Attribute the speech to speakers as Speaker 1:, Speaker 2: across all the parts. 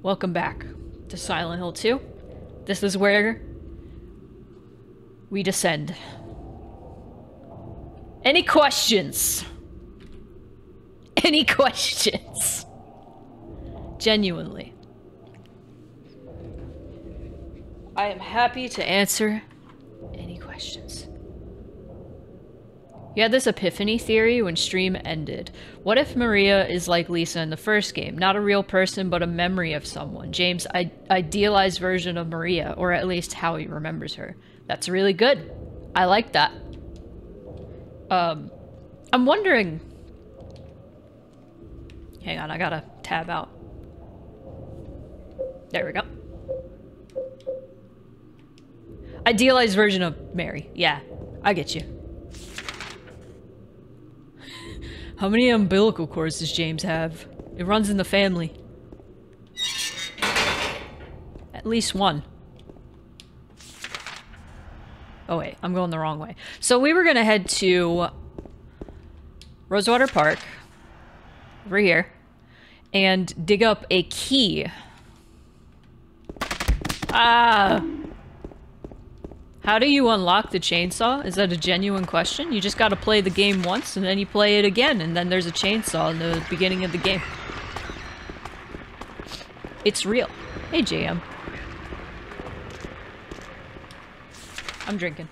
Speaker 1: Welcome back to Silent Hill 2. This is where we descend. Any questions? Any questions? Genuinely. I am happy to answer any questions. You had this epiphany theory when stream ended. What if Maria is like Lisa in the first game? Not a real person, but a memory of someone. James' idealized version of Maria, or at least how he remembers her. That's really good. I like that. I'm wondering... Hang on, I gotta tab out. There we go. Idealized version of Mary. Yeah, I get you. How many umbilical cords does James have? It runs in the family. At least one. Oh wait, I'm going the wrong way. So we were gonna head to Rosewater Park, over here, and dig up a key. Ah! How do you unlock the chainsaw? Is that a genuine question? You just gotta play the game once, and then you play it again, and then there's a chainsaw in the beginning of the game. It's real. Hey, JM. I'm drinking.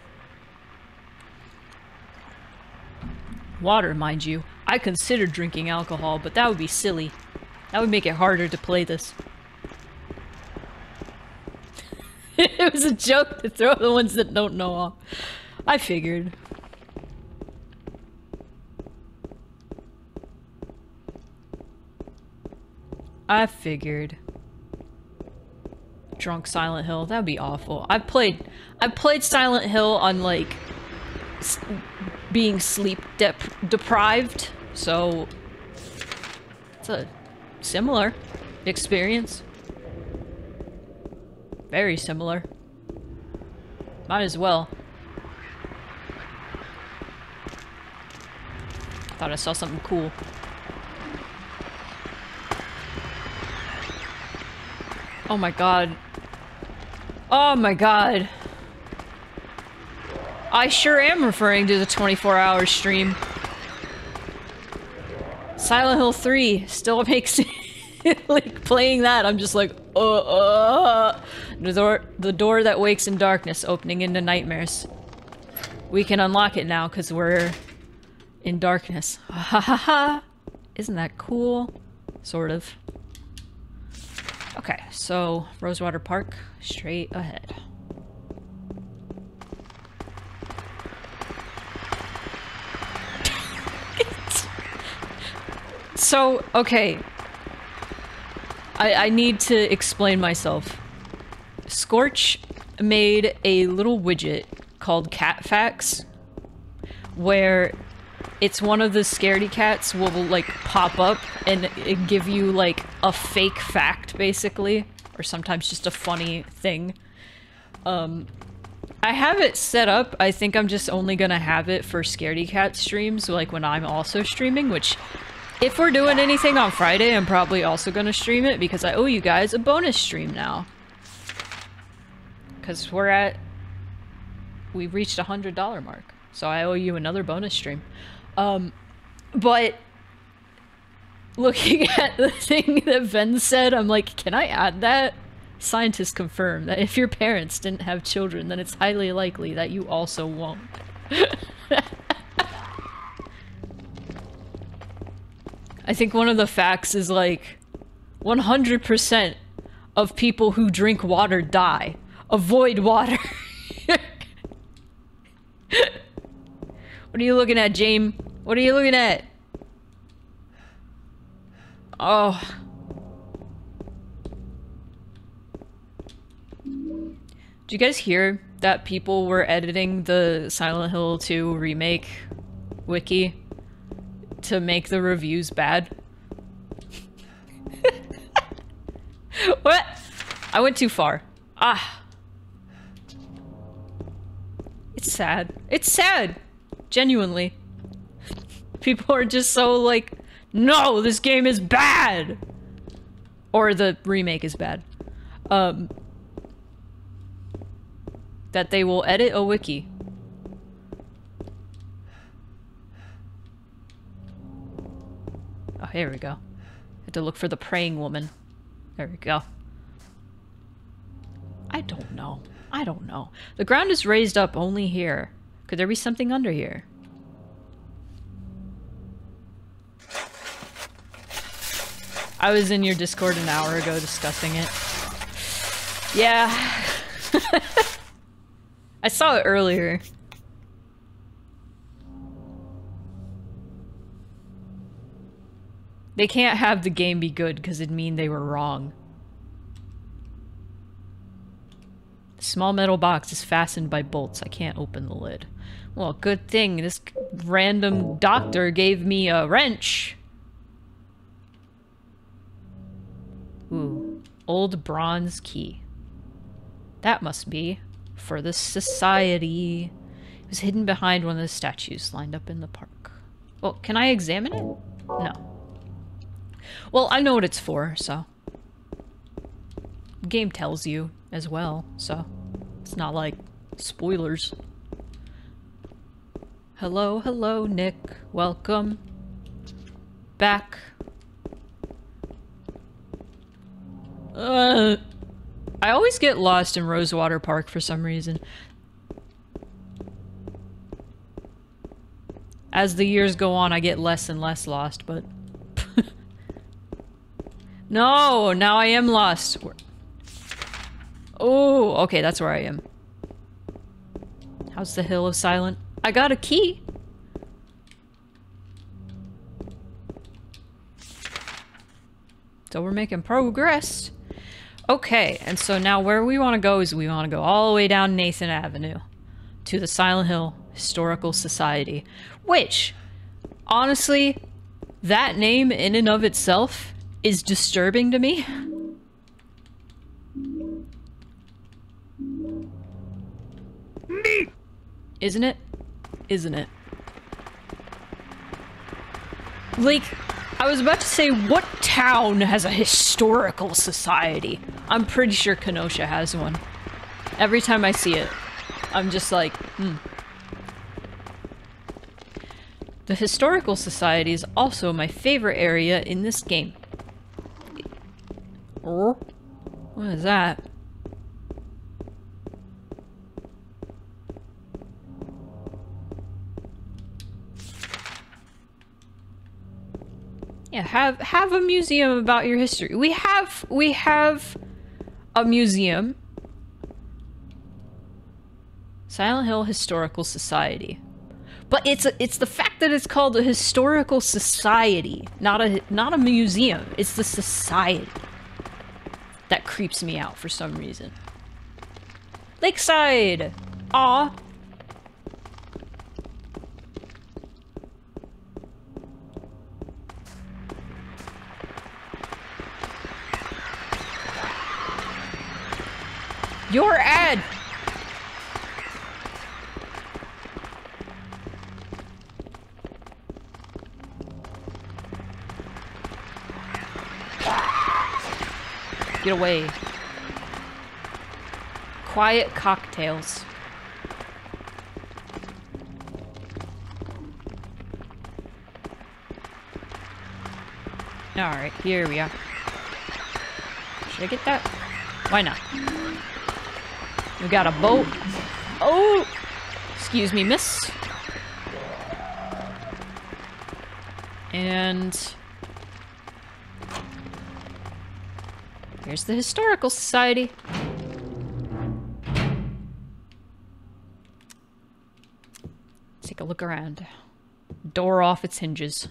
Speaker 1: Water, mind you. I considered drinking alcohol, but that would be silly. That would make it harder to play this. It was a joke to throw the ones that don't know off. I figured. I figured. Drunk Silent Hill. That'd be awful. I've played Silent Hill on like being sleep deprived, so it's a similar experience. Very similar. Might as well. Thought I saw something cool. Oh my god. Oh my god. I sure am referring to the 24-hour stream. Silent Hill 3 still makes like playing that, I'm just like, the door that wakes in darkness, opening into nightmares. We can unlock it now because we're in darkness. Ha ha ha! Isn't that cool? Sort of. Okay, so Rosewater Park, straight ahead. So, okay. I need to explain myself. Scorch made a little widget called Cat Facts, where it's one of the scaredy cats will like pop up and give you like a fake fact basically, or sometimes just a funny thing. I have it set up. I think I'm just only gonna have it for scaredy cat streams, like when I'm also streaming, which if we're doing anything on Friday, I'm probably also gonna stream it because I owe you guys a bonus stream now. Because we've reached a $100 mark, so I owe you another bonus stream. But looking at the thing that Ven said, I'm like, can I add that? Scientists confirm that if your parents didn't have children, then it's highly likely that you also won't. I think one of the facts is like 100% of people who drink water die. Avoid water. What are you looking at, James? What are you looking at? Oh. Did you guys hear that people were editing the Silent Hill 2 remake wiki to make the reviews bad? What? I went too far. Ah. It's sad. It's sad! Genuinely. People are just so like, no, this game is bad! Or the remake is bad. That they will edit a wiki. Oh, here we go. Had to look for the praying woman. There we go. I don't know. I don't know. The ground is raised up only here. Could there be something under here? I was in your Discord an hour ago discussing it. Yeah. I saw it earlier. They can't have the game be good because it'd mean they were wrong. The small metal box is fastened by bolts. I can't open the lid. Well, good thing this random doctor gave me a wrench. Ooh, old bronze key. That must be for the society. It was hidden behind one of the statues lined up in the park. Well, can I examine it? No. Well, I know what it's for, so. The game tells you as well, so. It's not like spoilers. Hello, hello, Nick. Welcome back. I always get lost in Rosewater Park for some reason. As the years go on, I get less and less lost, but... No! Now I am lost! Oh, okay, that's where I am. How's the Hill of Silent? I got a key! So we're making progress. Okay, and so now where we want to go is we want to go all the way down Nathan Avenue to the Silent Hill Historical Society, which, honestly, that name in and of itself is disturbing to me. Isn't it? Isn't it? Like, I was about to say, what town has a historical society? I'm pretty sure Kenosha has one. Every time I see it, I'm just like, The Historical Society is also my favorite area in this game. Oh? What is that? Yeah, have a museum about your history. We have a museum. Silent Hill Historical Society. But it's the fact that it's called a historical society, not a museum. It's the society that creeps me out for some reason. Lakeside. Aw. Your ad! Get away. Quiet cocktails. Alright, here we are. Should I get that? Why not? We got a boat. Oh! Excuse me, miss. And... here's the Historical Society. Take a look around. Door off its hinges.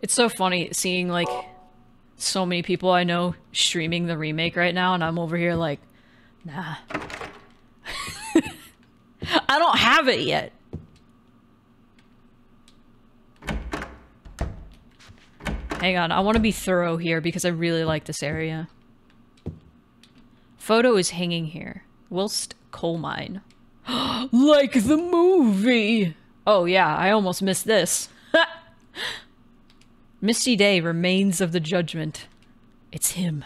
Speaker 1: It's so funny seeing, like, so many people I know streaming the remake right now, and I'm over here like, nah. I don't have it yet. Hang on, I want to be thorough here because I really like this area. Photo is hanging here. Whilst coal mine. Like the movie! Oh yeah, I almost missed this. Misty day, remains of the judgment. It's him.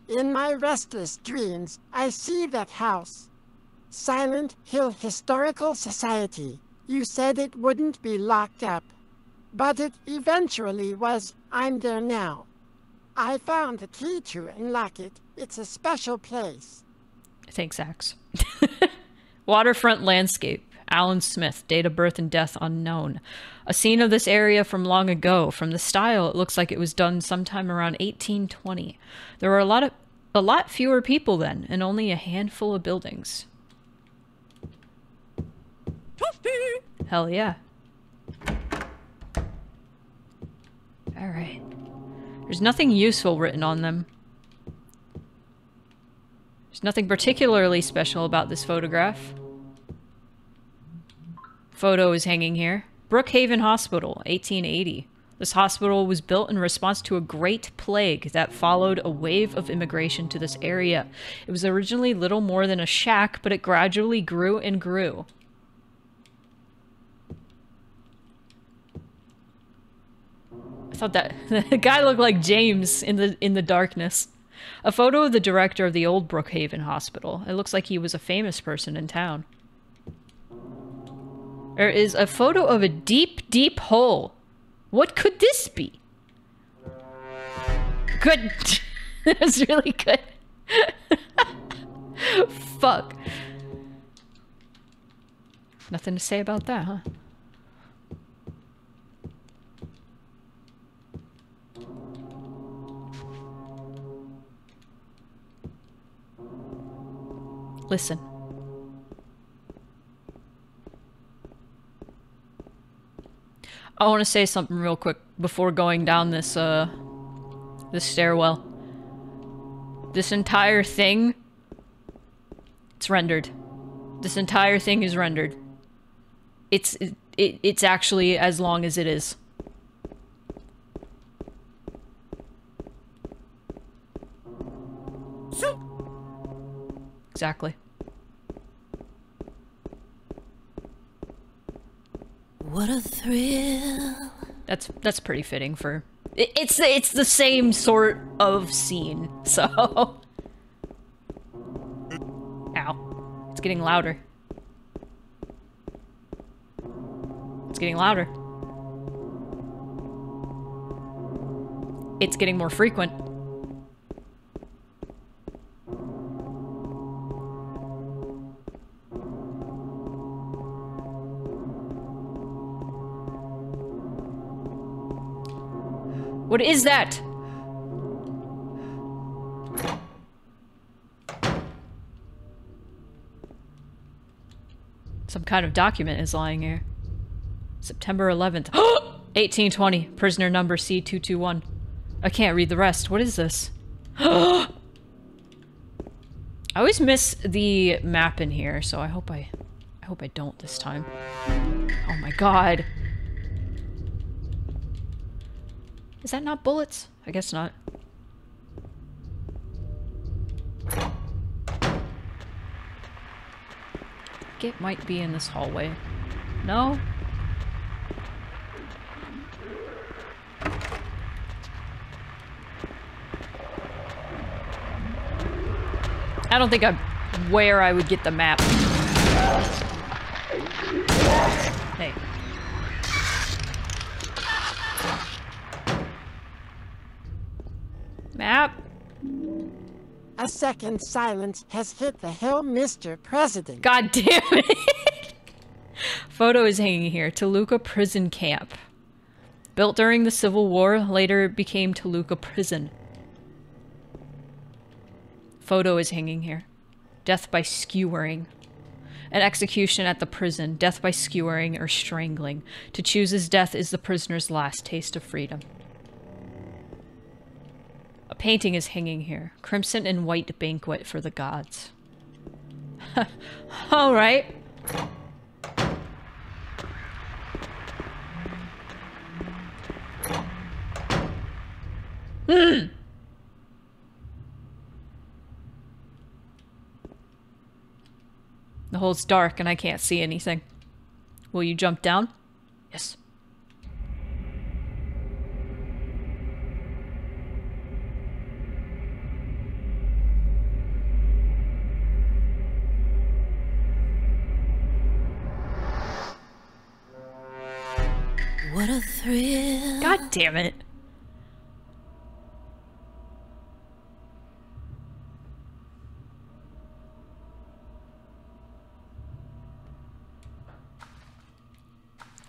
Speaker 2: In my restless dreams, I see that house. Silent Hill Historical Society. You said it wouldn't be locked up. But it eventually was. I'm there now. I found the key to unlock it. It's a special place.
Speaker 1: Thanks, Axe. Waterfront landscape. Alan Smith, date of birth and death unknown. A scene of this area from long ago. From the style, it looks like it was done sometime around 1820. There were a lot fewer people then, and only a handful of buildings. Hell yeah. Alright. There's nothing useful written on them. There's nothing particularly special about this photograph. Photo is hanging here. Brookhaven Hospital, 1880. This hospital was built in response to a great plague that followed a wave of immigration to this area. It was originally little more than a shack, but it gradually grew and grew. I thought that the guy looked like James in the darkness. A photo of the director of the old Brookhaven Hospital. It looks like he was a famous person in town. There is a photo of a deep, deep hole. What could this be? Good. That was really good. Fuck. Nothing to say about that, huh? Listen. I want to say something real quick before going down this, this stairwell. This entire thing, it's rendered. This entire thing is rendered. It's actually as long as it is. Exactly.
Speaker 3: What a thrill.
Speaker 1: That's pretty fitting for... It's the same sort of scene, so... Ow. It's getting louder. It's getting louder. It's getting more frequent. What is that? Some kind of document is lying here. September 11th. 1820. Prisoner number C221. I can't read the rest. What is this? I always miss the map in here, so I hope I don't this time. Oh my god. Is that not bullets? I guess not. It might be in this hallway. No? I don't think I'm where I would get the map. Hey. Map.
Speaker 2: A second silence has hit the hill, Mr. President.
Speaker 1: God damn it. Photo is hanging here. Toluca Prison Camp. Built during the Civil War, later became Toluca Prison. Photo is hanging here. Death by skewering. An execution at the prison. Death by skewering or strangling. To choose his death is the prisoner's last taste of freedom. A painting is hanging here. Crimson and white banquet for the gods. Alright. The Well, it's dark and I can't see anything. Will you jump down? Yes.
Speaker 3: What a thrill.
Speaker 1: God damn it.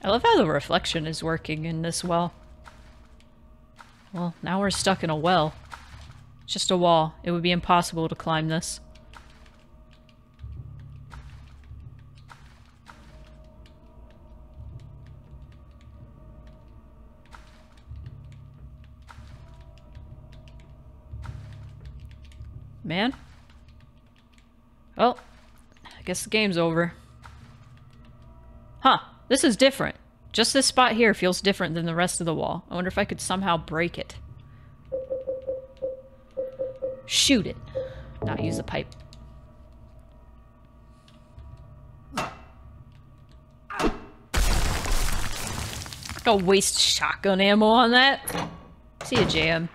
Speaker 1: I love how the reflection is working in this well. Well, now we're stuck in a well. It's just a wall. It would be impossible to climb this. Man? Well, I guess the game's over. Huh. This is different. Just this spot here feels different than the rest of the wall. I wonder if I could somehow break it. Shoot it. Not use the pipe. Don't waste shotgun ammo on that. See ya, JM.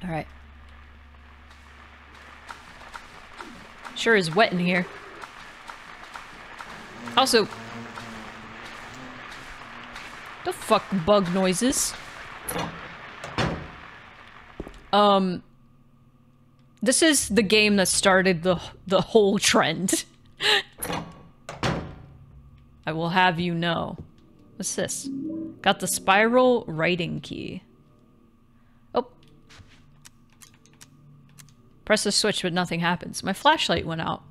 Speaker 1: Alright. Sure is wet in here. Also... the fuck bug noises? This is the game that started the whole trend. I will have you know. What's this? Got the spiral writing key. Oh. Press the switch but nothing happens. My flashlight went out.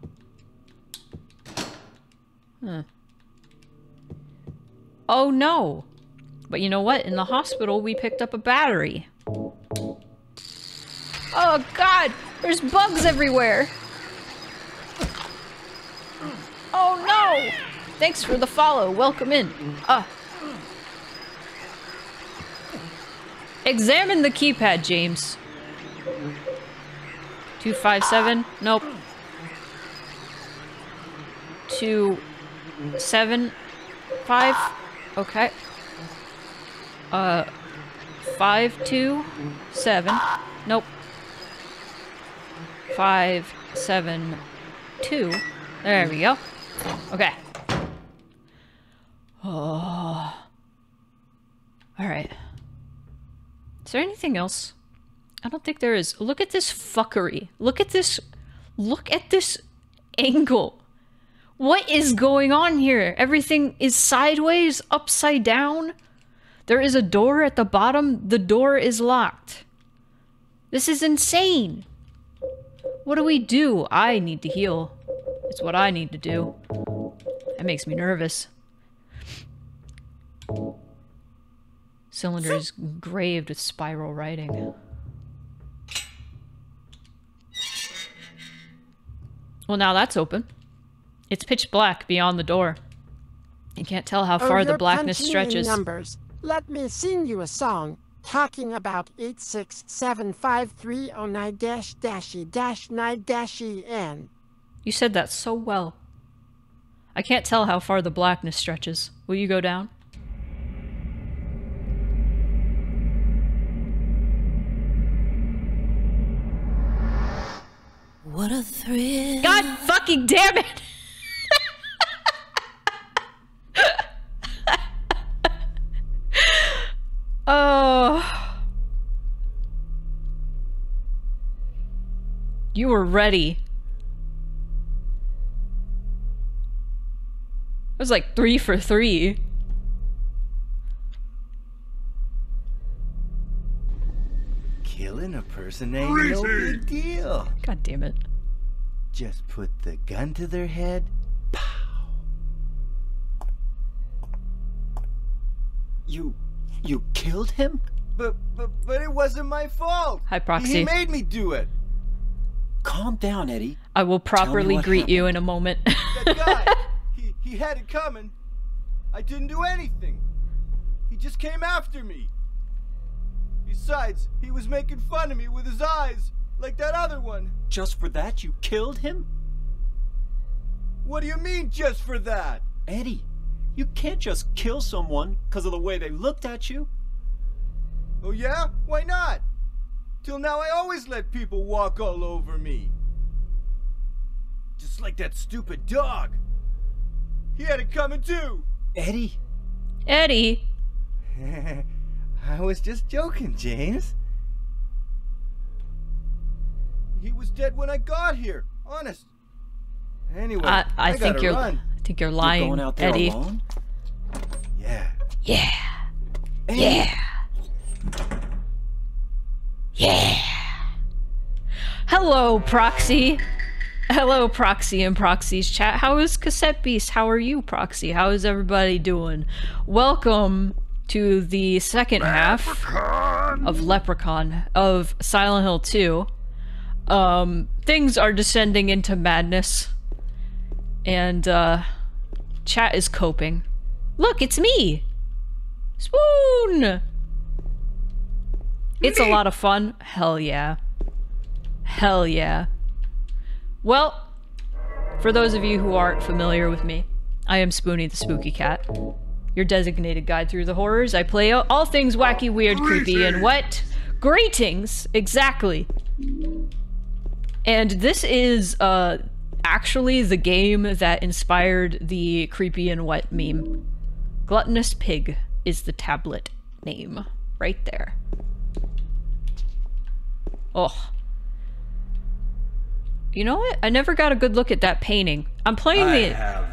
Speaker 1: Huh. Oh no! But you know what? In the hospital we picked up a battery. Oh god! There's bugs everywhere! Oh no! Thanks for the follow. Welcome in. Examine the keypad, James. 257? Nope. 275? Okay. 527? Nope. 572. There we go. Okay. Oh. Alright. Is there anything else? I don't think there is. Look at this fuckery. Look at this angle. What is going on here? Everything is sideways, upside down. There is a door at the bottom. The door is locked. This is insane. What do we do? I need to heal. It's what I need to do. That makes me nervous. Cylinder is engraved with spiral writing. Well, now that's open. It's pitch black beyond the door. You can't tell how far the blackness stretches.
Speaker 2: Numbers. Let me sing you a song talking about 8675309-9-en.
Speaker 1: You said that so well. I can't tell how far the blackness stretches. Will you go down?
Speaker 3: What a thrill.
Speaker 1: God fucking damn it! Oh. You were ready. It was like 3 for 3.
Speaker 4: Killing a person ain't no big deal.
Speaker 1: God damn it.
Speaker 4: Just put the gun to their head. Pow. You killed him? But it wasn't my fault.
Speaker 1: Hi, Proxy.
Speaker 4: He made me do it. Calm down, Eddie.
Speaker 1: I will properly greet you in a moment.
Speaker 4: That guy, he had it coming. I didn't do anything. He just came after me. Besides, he was making fun of me with his eyes, like that other one.
Speaker 5: Just for that, you killed him?
Speaker 4: What do you mean, just for that?
Speaker 5: Eddie, you can't just kill someone because of the way they looked at you.
Speaker 4: Oh yeah? Why not? Till now I always let people walk all over me. Just like that stupid dog. He had it coming too.
Speaker 5: Eddie?
Speaker 1: Eddie!
Speaker 4: I was just joking, James. He was dead when I got here, honest. Anyway,
Speaker 1: I think
Speaker 4: gotta run.
Speaker 1: I think you're lying,
Speaker 5: You're going out there
Speaker 1: Eddie.
Speaker 5: alone?
Speaker 4: Yeah.
Speaker 1: Yeah.
Speaker 5: Eddie.
Speaker 1: Yeah. Yeah. Hello, Proxy. Hello, Proxy and Proxy's chat. How is Cassette Beast? How are you, Proxy? How is everybody doing? Welcome to the second half of Leprechaun of Silent Hill 2. Things are descending into madness. And, chat is coping. Look, it's me! Spoon! It's a lot of fun. Hell yeah. Hell yeah. Well, for those of you who aren't familiar with me, I am Spoony the Spooky Cat, your designated guide through the horrors. I play all things wacky, weird, creepy, and what? Greetings! Exactly. And this is, actually the game that inspired the creepy and wet meme. Gluttonous Pig is the tablet name. Right there. Oh. You know what? I never got a good look at that painting. I'm playing I'm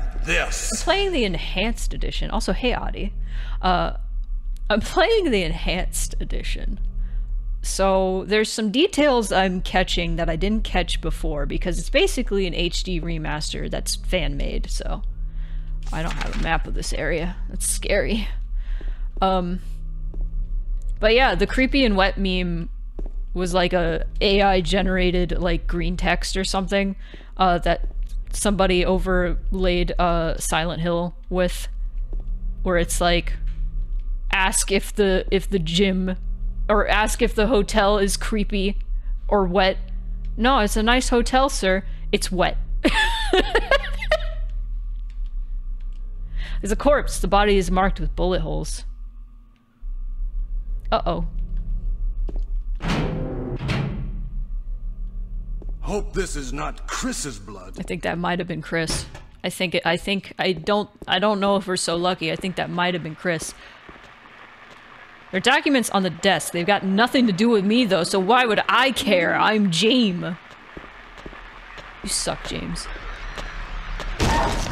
Speaker 1: playing the enhanced edition. Also, hey Audie. I'm playing the enhanced edition. So there's some details I'm catching that I didn't catch before because it's basically an HD remaster that's fan-made, so I don't have a map of this area. That's scary. But yeah, the creepy and wet meme was like a AI generated like green text or something that somebody overlaid Silent Hill with, where it's like ask if the gym or ask if the hotel is creepy or wet. No, it's a nice hotel, sir. It's wet. There's a corpse. The body is marked with bullet holes. Uh-oh.
Speaker 6: Hope this is not Chris's blood.
Speaker 1: I think that might have been Chris. I don't know if we're so lucky. I think that might have been Chris. There are documents on the desk. They've got nothing to do with me, though, so why would I care? I'm James. You suck, James.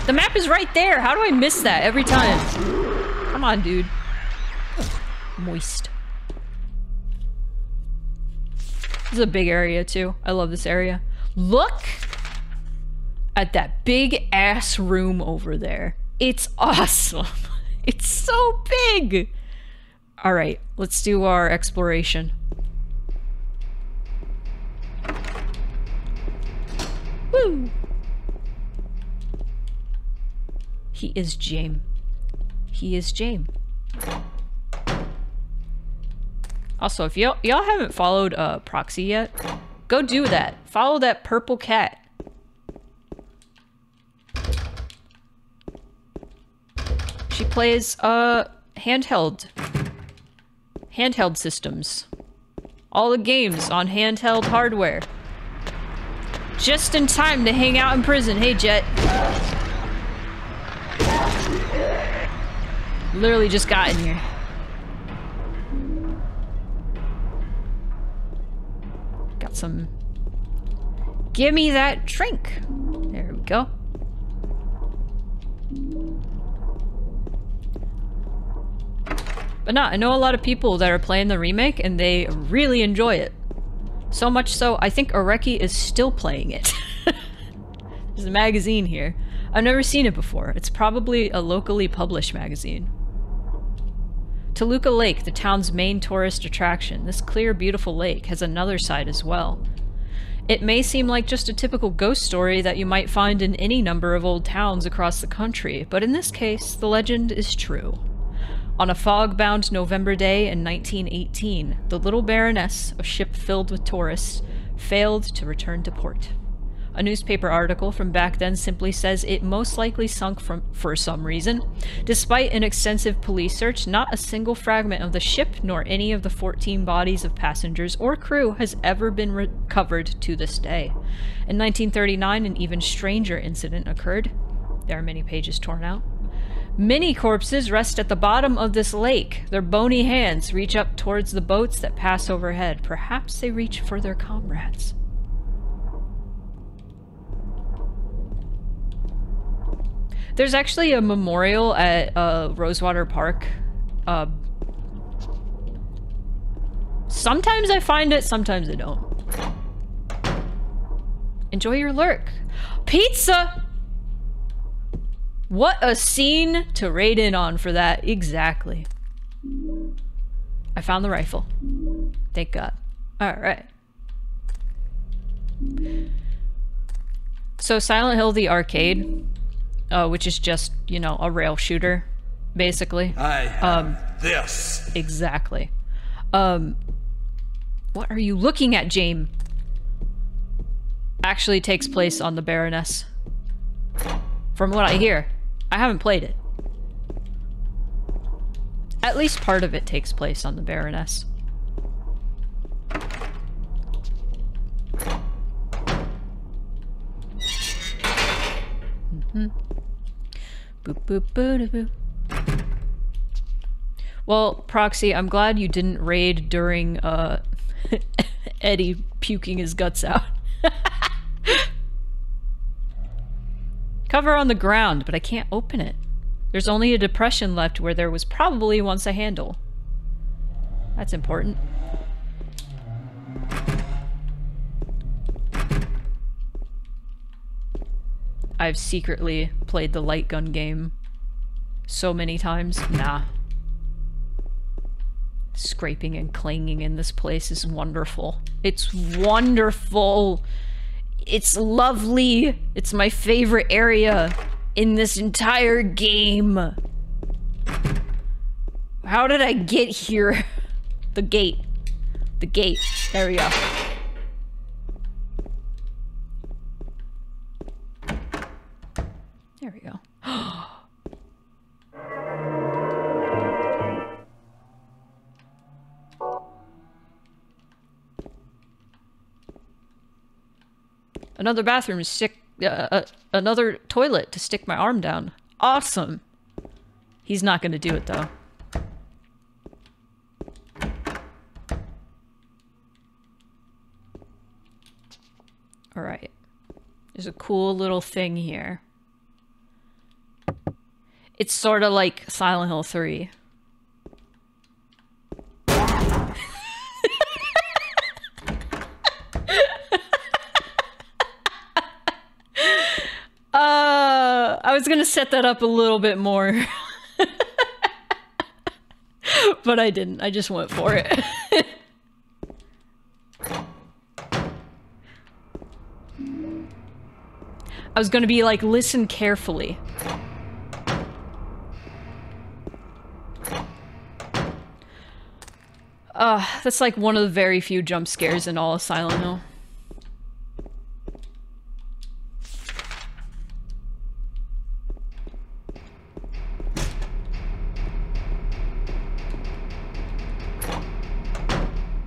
Speaker 1: The map is right there! How do I miss that every time? Come on, dude. Moist. This is a big area, too. I love this area. Look at that big-ass room over there. It's awesome. It's so big! Alright, let's do our exploration. Woo! He is James. He is James. Also, if y'all haven't followed Proxy yet, go do that. Follow that purple cat. She plays handheld systems. All the games on handheld hardware. Just in time to hang out in prison. Hey, Jet. Literally just got in here. Got some... Give me that drink. There we go. But no, I know a lot of people that are playing the remake and they really enjoy it. So much so, I think Areki is still playing it. There's a magazine here. I've never seen it before. It's probably a locally published magazine. Toluca Lake, the town's main tourist attraction. This clear, beautiful lake has another side as well. It may seem like just a typical ghost story that you might find in any number of old towns across the country, but in this case, the legend is true. On a fog-bound November day in 1918, the Little Baroness, a ship filled with tourists, failed to return to port. A newspaper article from back then simply says it most likely sunk for some reason. Despite an extensive police search, not a single fragment of the ship nor any of the 14 bodies of passengers or crew has ever been recovered to this day. In 1939, an even stranger incident occurred. There are many pages torn out. Many corpses rest at the bottom of this lake. Their bony hands reach up towards the boats that pass overhead. Perhaps they reach for their comrades. There's actually a memorial at Rosewater Park. Sometimes I find it, sometimes I don't. Enjoy your lurk. Pizza! What a scene to raid in on for that. Exactly. I found the rifle. Thank God. Alright. So Silent Hill the arcade, which is just, you know, a rail shooter, basically.
Speaker 6: I have this.
Speaker 1: Exactly. What are you looking at, James? Actually takes place on the Baroness. From what I hear. I haven't played it. At least part of it takes place on the Baroness. Mm-hmm. Boop boop boo boo. Well, Proxy, I'm glad you didn't raid during Eddie puking his guts out. Cover on the ground, but I can't open it. There's only a depression left where there was probably once a handle. That's important. I've secretly played the light gun game so many times. Nah. Scraping and clanging in this place is wonderful. It's wonderful! It's lovely! It's my favorite area in this entire game! How did I get here? The gate. The gate. There we go. There we go. Another bathroom to stick, another toilet to stick my arm down. Awesome. He's not gonna do it though. Alright. There's a cool little thing here. It's sort of like Silent Hill 3. I was gonna set that up a little bit more. But I didn't. I just went for it. I was gonna be like, listen carefully. That's like one of the very few jump scares in all of Silent Hill.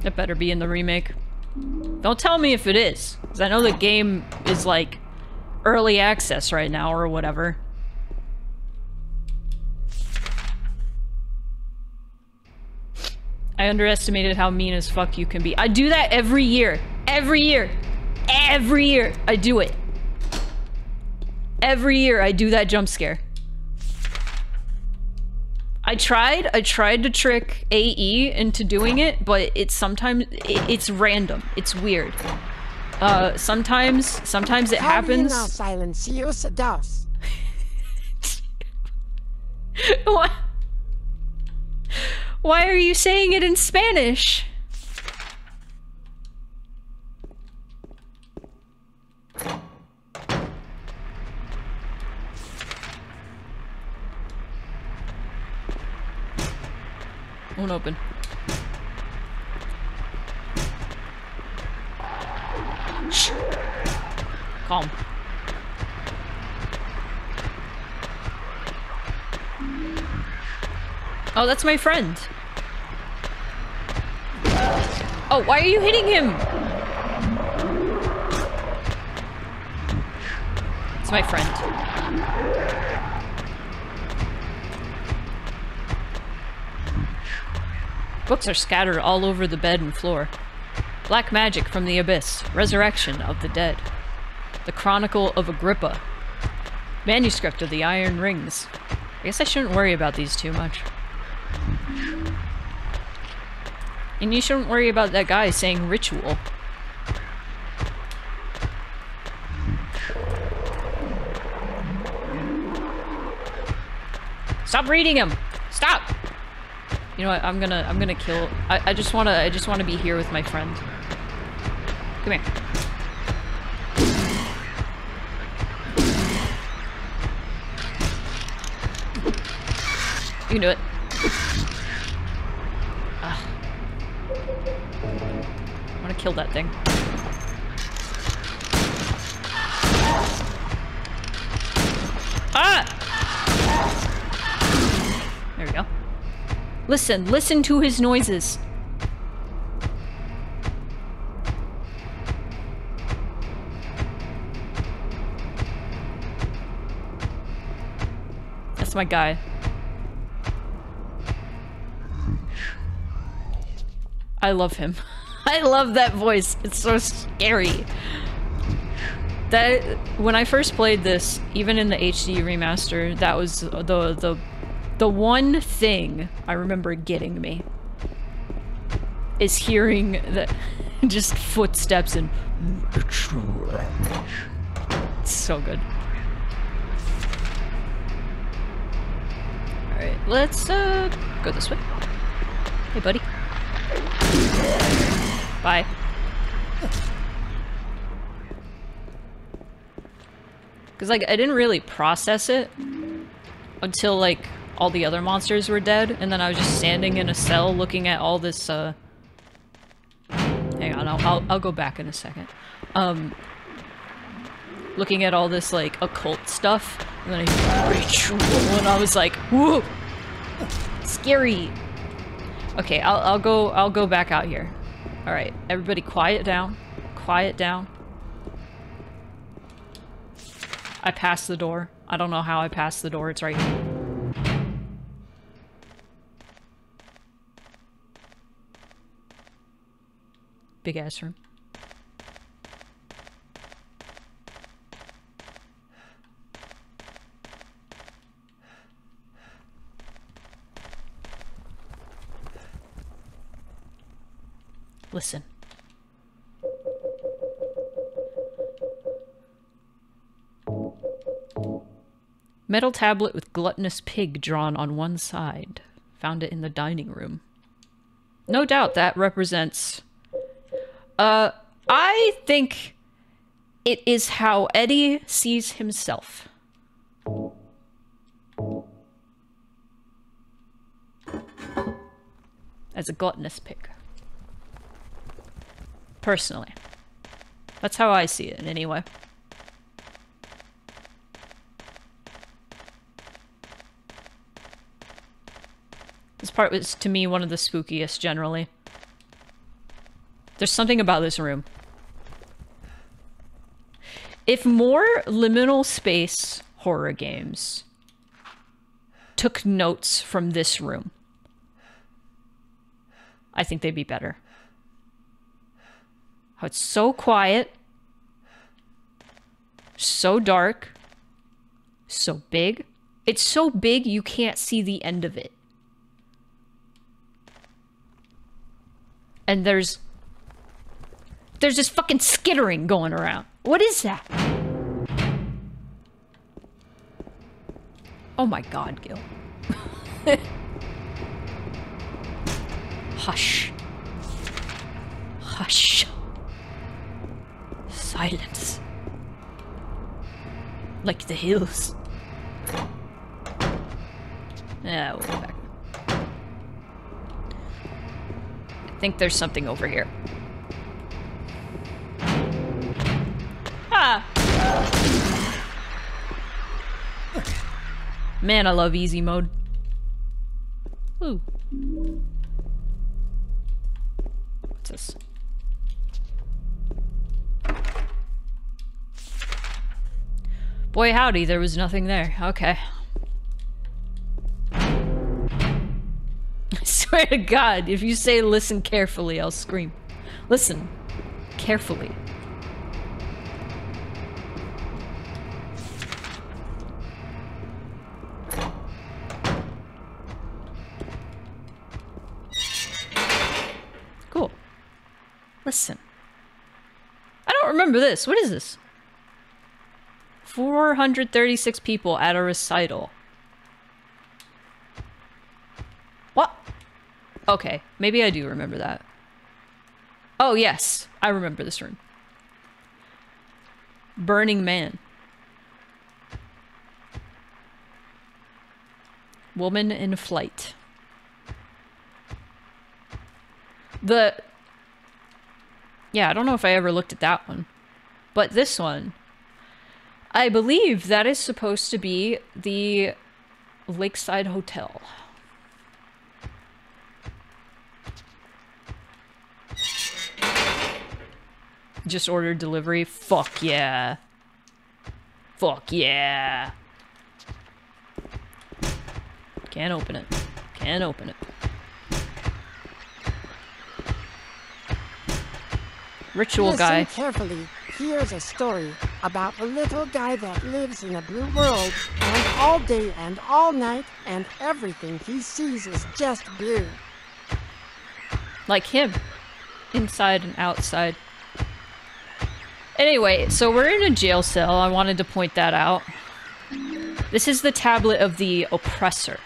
Speaker 1: It better be in the remake. Don't tell me if it is, because I know the game is like early access right now or whatever. I underestimated how mean as fuck you can be. I do that every year. Every year. Every year I do it. Every year I do that jump scare. I tried to trick AE into doing it, but it's sometimes it's random. It's weird. Sometimes it happens.
Speaker 2: Now, silencios dos.
Speaker 1: What? Why are you saying it in Spanish? Won't open. Shh. Calm. Oh, that's my friend. Oh, why are you hitting him? It's my friend. Books are scattered all over the bed and floor. Black Magic from the Abyss. Resurrection of the Dead. The Chronicle of Agrippa. Manuscript of the Iron Rings. I guess I shouldn't worry about these too much. And you shouldn't worry about that guy saying ritual. Stop reading him! Stop! You know what, I'm gonna kill... I just wanna be here with my friend. Come here. You can do it. Ugh. I wanna kill that thing. Ah! There we go. Listen to his noises. That's my guy. I love him. I love that voice. It's so scary. That when I first played this, even in the HD remaster, that was the one thing I remember getting me is hearing the just footsteps and it's so good. All right, let's go this way. Hey, buddy. Bye. Because, like, I didn't really process it until, like, all the other monsters were dead, and then I was just standing in a cell looking at all this, hang on, I'll go back in a second. Looking at all this, like, occult stuff, and then and I was like, whoa! Scary! Okay, I'll go back out here. Alright, everybody quiet down. Quiet down. I passed the door. I don't know how I passed the door, it's right here. Big ass room. Listen. Metal tablet with gluttonous pig drawn on one side. Found it in the dining room. No doubt that represents... I think it is how Eddie sees himself. As a gluttonous pig. Personally. That's how I see it, anyway. This part was, to me, one of the spookiest, generally. There's something about this room. If more liminal space horror games took notes from this room, I think they'd be better. How it's so quiet, so dark, so big. It's so big you can't see the end of it. And there's this fucking skittering going around. What is that? Oh my god, Gil. Hush. Hush. Silence. Like the hills. Yeah, we'll go back. think there's something over here. Ah! Man, I love easy mode. Ooh. What's this? Boy howdy, there was nothing there. Okay. I swear to God, if you say listen carefully, I'll scream. Listen. Carefully. Cool. Listen. I don't remember this. What is this? 436 people at a recital. What? Okay, maybe I do remember that. Oh, yes. I remember this room. Burning Man. Woman in Flight. Yeah, I don't know if I ever looked at that one. But this one, I believe that is supposed to be the Lakeside Hotel. Just ordered delivery. Fuck yeah. Fuck yeah. Can't open it. Can't open it. Ritual guy.
Speaker 2: Listen carefully. Here's a story about a little guy that lives in a blue world, and all day and all night, and everything he sees is just blue.
Speaker 1: Like him. Inside and outside. Anyway, so we're in a jail cell. I wanted to point that out. This is the tablet of the oppressor.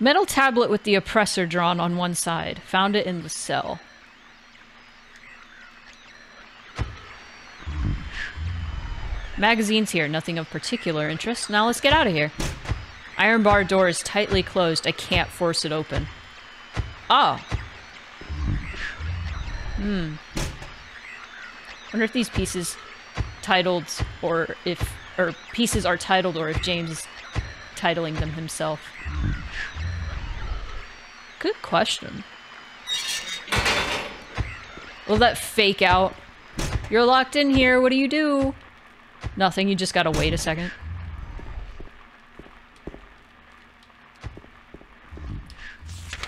Speaker 1: Metal tablet with the oppressor drawn on one side. Found it in the cell. Magazines here, nothing of particular interest. Now let's get out of here. Iron bar door is tightly closed. I can't force it open. Oh. Wonder if these pieces titled or pieces are titled or if James is titling them himself. Good question. Will that fake out? You're locked in here, what do you do? Nothing, you just gotta wait a second.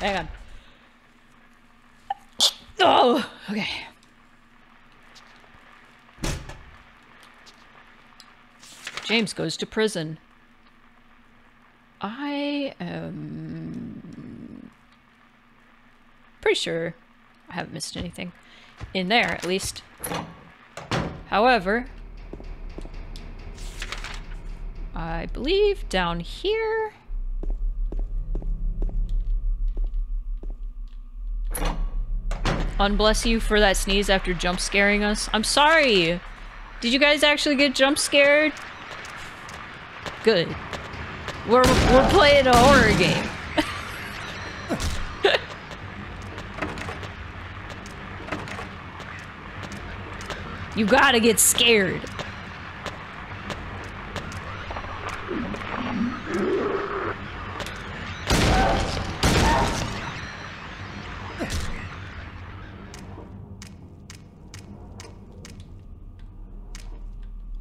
Speaker 1: Hang on. Oh, okay. James goes to prison. I am pretty sure I haven't missed anything in there, at least. However, I believe down here. Unbless you for that sneeze after jump scaring us. I'm sorry. Did you guys actually get jump scared? Good. We're playing a horror game. You gotta get scared.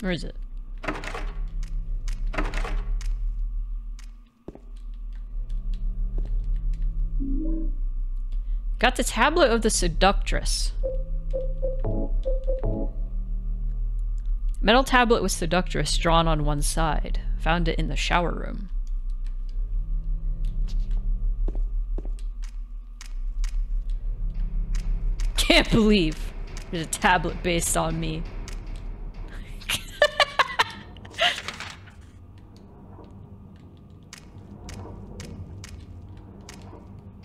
Speaker 1: Where is it? Got the tablet of the seductress. Metal tablet with seductress drawn on one side. Found it in the shower room. Can't believe there's a tablet based on me.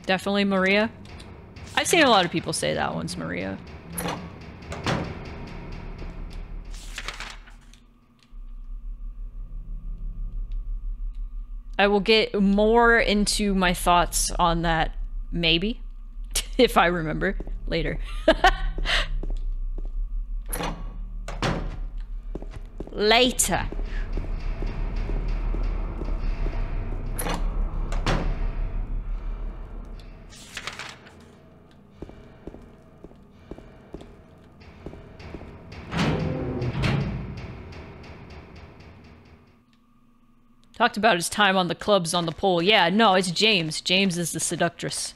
Speaker 1: Definitely Maria. I've seen a lot of people say that one's Maria. I will get more into my thoughts on that, maybe, if I remember, later. Later. Talked about his time on the clubs on the pole. Yeah, no, it's James. James is the seductress.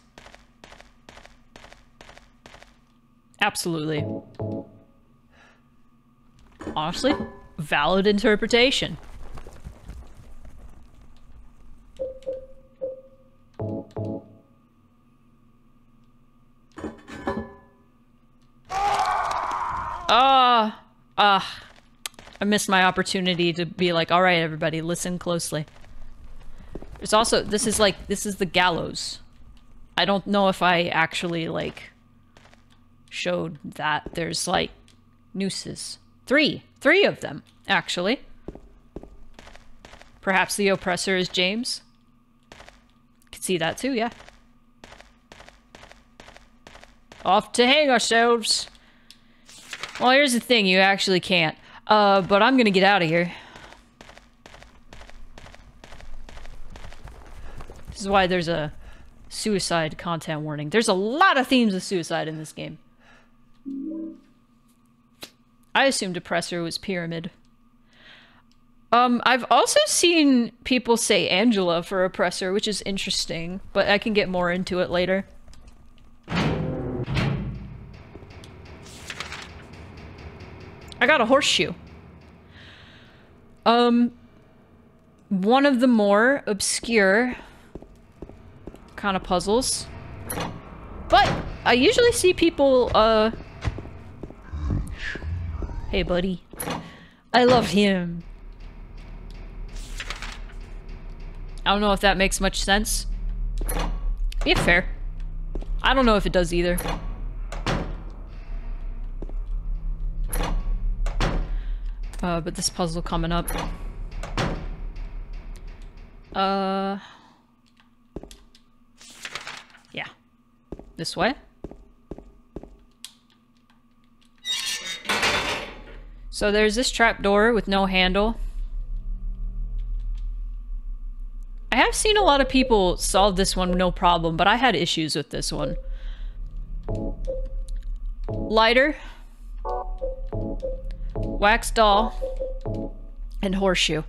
Speaker 1: Absolutely. Honestly, valid interpretation. I missed my opportunity to be like, alright everybody, listen closely. There's also, this is the gallows. I don't know if I actually, like, showed that. There's, like, nooses. Three of them, actually. Perhaps the oppressor is James. Could see that too, yeah. Off to hang ourselves. Well, here's the thing, you actually can't. But I'm gonna get out of here. This is why there's a suicide content warning. There's a lot of themes of suicide in this game. I assumed Oppressor was Pyramid. I've also seen people say Angela for Oppressor, which is interesting, but I can get more into it later. I got a horseshoe. One of the more obscure kind of puzzles. But I usually see people, hey buddy. I love him. I don't know if that makes much sense. Yeah, fair. I don't know if it does either. But this puzzle coming up. Yeah. This way. So there's this trapdoor with no handle. I have seen a lot of people solve this one no problem, but I had issues with this one. Lighter. Wax doll, and horseshoe.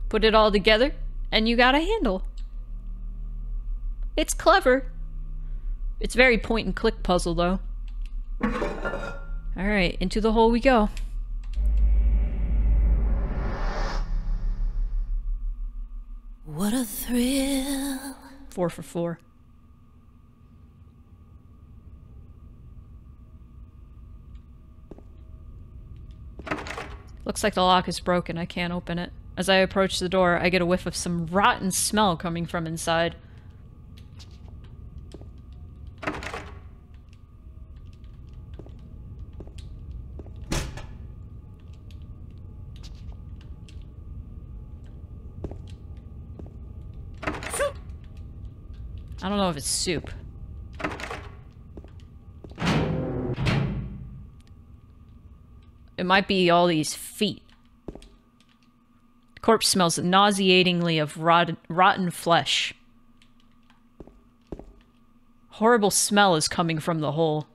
Speaker 1: Put it all together, and you got a handle. It's clever. It's very point and click puzzle, though. Alright, into the hole we go.
Speaker 3: What a thrill.
Speaker 1: 4 for 4. Looks like the lock is broken. I can't open it. As I approach the door, I get a whiff of some rotten smell coming from inside. I don't know if it's soup. It might be all these feet. The corpse smells nauseatingly of rotten flesh. Horrible smell is coming from the hole.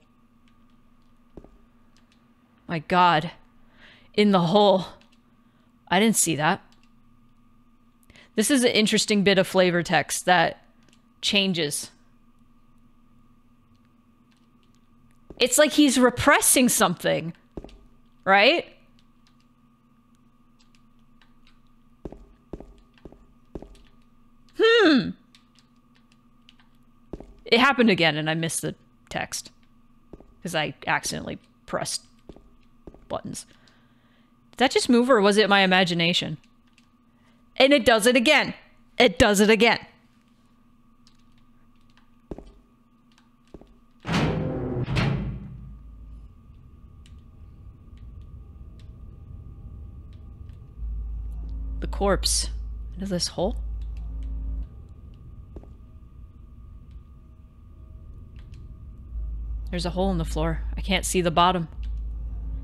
Speaker 1: My God. In the hole. I didn't see that. This is an interesting bit of flavor text that changes. It's like he's repressing something. Right? It happened again and I missed the text. Because I accidentally pressed buttons. Did that just move or was it my imagination? And it does it again. It does it again. The corpse into this hole? There's a hole in the floor. I can't see the bottom.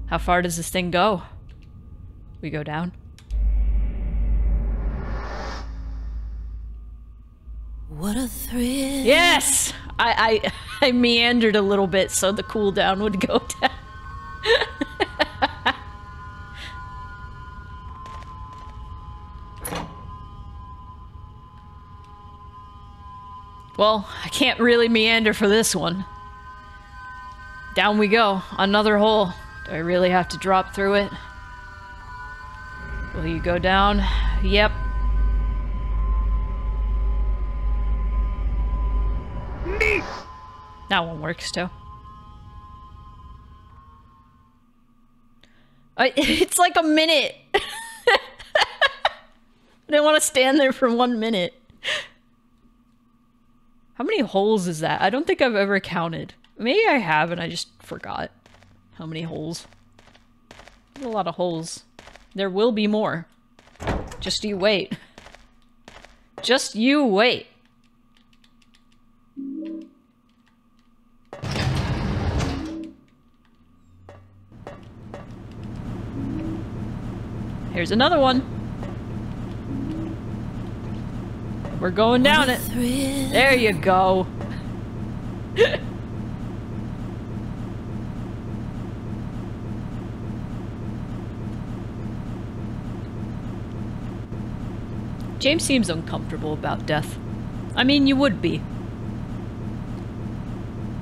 Speaker 1: How far does this thing go? We go down.
Speaker 3: What a thrill.
Speaker 1: Yes! I meandered a little bit so the cooldown would go down. Well, I can't really meander for this one. Down we go. Another hole. Do I really have to drop through it? Will you go down? Yep. That one works too. It's like a minute. I didn't want to stand there for 1 minute. How many holes is that? I don't think I've ever counted. Maybe I have and I just forgot how many holes. There's a lot of holes. There will be more. Just you wait. Just you wait. Here's another one. We're going down it. There you go. James seems uncomfortable about death. I mean, you would be.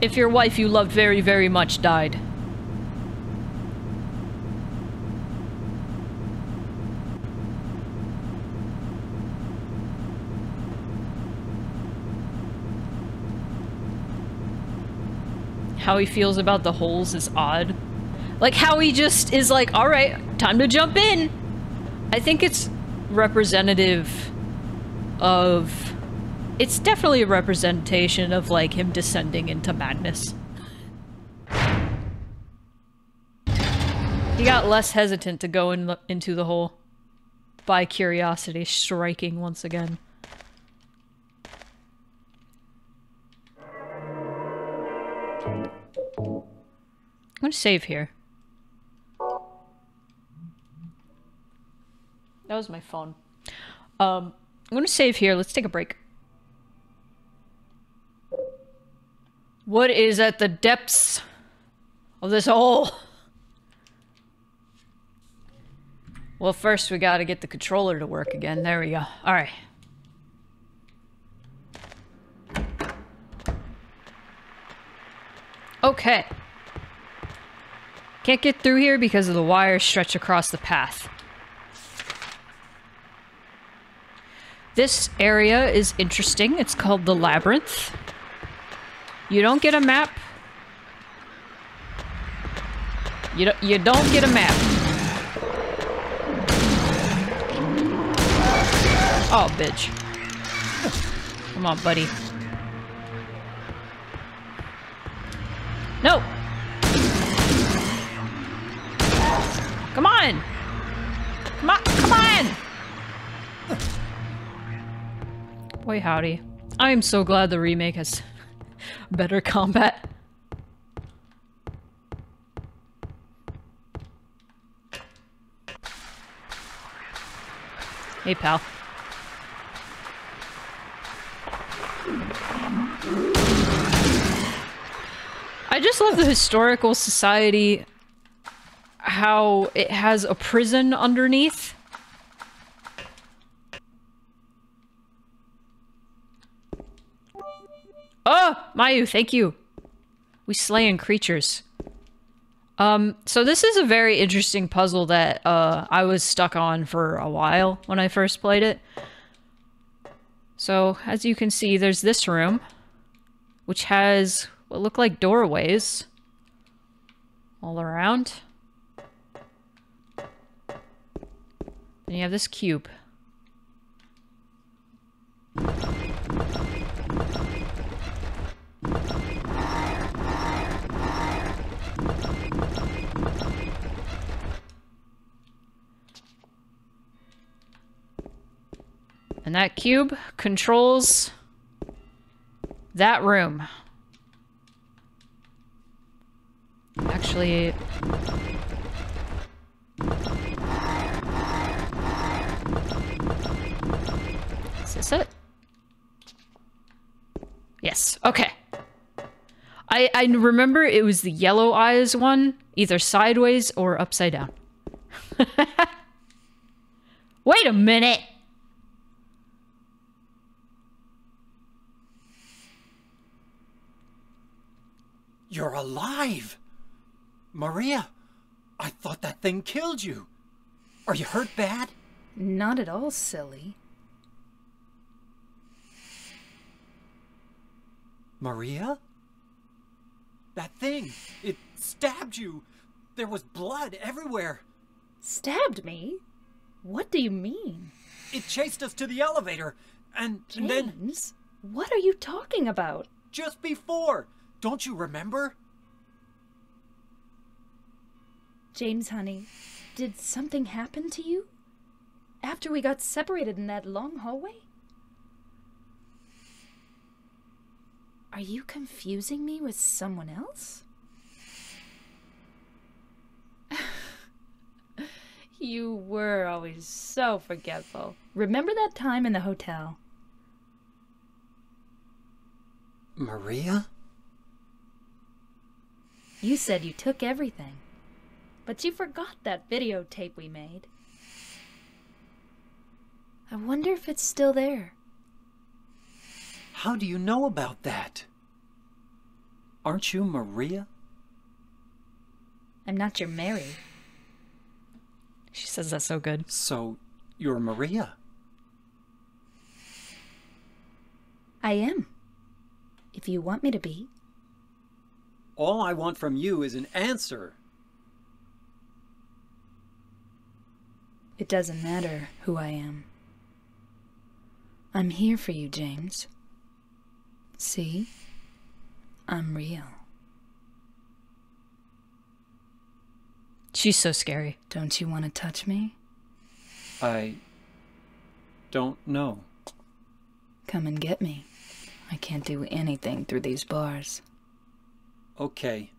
Speaker 1: If your wife you loved very, very much died. How he feels about the holes is odd. Like how he just is like, alright, time to jump in. I think it's representative of... It's definitely a representation of like him descending into madness. He got less hesitant to go into the hole by curiosity striking once again. I'm gonna save here. That was my phone. I'm gonna save here. Let's take a break. What is at the depths of this hole? Well, first we gotta get the controller to work again. There we go. Alright. Okay. Can't get through here because of the wires stretched across the path. This area is interesting. It's called the Labyrinth. You don't get a map. You don't get a map. Oh, bitch. Come on, buddy. No! Come on! Come on! Come on! Boy howdy. I am so glad the remake has better combat. Hey, pal. I just love the Historical Society, how it has a prison underneath. Oh, Mayu, thank you. We slaying creatures. So this is a very interesting puzzle that I was stuck on for a while when I first played it. So, as you can see, there's this room, which has what look like doorways all around. Then you have this cube. And that cube controls that room. actually... Is this it? Yes, okay. I remember it was the yellow eyes one, either sideways or upside down. Wait a minute!
Speaker 5: You're alive! Maria, I thought that thing killed you. Are you hurt bad?
Speaker 7: Not at all, silly.
Speaker 5: Maria? That thing, it stabbed you. There was blood everywhere.
Speaker 7: Stabbed me? What do you mean?
Speaker 5: It chased us to the elevator, and then...
Speaker 7: James, what are you talking about?
Speaker 5: Just before. Don't you remember?
Speaker 7: James, honey, did something happen to you? After we got separated in that long hallway? Are you confusing me with someone else? You were always so forgetful. Remember that time in the hotel?
Speaker 5: Maria?
Speaker 7: You said you took everything, but you forgot that videotape we made. I wonder if it's still there.
Speaker 5: How do you know about that? Aren't you Maria?
Speaker 7: I'm not your Mary.
Speaker 1: She says that so good.
Speaker 5: So, you're Maria?
Speaker 7: I am. If you want me to be.
Speaker 5: All I want from you is an answer.
Speaker 7: It doesn't matter who I am. I'm here for you, James. See? I'm real.
Speaker 1: She's so scary.
Speaker 7: Don't you want to touch me?
Speaker 5: I don't know.
Speaker 7: Come and get me. I can't do anything through these bars.
Speaker 5: Okay.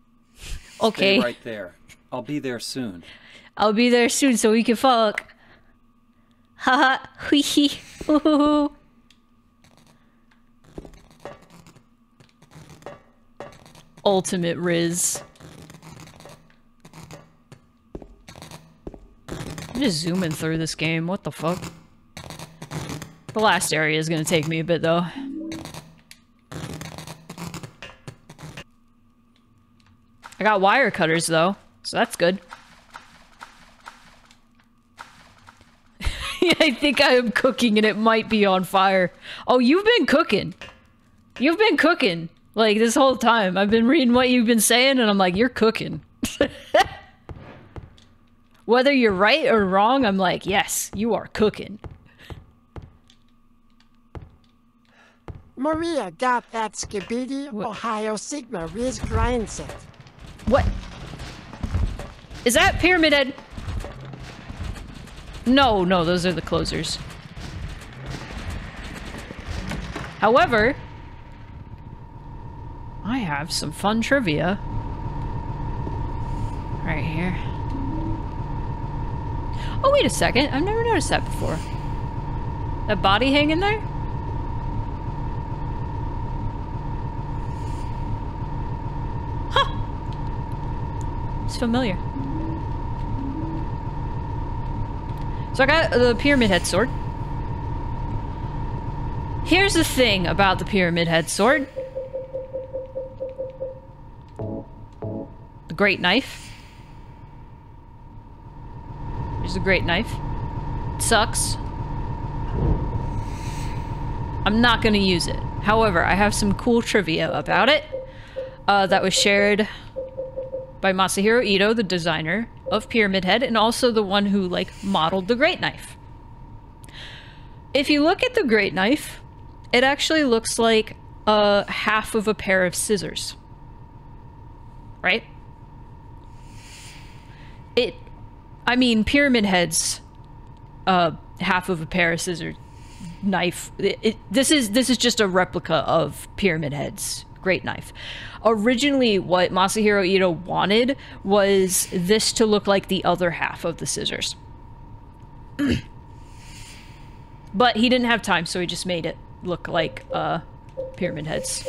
Speaker 1: Okay.
Speaker 5: Stay right there. I'll be there soon.
Speaker 1: I'll be there soon so we can fuck. Haha. Hee hee. Hoo. Ultimate Riz. I'm just zooming through this game. What the fuck? The last area is gonna take me a bit though. I got wire cutters though, so that's good. I think I am cooking and it might be on fire. Oh, you've been cooking. You've been cooking. Like, this whole time. I've been reading what you've been saying and I'm like, you're cooking. Whether you're right or wrong, I'm like, yes, you are cooking.
Speaker 2: Maria got that Skibidi Ohio Sigma Riz grind set.
Speaker 1: What? Is that Pyramid Head? No, no, those are the closers. However, I have some fun trivia. Right here. Oh, wait a second. I've never noticed that before. That body hanging there? Huh. It's familiar. So I got the Pyramid Head sword. Here's the thing about the Pyramid Head sword. The Great Knife. Here's the Great Knife. It sucks. I'm not gonna use it. However, I have some cool trivia about it that was shared by Masahiro Ito, the designer of Pyramid Head, and also the one who, like, modeled the Great Knife. If you look at the Great Knife, it actually looks like half of a pair of scissors. Right? I mean, Pyramid Head's half of a pair of scissors knife. This is just a replica of Pyramid Head's Great knife. Originally, what Masahiro Ito wanted was this to look like the other half of the scissors. But he didn't have time, so he just made it look like pyramid heads.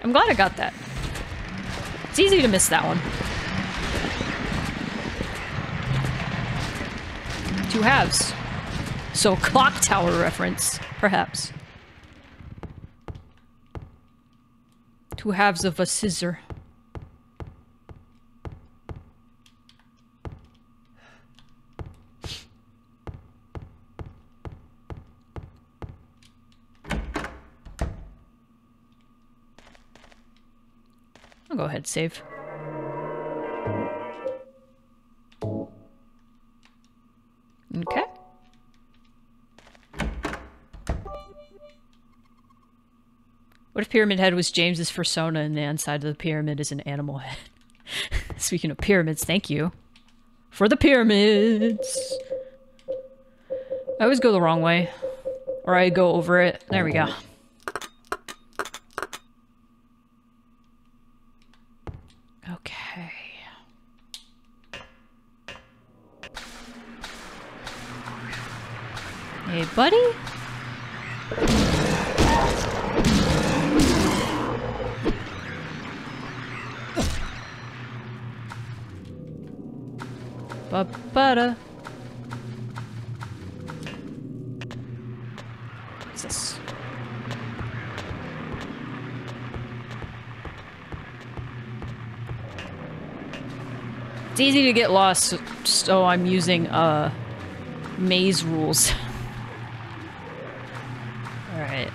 Speaker 1: I'm glad I got that. It's easy to miss that one. Two halves. So, clock tower reference, perhaps. Two halves of a scissor. I'll go ahead, save. Okay. What if Pyramid Head was James's persona and the inside of the pyramid is an animal head? Speaking of pyramids, thank you for the pyramids. I always go the wrong way. Or I go over it. There we go. Okay. Hey, buddy? Ba-ba-da. What's this? It's easy to get lost, so I'm using maze rules. Alright.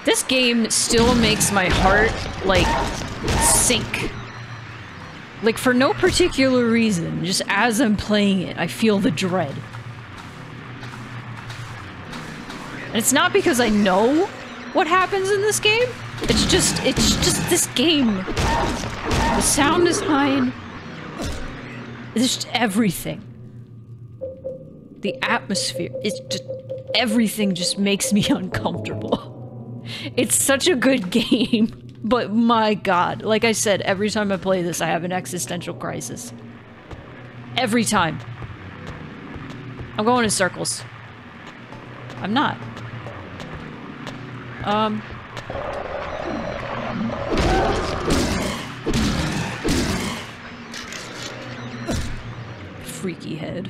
Speaker 1: This game still makes my heart, like, sink. Like, for no particular reason, just as I'm playing it, I feel the dread. And it's not because I know what happens in this game. It's just this game. The sound design. It's just everything. The atmosphere. It's just, everything just makes me uncomfortable. It's such a good game. But my god, like I said, every time I play this, I have an existential crisis. Every time. I'm going in circles. I'm not. Freaky head.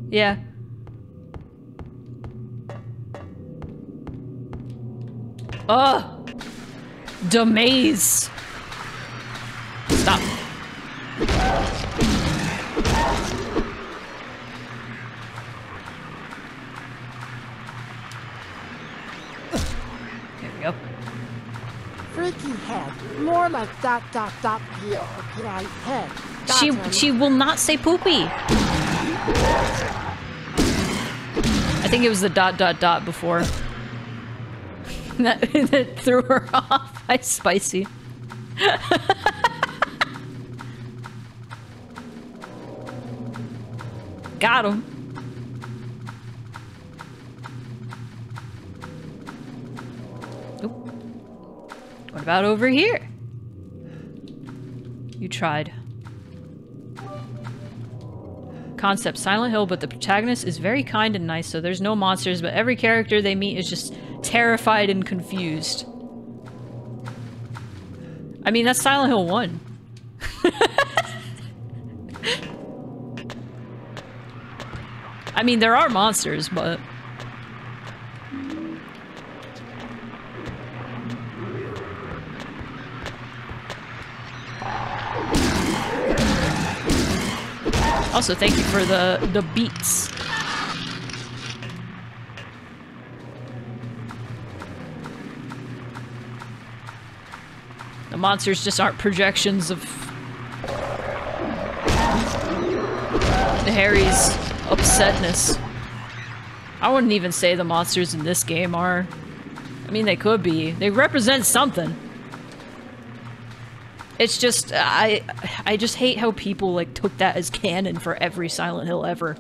Speaker 1: Yeah. Ugh! The maze. Stop. There we go.
Speaker 2: Freaky head. More like ... P-O-P-I head.
Speaker 1: She will not say poopy. I think it was the ... before. that threw her off. Hi, Spicy. Got him. Oop. What about over here? You tried. Concept Silent Hill, but the protagonist is very kind and nice, so there's no monsters, but every character they meet is just terrified and confused. I mean, that's Silent Hill 1. I mean, there are monsters, but... Also, thank you for the beats. The monsters just aren't projections of Harry's upsetness. I wouldn't even say the monsters in this game are. I mean, they could be. They represent something. It's just, I just hate how people, like, took that as canon for every Silent Hill ever.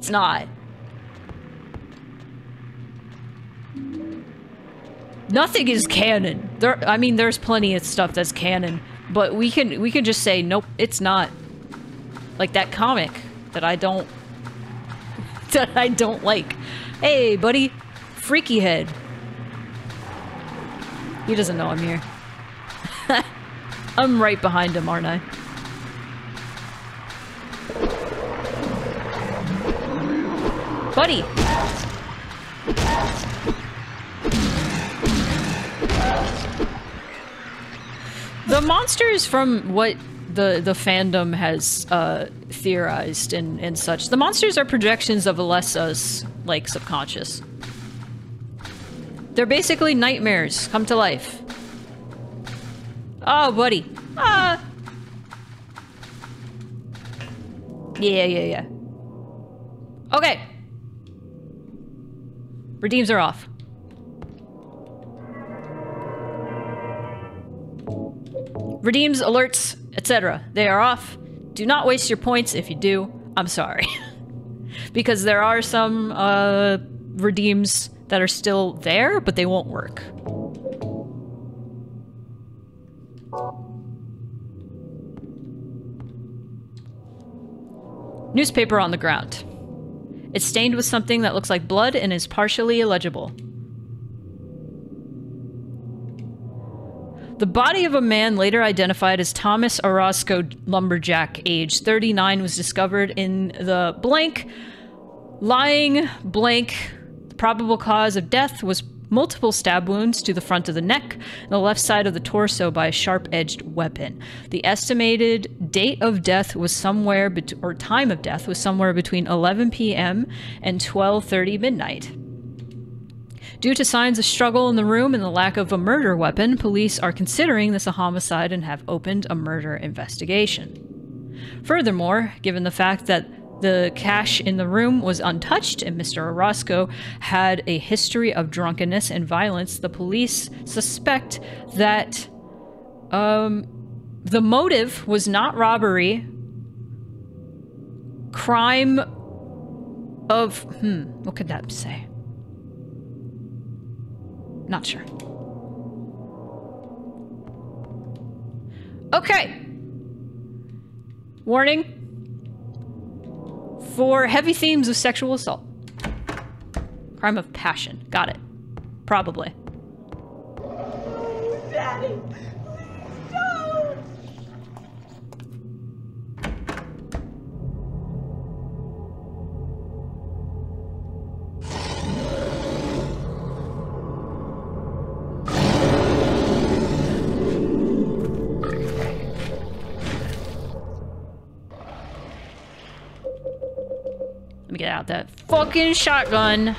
Speaker 1: It's not. Nothing is canon. I mean, there's plenty of stuff that's canon, but we can just say nope, it's not. Like that comic that I don't like. Hey, buddy, freaky head. He doesn't know I'm here. I'm right behind him, aren't I? Buddy! The monsters, from what the fandom has theorized and such, the monsters are projections of Alessa's, like, subconscious. They're basically nightmares come to life. Oh, buddy. Ah! Yeah. Okay. Redeems are off. Redeems, alerts, etc. They are off. Do not waste your points. If you do, I'm sorry. Because there are some redeems that are still there, but they won't work. Newspaper on the ground. It's stained with something that looks like blood and is partially illegible. The body of a man later identified as Thomas Orozco Lumberjack, age 39, was discovered in the blank, lying blank. The probable cause of death was multiple stab wounds to the front of the neck and the left side of the torso by a sharp-edged weapon. The estimated date of death was somewhere, or time of death was somewhere between 11 p.m. and 12:30 midnight. Due to signs of struggle in the room and the lack of a murder weapon, police are considering this a homicide and have opened a murder investigation. Furthermore, given the fact that the cash in the room was untouched and Mr. Orozco had a history of drunkenness and violence, the police suspect that the motive was not robbery. Crime of... what could that say? Not sure. Okay. Warning. For heavy themes of sexual assault. Crime of passion. Got it. Probably.
Speaker 8: Daddy, please don't.
Speaker 1: Let me get out that fucking shotgun.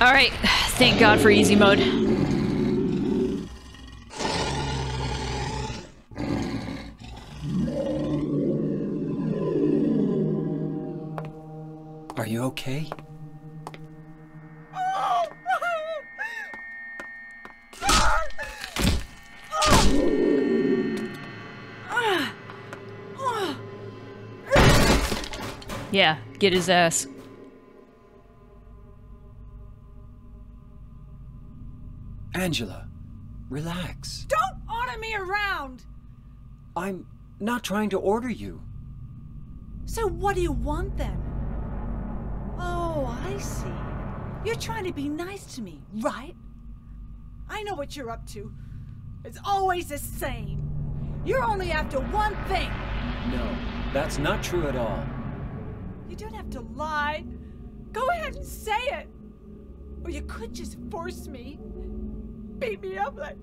Speaker 1: Alright, thank God for easy mode.
Speaker 5: Are you okay?
Speaker 1: Yeah, get his ass.
Speaker 5: Angela, relax.
Speaker 8: Don't order me around!
Speaker 5: I'm not trying to order you.
Speaker 8: So what do you want then? Oh, I see. You're trying to be nice to me, right? I know what you're up to. It's always the same. You're only after one thing.
Speaker 5: No, that's not true at all.
Speaker 8: You don't have to lie. Go ahead and say it. Or you could just force me. Beat me up like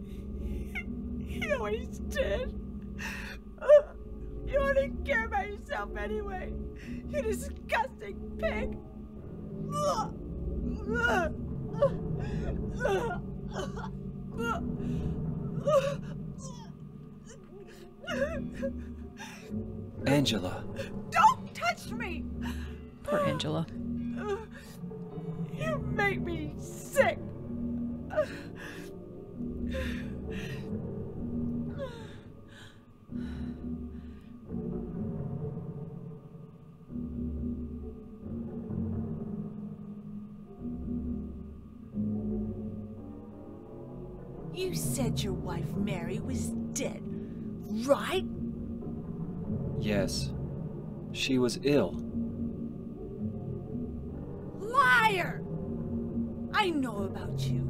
Speaker 8: he always did. You only care about yourself anyway. You disgusting pig.
Speaker 5: Angela.
Speaker 8: Don't touch me!
Speaker 1: Poor Angela.
Speaker 8: make me sick. You said your wife Mary was dead, right?
Speaker 9: Yes. She was ill.
Speaker 8: Liar! I know about you.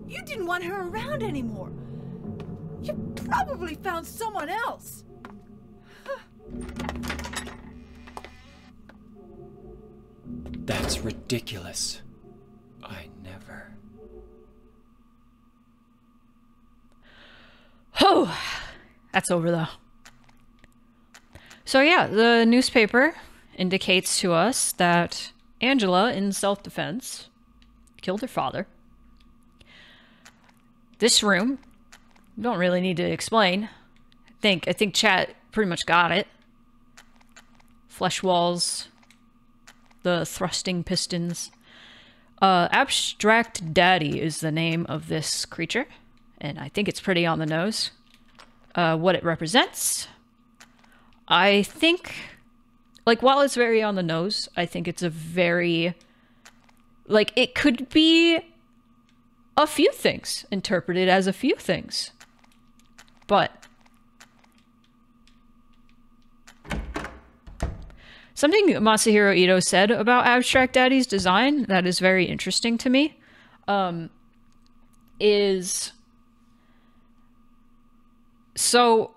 Speaker 8: You didn't want her around anymore. You probably found someone else.
Speaker 9: That's ridiculous. I never...
Speaker 1: Oh, that's over though. So yeah, the newspaper indicates to us that Angela, in self-defense, killed her father. This room, don't really need to explain. I think chat pretty much got it. Flesh walls, the thrusting pistons. Abstract Daddy is the name of this creature, and I think it's pretty on the nose. What it represents, I think, like, while it's very on the nose, I think it's a very, like, it could be a few things, interpreted as a few things. But something Masahiro Ito said about Abstract Daddy's design that is very interesting to me is... So,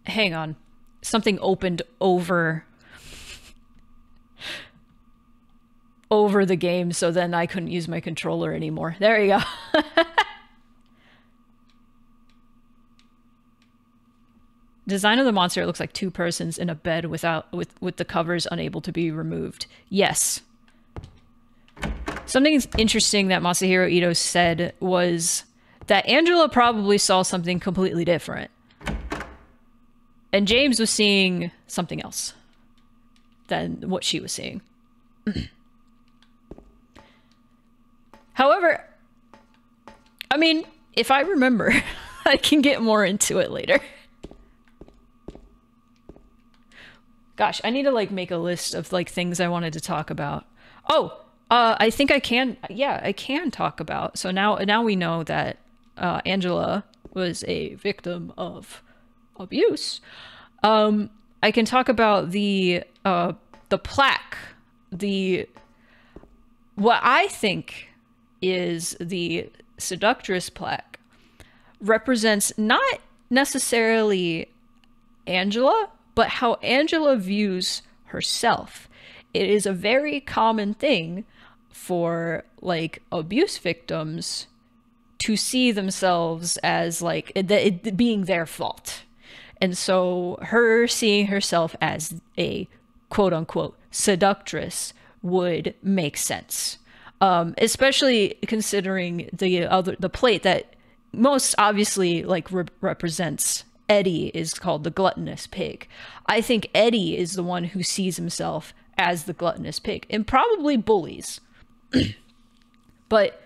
Speaker 1: hang on. Something opened over the game, so then I couldn't use my controller anymore. There you go. Design of the monster, it looks like two persons in a bed with the covers unable to be removed. Yes. Something interesting that Masahiro Ito said was that Angela probably saw something completely different. And James was seeing something else than what she was seeing. However, I mean, if I remember, I can get more into it later. Gosh, I need to, like, make a list of, like, things I wanted to talk about. Oh, I think I can, yeah, I can talk about. So now we know that Angela was a victim of abuse. I can talk about the plaque, what I think is the seductress plaque represents not necessarily Angela, but how Angela views herself. It is a very common thing for, like, abuse victims to see themselves as, like, it being their fault. And so her seeing herself as a quote-unquote seductress would make sense. Especially considering the plate that most obviously, like, represents Eddie is called the gluttonous pig. I think Eddie is the one who sees himself as the gluttonous pig, and probably bullies. But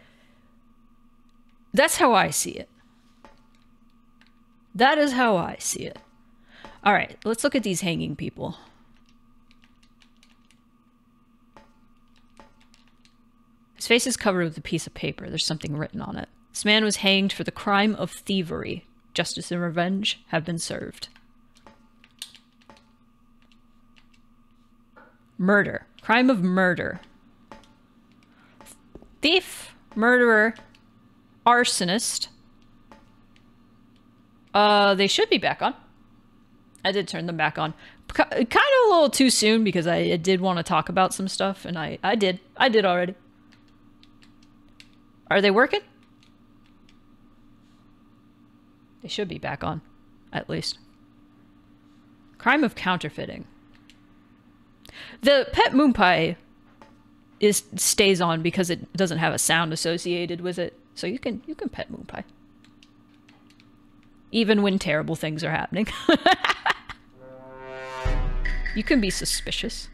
Speaker 1: that's how I see it. That is how I see it. All right, let's look at these hanging people. His face is covered with a piece of paper. There's something written on it. This man was hanged for the crime of thievery. Justice and revenge have been served. Murder. Crime of murder. Thief, murderer, arsonist. They should be back on. I did turn them back on. Kind of a little too soon because I did want to talk about some stuff, and I did already. Are they working? They should be back on, at least. Crime of counterfeiting. The pet moon pie stays on because it doesn't have a sound associated with it, so you can pet moon pie, even when terrible things are happening. You can be suspicious.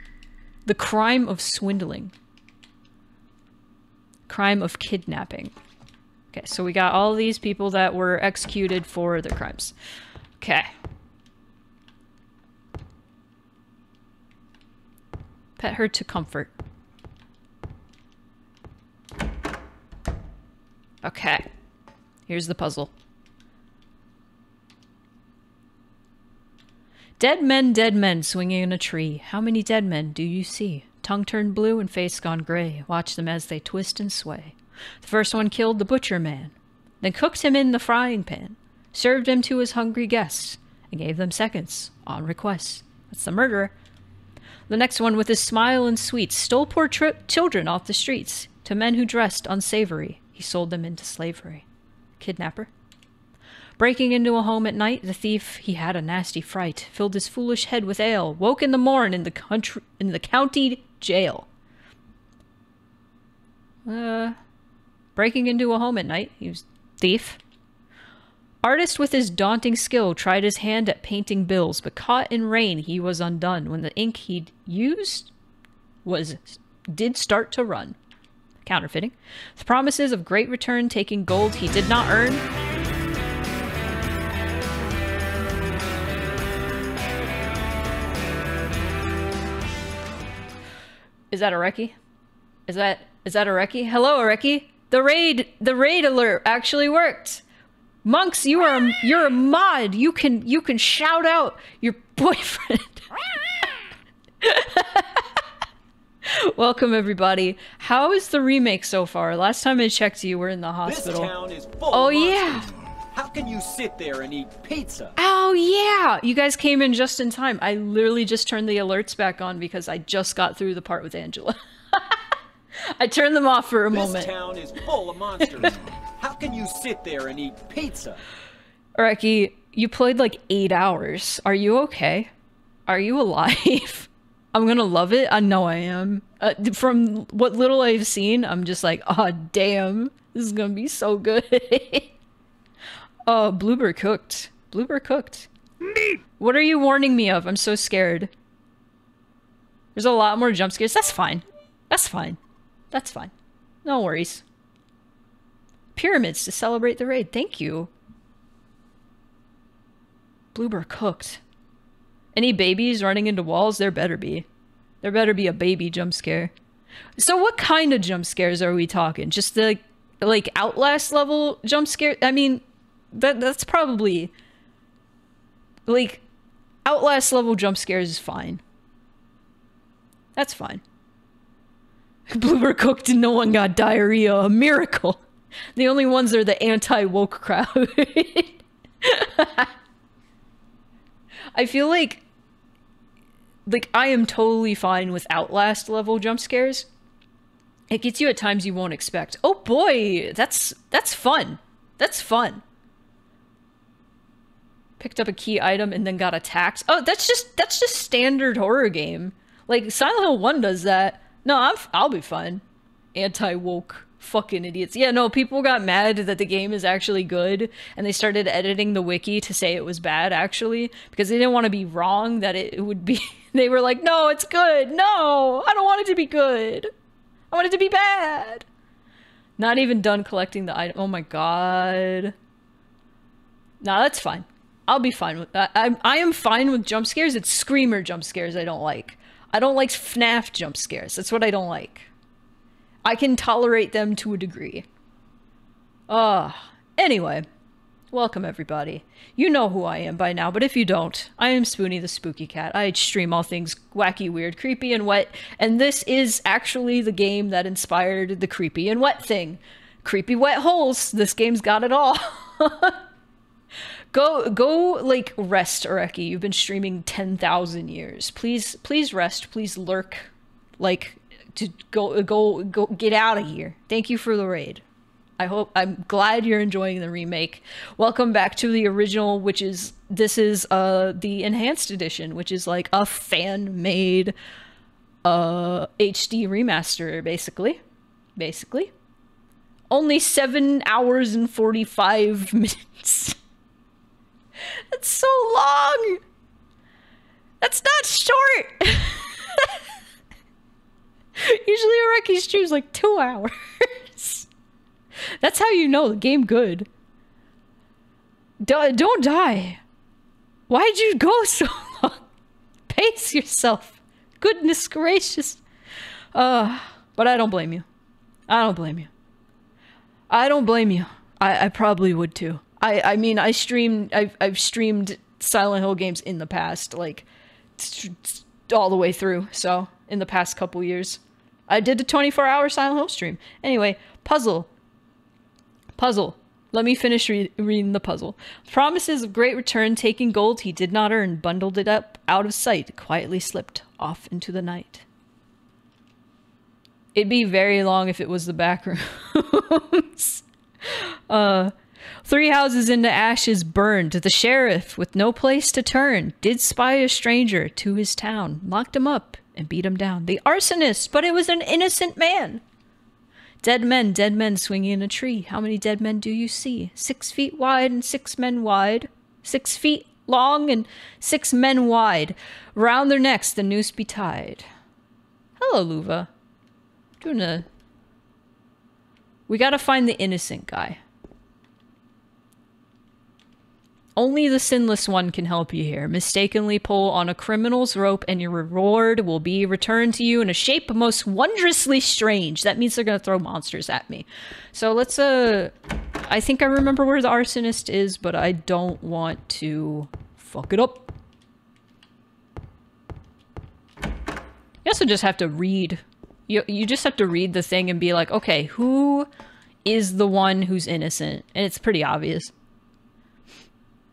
Speaker 1: The crime of swindling. Crime of kidnapping. Okay, so we got all these people that were executed for their crimes. Okay. Pet her to comfort. Okay. Here's the puzzle. Dead men swinging in a tree. How many dead men do you see? Tongue turned blue and face gone gray. Watch them as they twist and sway. The first one killed the butcher man, then cooked him in the frying pan, served him to his hungry guests, and gave them seconds on request. That's the murderer. The next one, with his smile and sweets, stole poor children off the streets. To men who dressed unsavory, he sold them into slavery. Kidnapper. Breaking into a home at night, the thief, he had a nasty fright, filled his foolish head with ale, woke in the morn in the county jail. Breaking into a home at night, he was thief. Artist with his daunting skill tried his hand at painting bills, but caught in rain he was undone when the ink he'd used did start to run. Counterfeiting. The promises of great return taking gold he did not earn. Is that a recce? Is that a recce? Hello, Areki. The raid alert actually worked. Monks, you're a mod. You can shout out your boyfriend. Welcome everybody. How is the remake so far? Last time I checked, you were in the hospital.
Speaker 5: This town is full
Speaker 1: oh
Speaker 5: of
Speaker 1: yeah.
Speaker 5: How can you sit there and eat pizza?
Speaker 1: Oh yeah! You guys came in just in time. I literally just turned the alerts back on because I just got through the part with Angela. I turned them off for a moment.
Speaker 5: This town is full of monsters. How can you sit there and eat pizza?
Speaker 1: Areki, you played like 8 hours. Are you okay? Are you alive? I'm gonna love it. I know I am. From what little I've seen, I'm just like, oh damn, this is gonna be so good. Oh, Bloober cooked. Bloober cooked. What are you warning me of? I'm so scared. There's a lot more jump scares. That's fine. That's fine. That's fine. No worries. Pyramids to celebrate the raid. Thank you. Bloober cooked. Any babies running into walls? There better be. There better be a baby jump scare. So what kind of jump scares are we talking? Just the, like, Outlast level jump scare? I mean, that's probably... Like, Outlast level jump scares is fine. That's fine. Bloober cooked and no one got diarrhea. A miracle. The only ones are the anti-woke crowd. I feel like I am totally fine with Outlast level jump scares. It gets you at times you won't expect. Oh boy, that's fun. That's fun. Picked up a key item and then got attacked. Oh, that's just standard horror game. Like Silent Hill 1 does that. No, I'll be fine. Anti-woke fucking idiots. Yeah, no, people got mad that the game is actually good and they started editing the wiki to say it was bad actually because they didn't want to be wrong that it would be. They were like, no, it's good. No, I don't want it to be good. I want it to be bad. Not even done collecting the item. Oh my god. Nah, that's fine. I'll be fine with that. I am fine with jump scares. It's screamer jump scares I don't like. I don't like FNAF jump scares. That's what I don't like. I can tolerate them to a degree. Anyway. Welcome everybody. You know who I am by now, but if you don't, I am Spoony the Spooky Cat. I stream all things wacky, weird, creepy, and wet, and this is actually the game that inspired the creepy and wet thing. Creepy wet holes. This game's got it all. Go, like, rest, Areki. You've been streaming 10,000 years. Please rest. Please lurk. Like, to go, get out of here. Thank you for the raid. I'm glad you're enjoying the remake. Welcome back to the original, this is the enhanced edition, which is like a fan-made HD remaster, basically. Only 7 hours and 45 minutes. That's so long! That's not short! Usually a Reki stream's like 2 hours. That's how you know the game good. Don't die. Why'd you go so long? Pace yourself. Goodness gracious. But I don't blame you. I don't blame you. I don't blame you. I probably would too. I mean, I've streamed Silent Hill games in the past, like, all the way through, so, in the past couple years. I did a 24-hour Silent Hill stream. Anyway, puzzle. Let me finish reading the puzzle. Promises of great return, taking gold he did not earn, bundled it up, out of sight, quietly slipped off into the night. It'd be very long if it was the back rooms. 3 houses into ashes burned. The sheriff, with no place to turn, did spy a stranger to his town, locked him up, and beat him down. The arsonist, but it was an innocent man. Dead men swinging in a tree. How many dead men do you see? 6 feet wide and 6 men wide. 6 feet long and 6 men wide. Round their necks the noose be tied. Hello, Luva. We gotta find the innocent guy. Only the sinless one can help you here. Mistakenly pull on a criminal's rope and your reward will be returned to you in a shape most wondrously strange. That means they're gonna throw monsters at me. So let's, I think I remember where the arsonist is, but I don't want to fuck it up. You also just have to read. You just have to read the thing and be like, okay, who is the one who's innocent? And it's pretty obvious.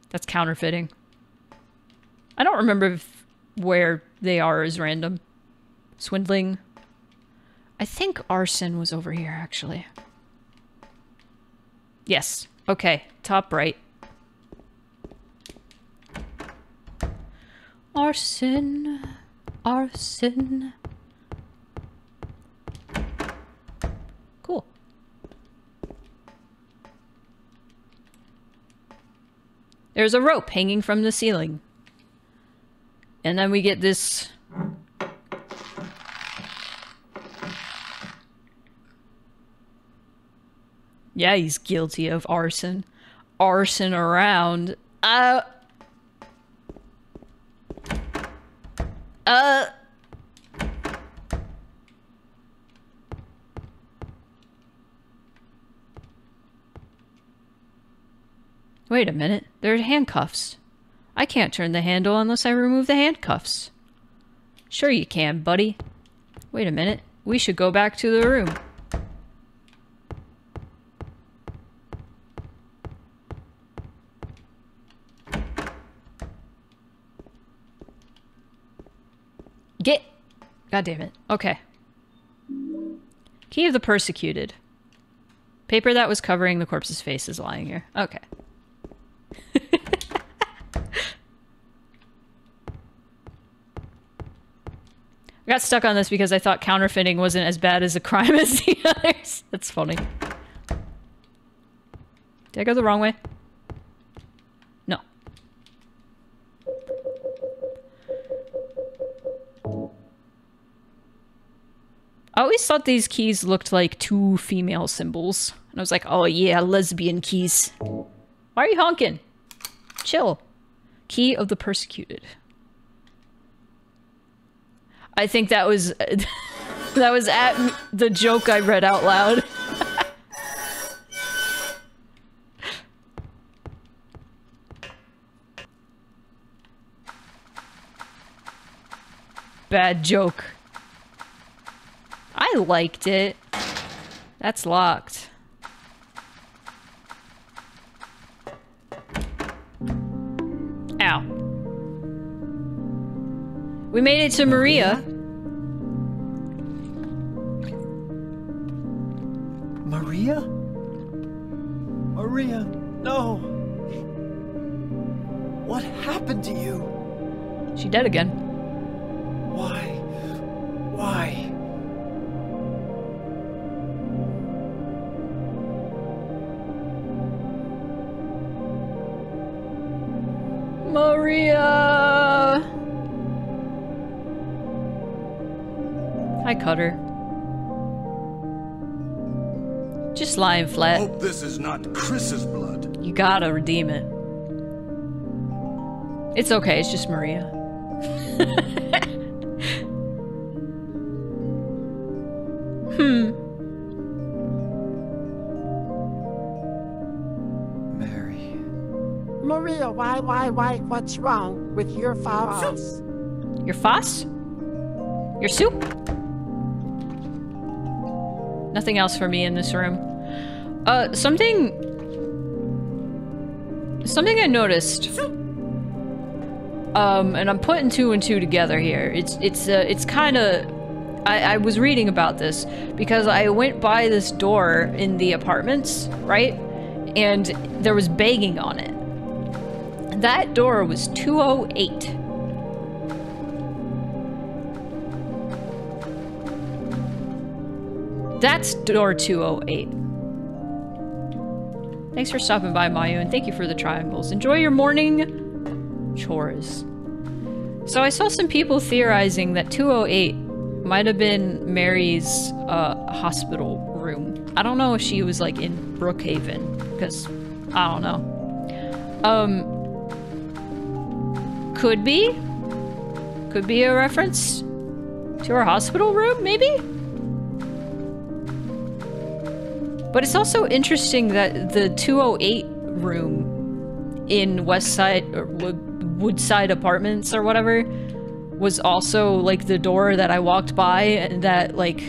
Speaker 1: That's counterfeiting. I don't remember where they are as random. Swindling. I think arson was over here, actually. Yes. Okay. Top right. Arson. Arson. Cool. There's a rope hanging from the ceiling. And then we get this... Yeah, he's guilty of arson. Arson around. Wait a minute. There are handcuffs. I can't turn the handle unless I remove the handcuffs. Sure you can, buddy. Wait a minute. We should go back to the room. Get! God damn it. Okay. Key of the persecuted. Paper that was covering the corpse's face is lying here. Okay. I got stuck on this because I thought counterfeiting wasn't as bad as a crime as the others. That's funny. Did I go the wrong way? No. I always thought these keys looked like 2 female symbols. And I was like, oh yeah, lesbian keys. Why are you honking? Chill. Key of the persecuted. I think that was that was at the joke I read out loud. Bad joke. I liked it. That's locked. Ow. We made it to Maria.
Speaker 5: Maria? Maria, no. What happened to you?
Speaker 1: She dead again.
Speaker 5: Why? Why?
Speaker 1: Maria! Hi, Cutter. Just lying flat.
Speaker 6: Hope this is not Chris's blood.
Speaker 1: You gotta redeem it. It's okay, it's just Maria.
Speaker 9: Mary.
Speaker 2: Maria, why, what's wrong with your foss?
Speaker 1: Your foss? Your soup? Nothing else for me in this room. Something I noticed. And I'm putting 2 and 2 together here. It's kind of... I was reading about this because I went by this door in the apartments, right? And there was banging on it. That door was 208. That's door 208. Thanks for stopping by, Mayu, and thank you for the triangles. Enjoy your morning chores. So I saw some people theorizing that 208 might have been Mary's hospital room. I don't know if she was like in Brookhaven, because I don't know. Could be a reference to her hospital room, maybe? But it's also interesting that the 208 room in Westside or Woodside Apartments or whatever was also like the door that I walked by and that like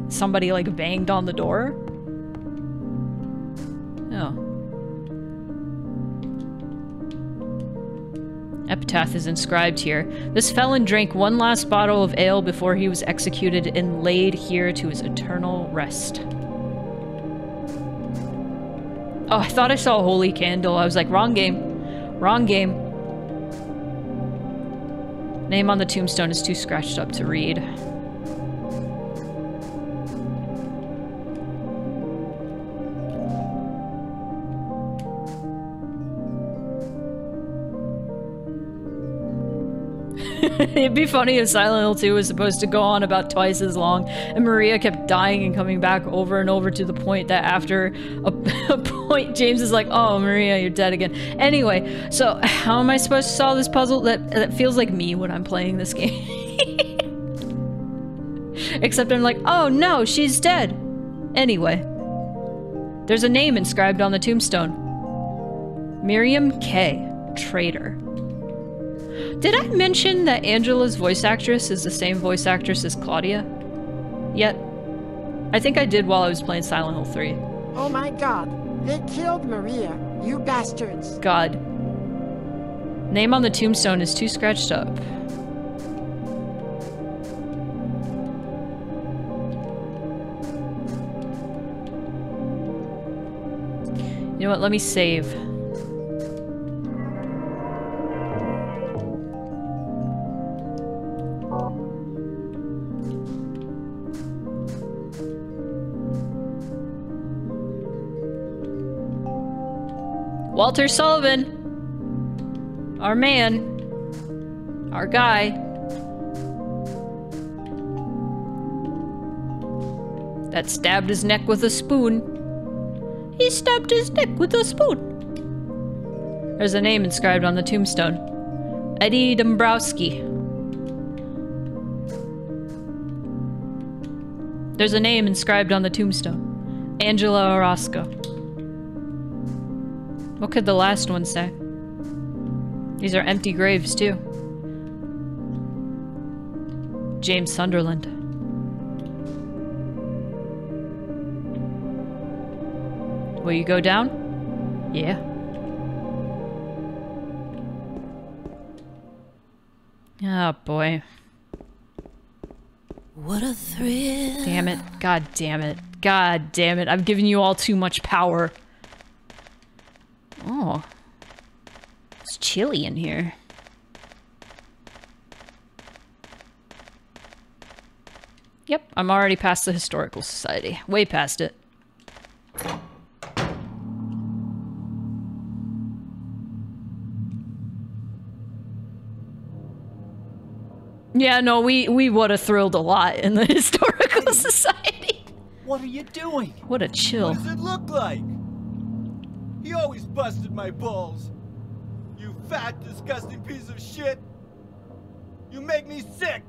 Speaker 1: somebody like banged on the door. Oh. Epitaph is inscribed here. This felon drank one last bottle of ale before he was executed and laid here to his eternal rest. Oh, I thought I saw a holy candle. I was like, wrong game. Wrong game. Name on the tombstone is too scratched up to read. It'd be funny if Silent Hill 2 was supposed to go on about twice as long, and Maria kept dying and coming back over and over to the point that after a point, James is like, oh, Maria, you're dead again. Anyway, so how am I supposed to solve this puzzle? That feels like me when I'm playing this game. Except I'm like, oh no, she's dead. Anyway. There's a name inscribed on the tombstone. Miriam K. Traitor. Did I mention that Angela's voice actress is the same voice actress as Claudia? Yet? I think I did while I was playing Silent Hill 3.
Speaker 2: Oh my god, they killed Maria, you bastards.
Speaker 1: God. Name on the tombstone is too scratched up. You know what, let me save. Walter Sullivan. Our man. Our guy. That stabbed his neck with a spoon. He stabbed his neck with a spoon. There's a name inscribed on the tombstone. Eddie Dombrowski. There's a name inscribed on the tombstone. Angela Orozco. What could the last one say? These are empty graves, too. James Sunderland. Will you go down? Yeah. Oh, boy.
Speaker 3: What a thrill.
Speaker 1: Damn it. God damn it. God damn it. I've given you all too much power. Oh. It's chilly in here. Yep, I'm already past the Historical Society. Way past it. Yeah, no, we would have thrilled a lot in the Historical Society.
Speaker 5: What are you doing?
Speaker 1: What a chill.
Speaker 4: What does it look like? He always busted my balls. You fat, disgusting piece of shit. You make me sick.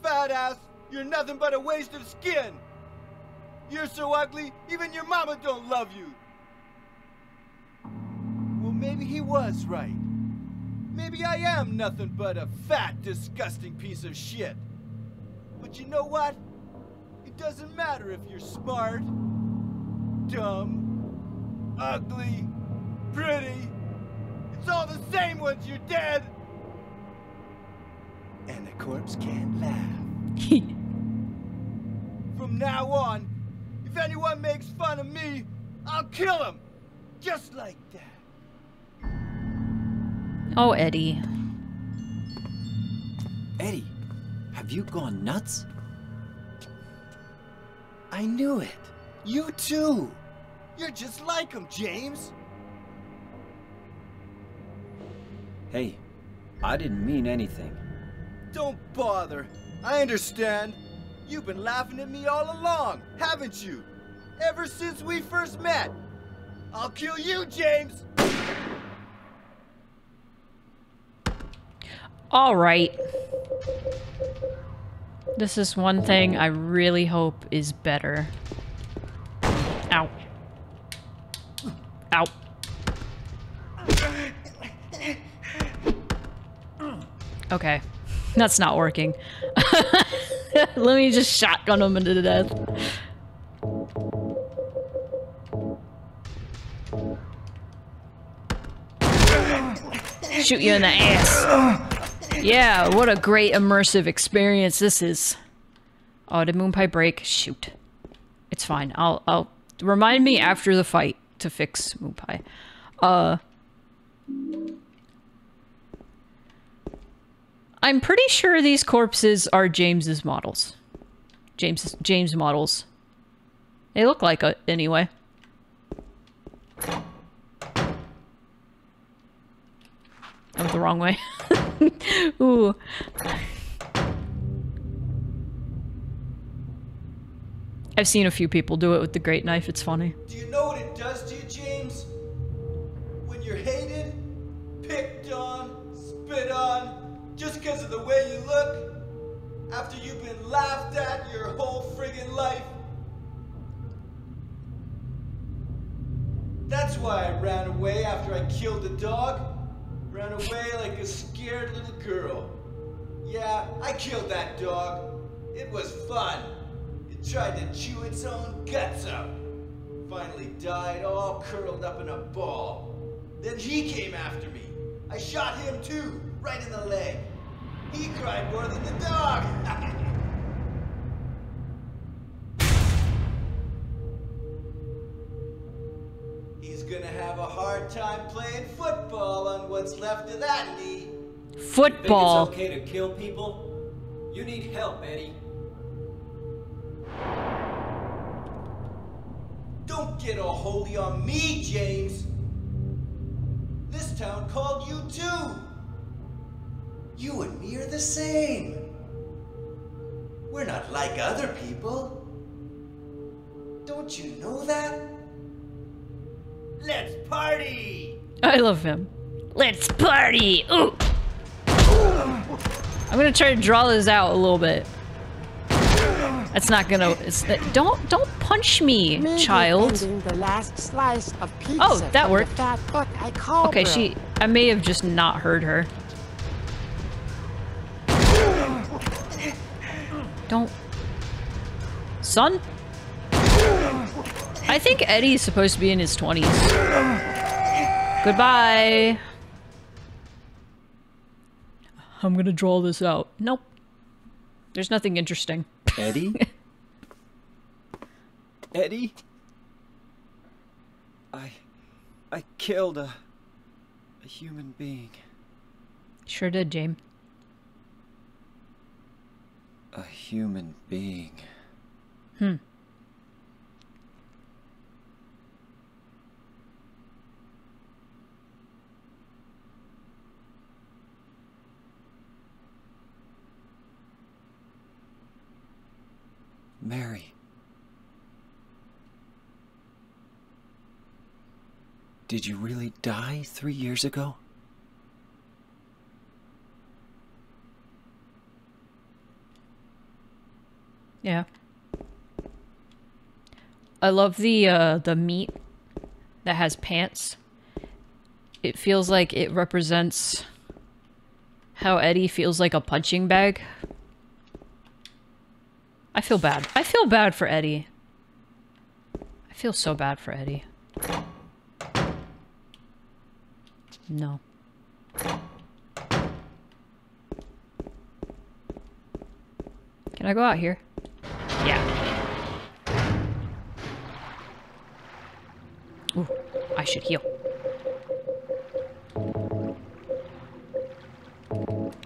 Speaker 4: Fat ass, you're nothing but a waste of skin. You're so ugly, even your mama don't love you. Well, maybe he was right. Maybe I am nothing but a fat, disgusting piece of shit. But you know what? It doesn't matter if you're smart, dumb, ugly, pretty. It's all the same once you're dead. And the corpse can't laugh. From now on, if anyone makes fun of me, I'll kill him. Just like that.
Speaker 1: Oh, Eddie.
Speaker 5: Eddie, have you gone nuts?
Speaker 4: I knew it. You too. You're just like him, James.
Speaker 9: Hey, I didn't mean anything.
Speaker 4: Don't bother. I understand. You've been laughing at me all along, haven't you? Ever since we first met. I'll kill you, James.
Speaker 1: All right. This is one thing I really hope is better. Ow. Ow. Okay. That's not working. Let me just shotgun him into death. Shoot you in the ass. Yeah, what a great immersive experience this is. Oh, did Moonpie break? Shoot. It's fine. I'll remind me after the fight to fix Moonpie. I'm pretty sure these corpses are James's models. James models. They look like it anyway. I went the wrong way. Ooh. I've seen a few people do it with the great knife. It's funny.
Speaker 4: Do you know what it does to you, James? When you're hated, picked on, spit on, just because of the way you look, after you've been laughed at your whole friggin' life. That's why I ran away after I killed the dog. Ran away like a scared little girl. Yeah, I killed that dog. It was fun. It tried to chew its own guts out. Finally died all curled up in a ball. Then he came after me. I shot him too, right in the leg. He cried more than the dog. He's gonna have a hard time playing football on what's left of that knee.
Speaker 1: Football.
Speaker 9: You think it's okay to kill people? You need help, Eddie.
Speaker 4: Don't get all holy on me, James. This town called you too. You and me are the same. We're not like other people. Don't you know that? Let's party!
Speaker 1: I love him. Let's party! Ooh! I'm gonna try to draw this out a little bit. That's not gonna. Don't punch me, child.
Speaker 2: The last slice of pizza
Speaker 1: Oh, that
Speaker 2: from
Speaker 1: worked.
Speaker 2: The fat cook I called
Speaker 1: Okay,
Speaker 2: her.
Speaker 1: I may have just not heard her. Don't. Son? I think Eddie's supposed to be in his 20s. Goodbye. I'm gonna draw this out. Nope. There's nothing interesting.
Speaker 9: Eddie? Eddie? I killed a human being.
Speaker 1: Sure did, James.
Speaker 9: A human being. Mary. Did you really die 3 years ago?
Speaker 1: Yeah. I love the meat that has pants. It feels like it represents how Eddie feels like a punching bag. I feel bad. I feel bad for Eddie. I feel so bad for Eddie. No. Can I go out here? Yeah. Ooh, I should heal.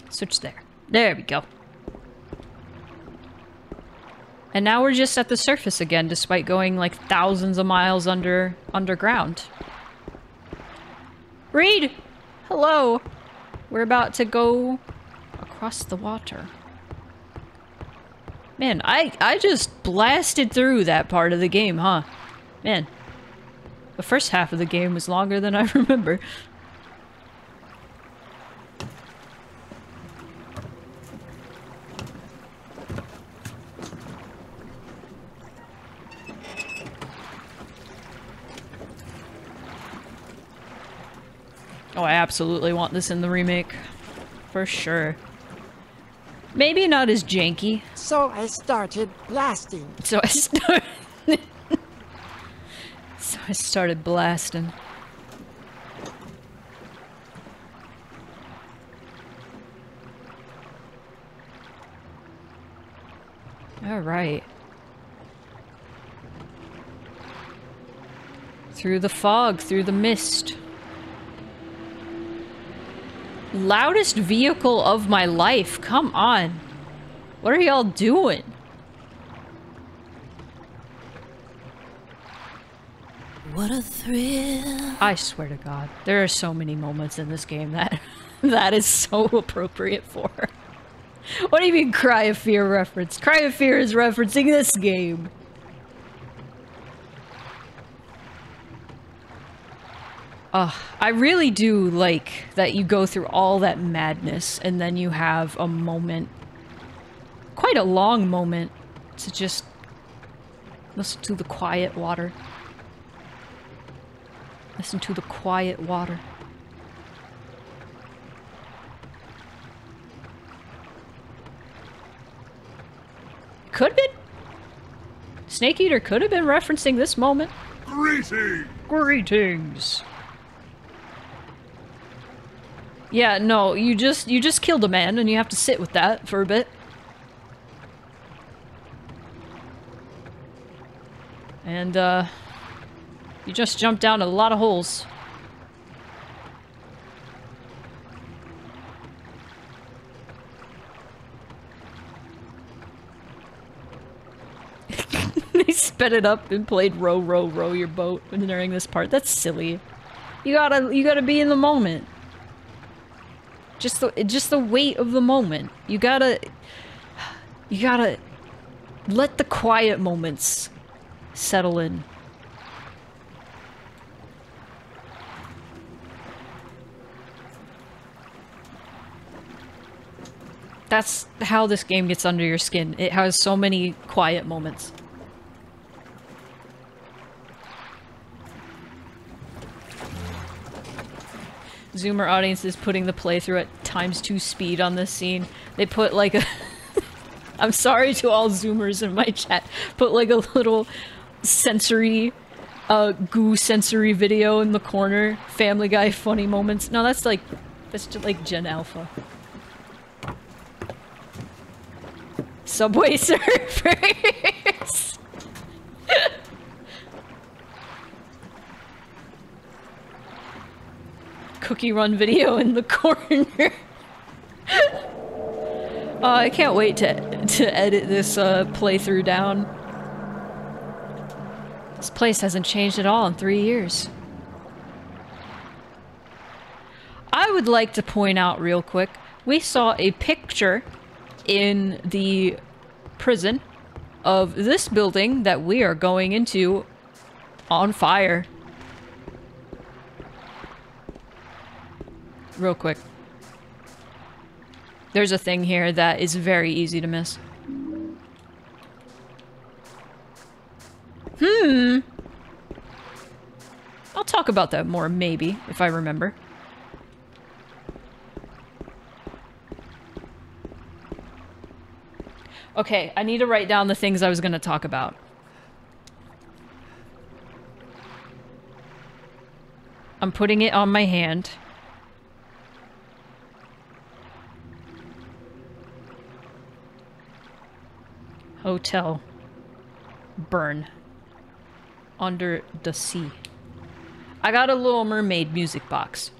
Speaker 1: Switch there. There we go. And now we're just at the surface again, despite going like thousands of miles underground. Reed! Hello! We're about to go across the water. Man, I just blasted through that part of the game, huh? Man. The first half of the game was longer than I remember. Oh, I absolutely want this in the remake. For sure. Maybe not as janky.
Speaker 2: So I started blasting.
Speaker 1: So I started blasting. All right. Through the fog, through the mist. Loudest vehicle of my life. Come on. What are y'all doing?
Speaker 3: What a thrill.
Speaker 1: I swear to God, there are so many moments in this game that that is so appropriate for. What do you mean Cry of Fear reference? Cry of Fear is referencing this game. I really do like that you go through all that madness and then you have a moment, quite a long moment, to just listen to the quiet water. Listen to the quiet water. Could have been. Snake Eater could have been referencing this moment.
Speaker 6: Greetings!
Speaker 1: Greetings! Yeah, no, you just killed a man and you have to sit with that for a bit. And, you just jumped down a lot of holes. They sped it up and played row, row, row your boat during this part. That's silly. You gotta be in the moment. Just the weight of the moment. You gotta let the quiet moments settle in. That's how this game gets under your skin. It has so many quiet moments. Zoomer audience is putting the playthrough at ×2 speed on this scene. They put like a... I'm sorry to all Zoomers in my chat. Put like a little sensory, goo sensory video in the corner. Family Guy funny moments. No, that's just like Gen Alpha. Subway Surfers! Cookie Run video in the corner. I can't wait to edit this playthrough down. This place hasn't changed at all in 3 years. I would like to point out real quick, we saw a picture in the prison of this building that we are going into on fire. real quick. There's a thing here that is very easy to miss. I'll talk about that more, maybe, if I remember. Okay, I need to write down the things I was going to talk about. I'm putting it on my hand. Hotel. Burn. Under the sea. I got a Little Mermaid music box.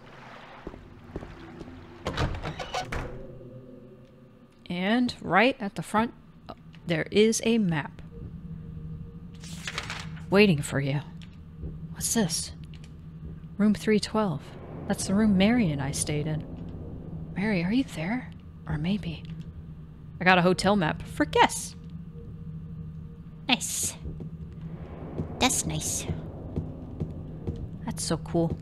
Speaker 1: And right at the front, there is a map. Waiting for you. What's this? Room 312. That's the room Mary and I stayed in. Mary, are you there? Or maybe. I got a hotel map for guests.
Speaker 10: Nice. That's nice.
Speaker 1: That's so cool.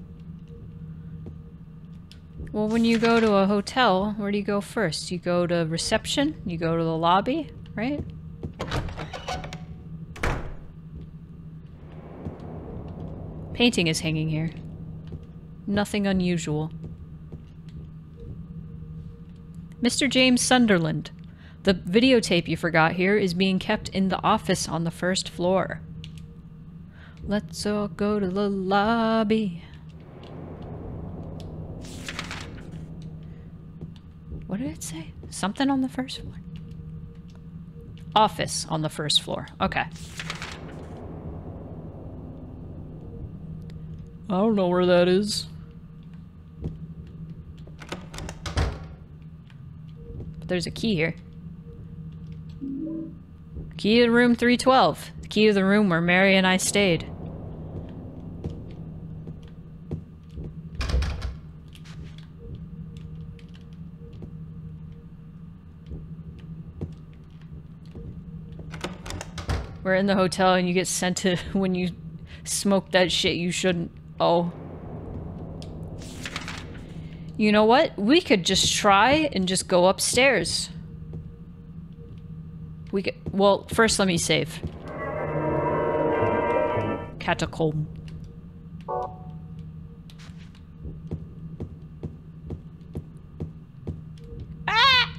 Speaker 1: Well, when you go to a hotel, where do you go first? You go to reception? You go to the lobby, right? Painting is hanging here. Nothing unusual. Mr. James Sunderland. The videotape you forgot here is being kept in the office on the first floor. Let's all go to the lobby. What did it say? Something on the first floor? Office on the first floor. Okay. I don't know where that is. But there's a key here. Key to room 312. The key to the room where Mary and I stayed. We're in the hotel and you get sent to when you smoke that shit you shouldn't. Oh. You know what? We could just try and just go upstairs. We could, well, first let me save. Catacomb. Ah!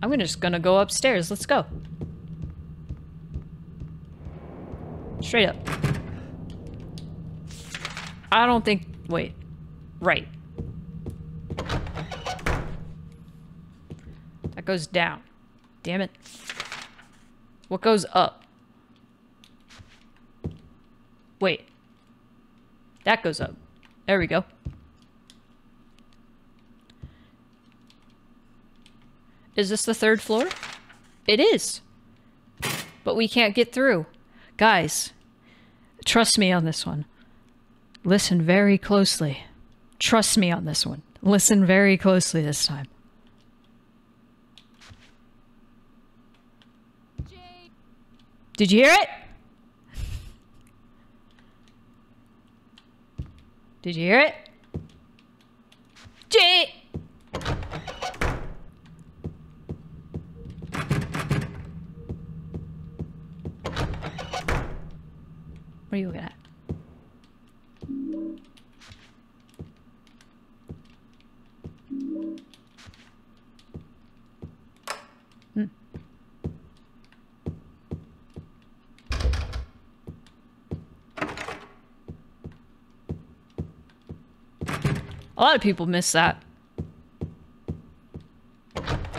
Speaker 1: I'm just gonna go upstairs. Let's go. Straight up. I don't think... Wait. Right. That goes down. Damn it. What goes up? Wait. That goes up. There we go. Is this the third floor? It is. But we can't get through. Guys, trust me on this one. Listen very closely. Trust me on this one. Listen very closely this time. Did you hear it? Did you hear it? Jay! What are you looking at? A lot of people miss that.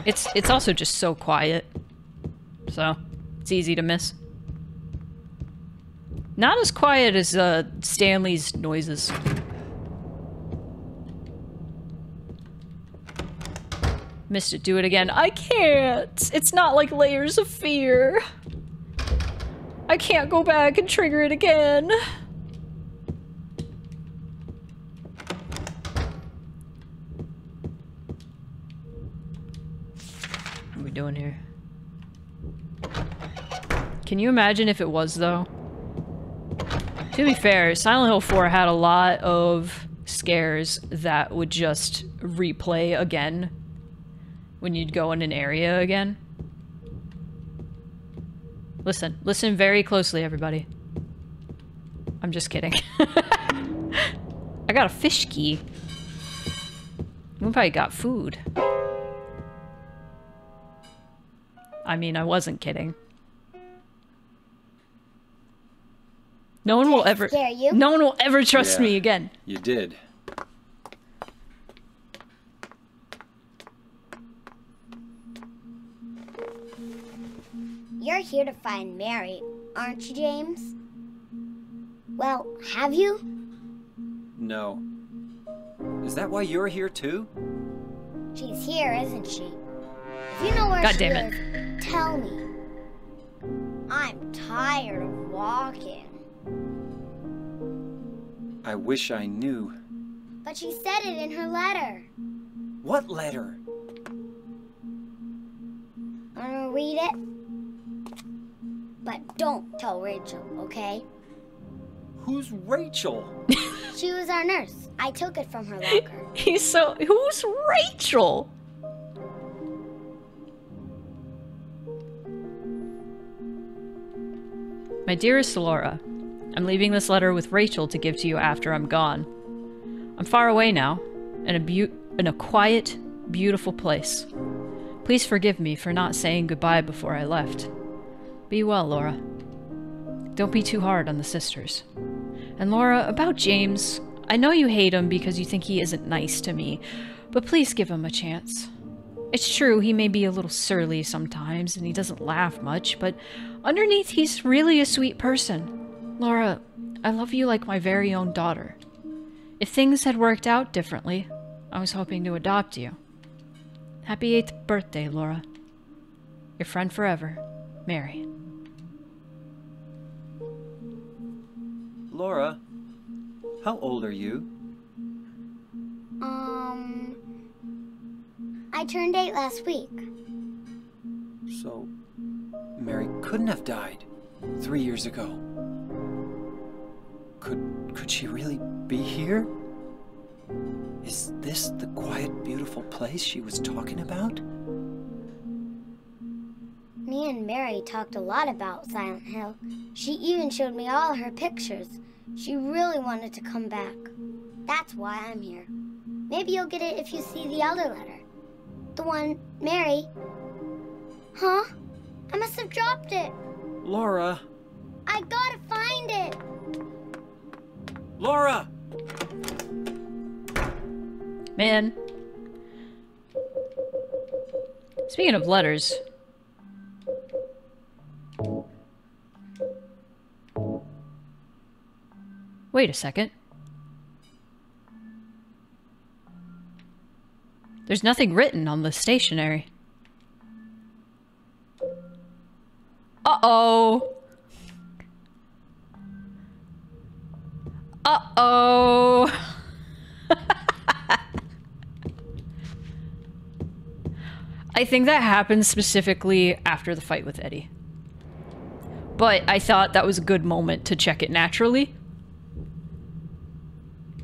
Speaker 1: It's also just so quiet. So, it's easy to miss. Not as quiet as Stanley's noises. Missed it. Do it again. I can't. It's not like Layers of Fear. I can't go back and trigger it again. What are we doing here? Can you imagine if it was, though? To be fair, Silent Hill 4 had a lot of scares that would just replay again when you'd go in an area again. Listen very closely, everybody. I'm just kidding. I got a fish key. We probably got food. I mean, I wasn't kidding. No one will ever... No one will ever trust me again.
Speaker 9: You did.
Speaker 11: You're here to find Mary, aren't you, James? Well, have you?
Speaker 9: No. Is that why you're here too?
Speaker 11: She's here, isn't she? If you know where
Speaker 1: God
Speaker 11: she
Speaker 1: damn
Speaker 11: is,
Speaker 1: it.
Speaker 11: tell me. I'm tired of walking.
Speaker 9: I wish I knew.
Speaker 11: But she said it in her letter.
Speaker 9: What letter?
Speaker 11: Wanna read it? But don't tell Rachel, okay?
Speaker 9: Who's Rachel?
Speaker 11: She was our nurse. I took it from her locker.
Speaker 1: Who's Rachel? My dearest Laura, I'm leaving this letter with Rachel to give to you after I'm gone. I'm far away now, in a quiet, beautiful place. Please forgive me for not saying goodbye before I left. Be well, Laura. Don't be too hard on the sisters. And Laura, about James, I know you hate him because you think he isn't nice to me, but please give him a chance. It's true, he may be a little surly sometimes, and he doesn't laugh much, but underneath he's really a sweet person. Laura, I love you like my very own daughter. If things had worked out differently, I was hoping to adopt you. Happy 8th birthday, Laura. Your friend forever, Mary.
Speaker 9: Laura, how old are you?
Speaker 11: I turned 8 last week.
Speaker 9: So, Mary couldn't have died 3 years ago. Could she really be here? Is this the quiet, beautiful place she was talking about?
Speaker 11: Me and Mary talked a lot about Silent Hill. She even showed me all her pictures. She really wanted to come back. That's why I'm here. Maybe you'll get it if you see the other letter. The one Mary... Huh? I must have dropped it.
Speaker 9: Laura!
Speaker 11: I gotta find it!
Speaker 9: Laura!
Speaker 1: Man. Speaking of letters... Wait a second. There's nothing written on the stationery. Uh-oh. Uh-oh. I think that happened specifically after the fight with Eddie. But I thought that was a good moment to check it naturally.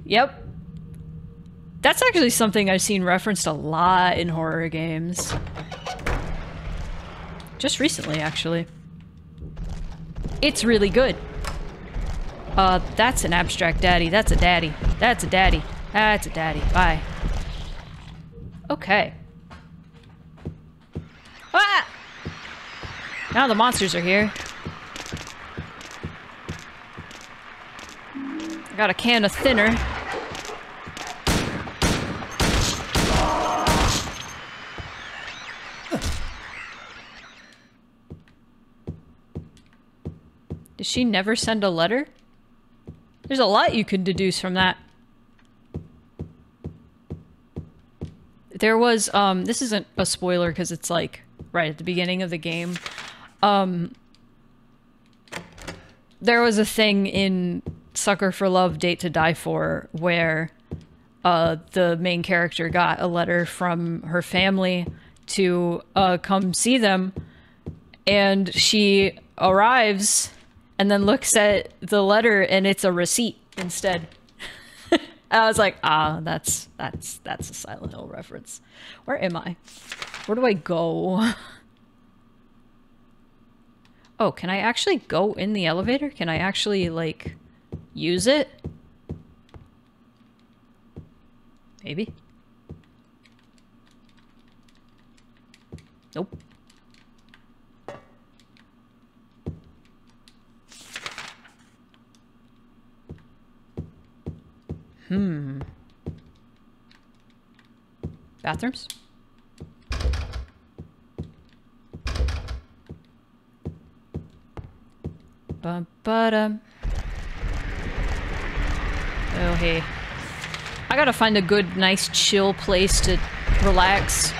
Speaker 1: Yep. That's actually something I've seen referenced a lot in horror games. Just recently, actually. It's really good. That's an abstract daddy. That's a daddy. That's a daddy. That's a daddy. Bye. Okay. Ah! Now the monsters are here. I got a can of thinner. Did she never send a letter? There's a lot you could deduce from that. There was, this isn't a spoiler because it's like right at the beginning of the game. There was a thing in Sucker for Love, Date to Die For where the main character got a letter from her family to come see them, and she arrives and then looks at the letter and it's a receipt instead. I was like, ah, that's a Silent Hill reference. Where am I? Where do I go? Oh, can I actually go in the elevator? Can I actually, like, use it? Maybe. Nope. Bathrooms? Bum-ba-dum. Oh, hey. I gotta find a good, nice, chill place to relax.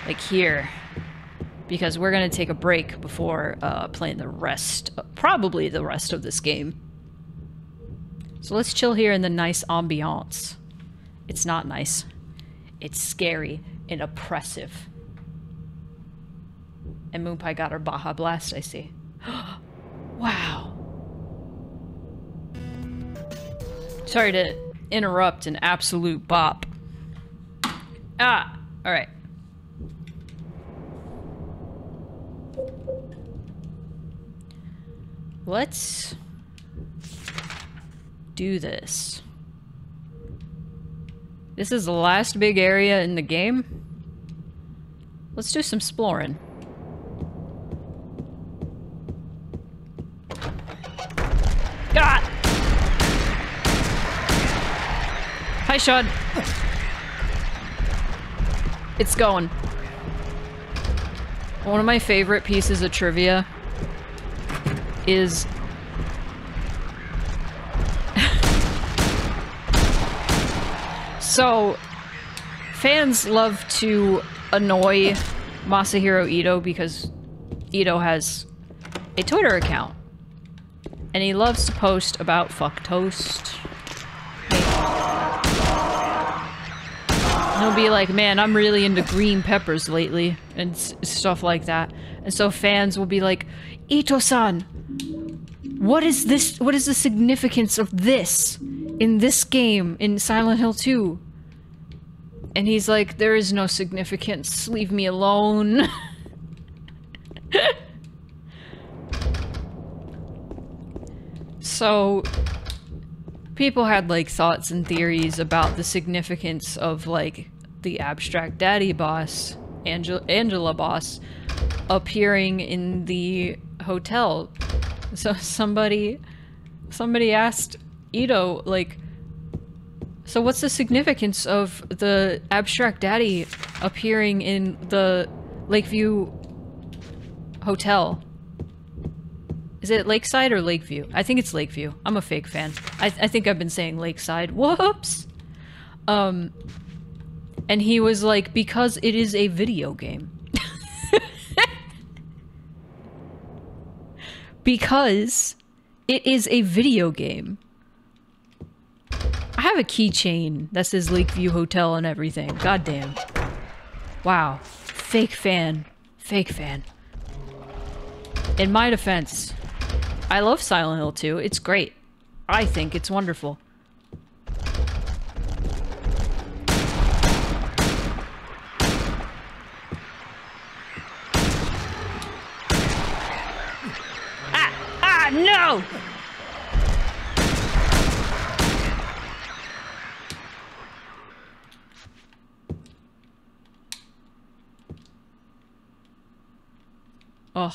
Speaker 1: Like here. Because we're gonna take a break before playing the rest, probably the rest of this game. So let's chill here in the nice ambiance. It's not nice. It's scary and oppressive. And Moonpie got her Baja Blast, I see. Wow. Sorry to interrupt an absolute bop. Ah! Alright. Let's do this. This is the last big area in the game. Let's do some exploring. God! Hi, Sean. It's going. One of my favorite pieces of trivia is so fans love to annoy Masahiro Ito because Ito has a Twitter account and he loves to post about fuck toast. He'll be like, man, I'm really into green peppers lately and stuff like that. And so fans will be like, Ito-san, what is this? What is the significance of this in this game, in Silent Hill 2? And he's like, there is no significance. Leave me alone. So, people had, like, thoughts and theories about the significance of, like, the Abstract Daddy boss, Angela boss, appearing in the hotel. So somebody asked Ito, like, so what's the significance of the Abstract Daddy appearing in the Lakeview Hotel? Is it Lakeside or Lakeview? I think it's Lakeview. I'm a fake fan. I think I've been saying Lakeside. Whoops! And he was like, because it is a video game. Because it is a video game. I have a keychain that says Lakeview Hotel and everything. Goddamn. Wow. Fake fan. Fake fan. In my defense, I love Silent Hill 2. It's great. I think it's wonderful. No! Ugh.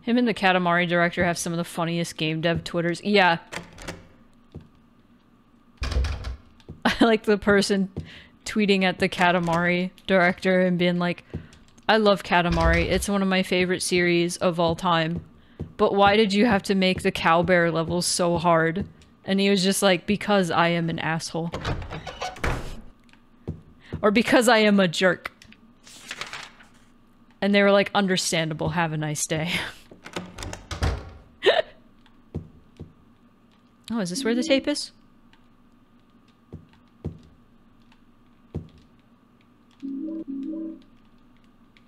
Speaker 1: Him and the Katamari director have some of the funniest game dev Twitters. Yeah. I like the person tweeting at the Katamari director and being like, I love Katamari. It's one of my favorite series of all time. But why did you have to make the Cowbear levels so hard? And he was just like, because I am an asshole. Or because I am a jerk. And they were like, understandable, have a nice day. Oh, is this where the tape is?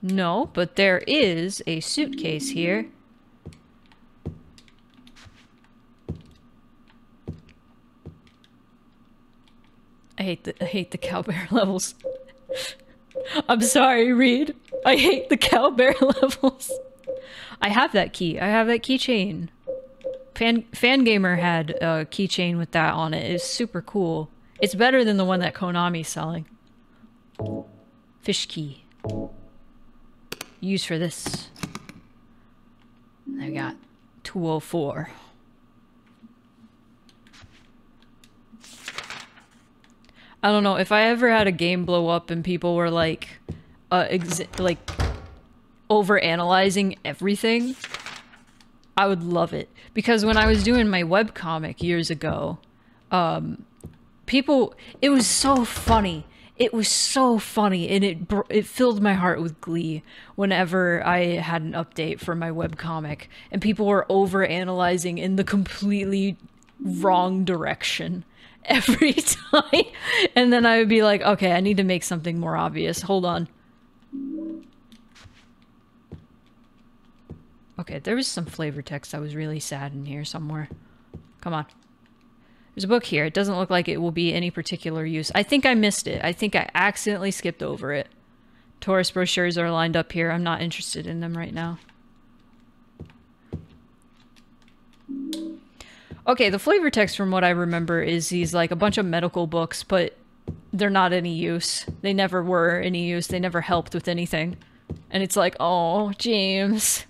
Speaker 1: No, but there is a suitcase here. I hate the cow bear levels. I'm sorry, Reed. I hate the cow bear levels. I have that key. I have that keychain. Fangamer had a keychain with that on it. It's super cool. It's better than the one that Konami's selling. Fish key. Used for this. I got 204. I don't know, if I ever had a game blow up and people were like, over-analyzing everything, I would love it. Because when I was doing my webcomic years ago, it was so funny. It was so funny, and it filled my heart with glee whenever I had an update for my webcomic, and people were over-analyzing in the completely wrong direction every time. And then I would be like, okay, I need to make something more obvious. Hold on. Okay, there was some flavor text that was really sad in here somewhere. Come on. There's a book here. It doesn't look like it will be any particular use. I think I missed it. I think I accidentally skipped over it. Tourist brochures are lined up here. I'm not interested in them right now. Okay, the flavor text from what I remember is these like a bunch of medical books, but they're not any use. They never were any use. They never helped with anything. And it's like, oh, James.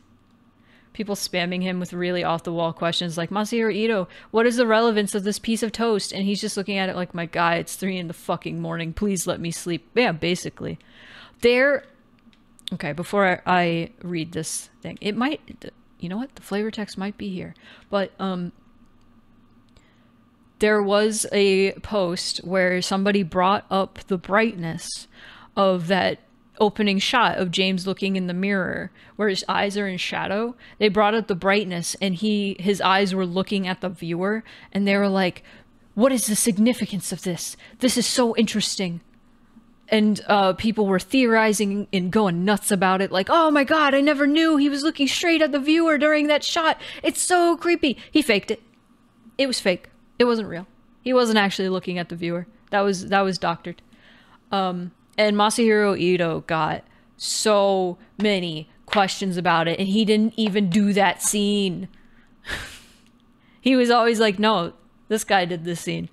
Speaker 1: People spamming him with really off-the-wall questions like, Masahiro Ito, what is the relevance of this piece of toast? And he's just looking at it like, my guy, it's 3 in the fucking morning. Please let me sleep. Yeah, basically. Okay, before I read this thing, it might, you know what? The flavor text might be here. But, there was a post where somebody brought up the brightness of that opening shot of James looking in the mirror where his eyes are in shadow. They brought up the brightness and his eyes were looking at the viewer and they were like, what is the significance of this? This is so interesting. And people were theorizing and going nuts about it, like, oh my god, I never knew he was looking straight at the viewer during that shot. It's so creepy. He faked it. It was fake. It wasn't real. He wasn't actually looking at the viewer. That was doctored. And Masahiro Ito got so many questions about it, and he didn't even do that scene. He was always like, no, this guy did this scene.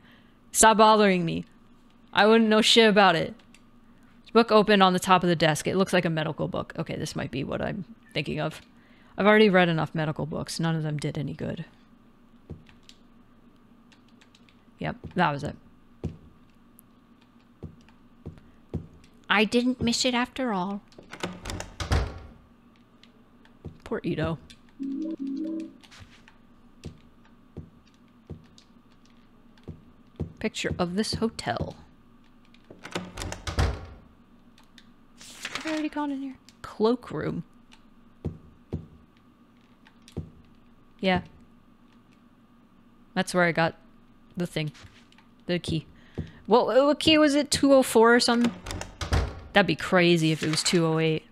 Speaker 1: Stop bothering me. I wouldn't know shit about it. Book open on the top of the desk. It looks like a medical book. Okay, this might be what I'm thinking of. I've already read enough medical books. None of them did any good. Yep, that was it.
Speaker 10: I didn't miss it after all.
Speaker 1: Poor Ito. Picture of this hotel. Have I already gone in here? Cloakroom. Yeah. That's where I got the thing. The key. What key was it? 204 or something? That'd be crazy if it was 208.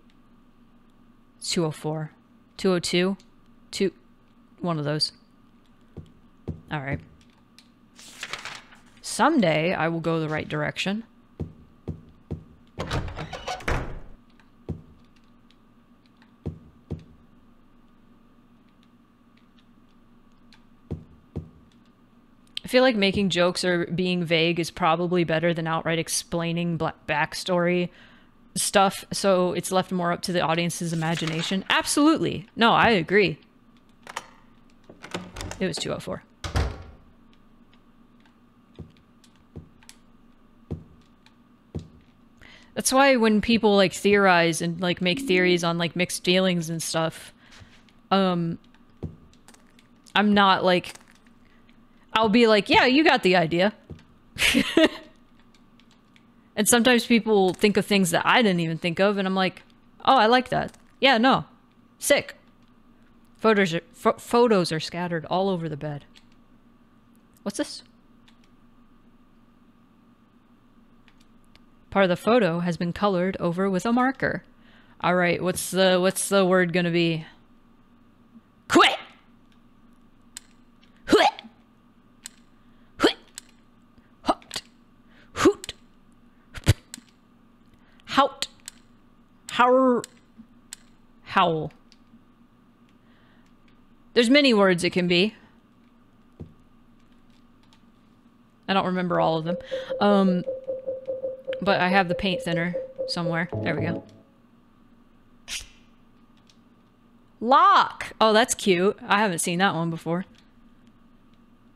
Speaker 1: It's 204. 202? One of those. Alright. Someday I will go the right direction. I feel like making jokes or being vague is probably better than outright explaining backstory stuff, so it's left more up to the audience's imagination. Absolutely. No, I agree. It was 204. That's why when people like theorize and like make theories on like mixed feelings and stuff, I'm not like, I'll be like, yeah, you got the idea. And sometimes people think of things that I didn't even think of, and I'm like, oh, I like that. Yeah, no. Sick. Photos are scattered all over the bed. What's this? Part of the photo has been colored over with a marker. Alright, what's the word gonna be? Quit! Quit! Quit! Hooked! Hoot! Howl. There's many words it can be. I don't remember all of them. But I have the paint thinner somewhere. There we go. Lock! Oh, that's cute. I haven't seen that one before.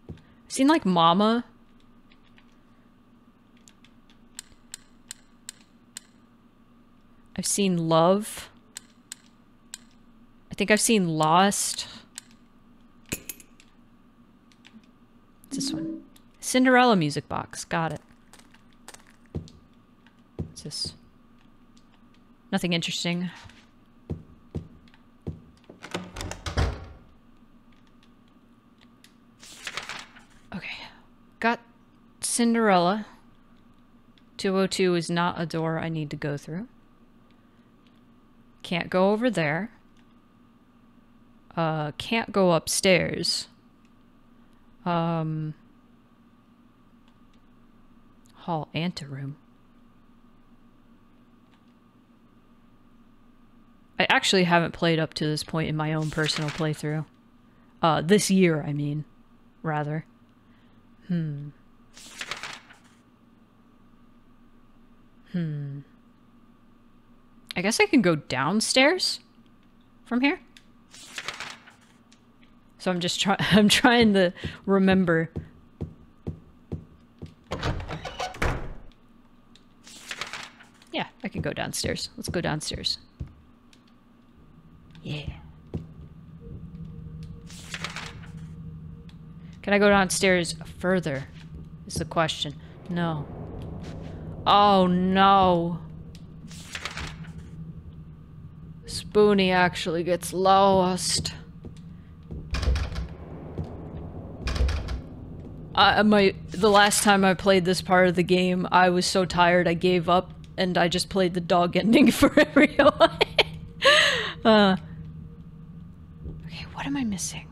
Speaker 1: I've seen, like, Mama. I've seen Love. I think I've seen Lost. What's this one? Cinderella music box. Got it. What's this? Nothing interesting. Okay. Got Cinderella. 202 is not a door I need to go through. Can't go over there. Can't go upstairs. Hall anteroom. I actually haven't played up to this point in my own personal playthrough. This year, I mean, rather. I guess I can go downstairs from here. So I'm just I'm trying to remember. Yeah, I can go downstairs. Let's go downstairs. Yeah. Can I go downstairs further? Is the question. No. Oh no. Spoonie actually gets lost. The last time I played this part of the game, I was so tired I gave up and I just played the dog ending for everyone. Okay, what am I missing?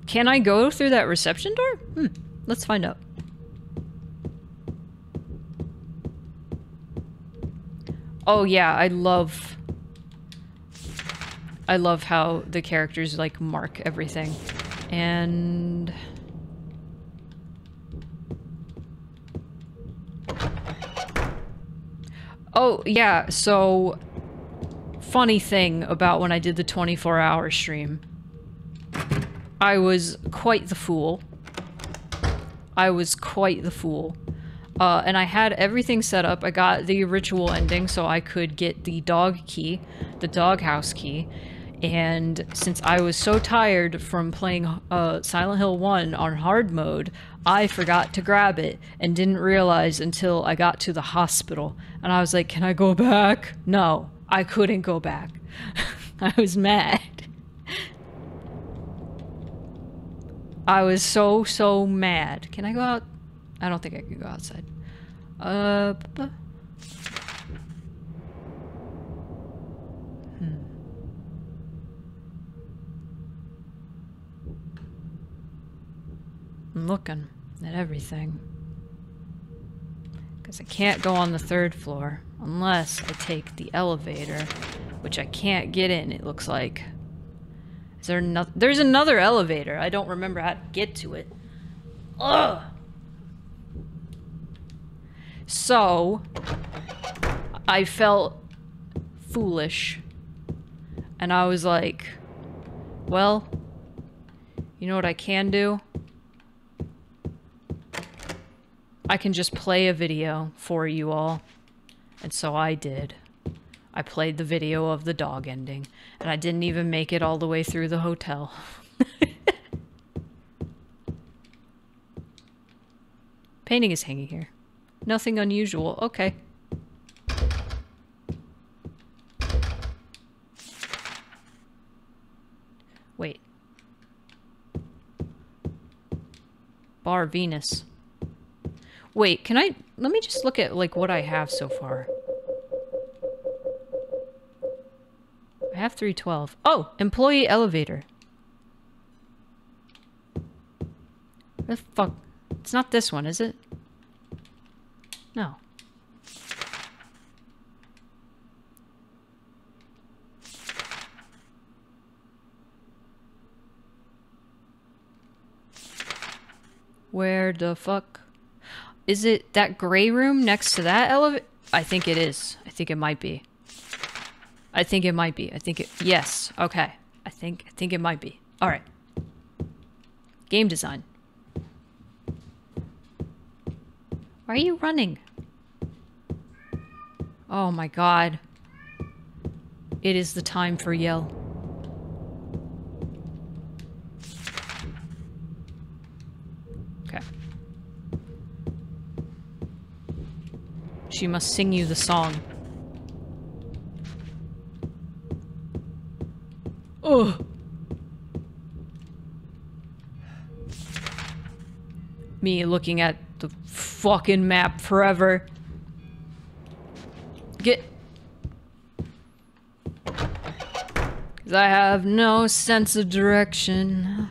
Speaker 1: Can I go through that reception door? Let's find out. Oh yeah, I love how the characters like mark everything. And oh yeah, so funny thing about when I did the 24-hour stream. I was quite the fool. And I had everything set up. I got the ritual ending so I could get the dog key, the doghouse key. And since I was so tired from playing Silent Hill 1 on hard mode, I forgot to grab it and didn't realize until I got to the hospital. And I was like, can I go back? No, I couldn't go back. I was mad. I was so mad. Can I go out? I don't think I can go outside. I'm looking at everything. Because I can't go on the 3rd floor unless I take the elevator, which I can't get in, it looks like. Is there there's another elevator. I don't remember how to get to it. Ugh! So, I felt foolish. And I was like, well, you know what I can do? I can just play a video for you all. And so I did. I played the video of the dog ending. And I didn't even make it all the way through the hotel. Painting is hanging here. Nothing unusual. Okay. Wait. Bar Venus. Wait, can I... Let me just look at, like, what I have so far. I have 312. Oh! Employee elevator. Where the fuck... It's not this one, is it? No. Where the fuck? Is it that gray room next to that elevator? I think it is. I think it might be. I think it might be. I think it... Yes. Okay. I think it might be. Alright. Game design. Why are you running? Oh my god. It is the time for yell. Okay. She must sing you the song. Ugh. Me looking at the fucking map forever. Get... Because I have no sense of direction.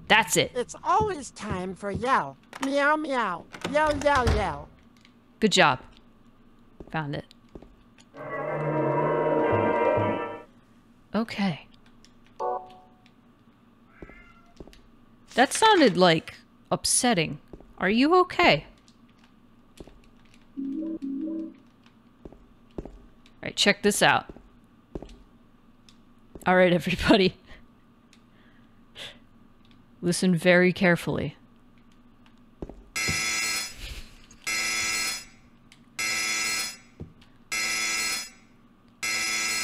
Speaker 1: That's it.
Speaker 2: It's always time for yell. Meow, meow. Yell, yell, yell.
Speaker 1: Good job. Found it. Okay. That sounded, like, upsetting. Are you okay? Alright, check this out. Alright, everybody. Listen very carefully.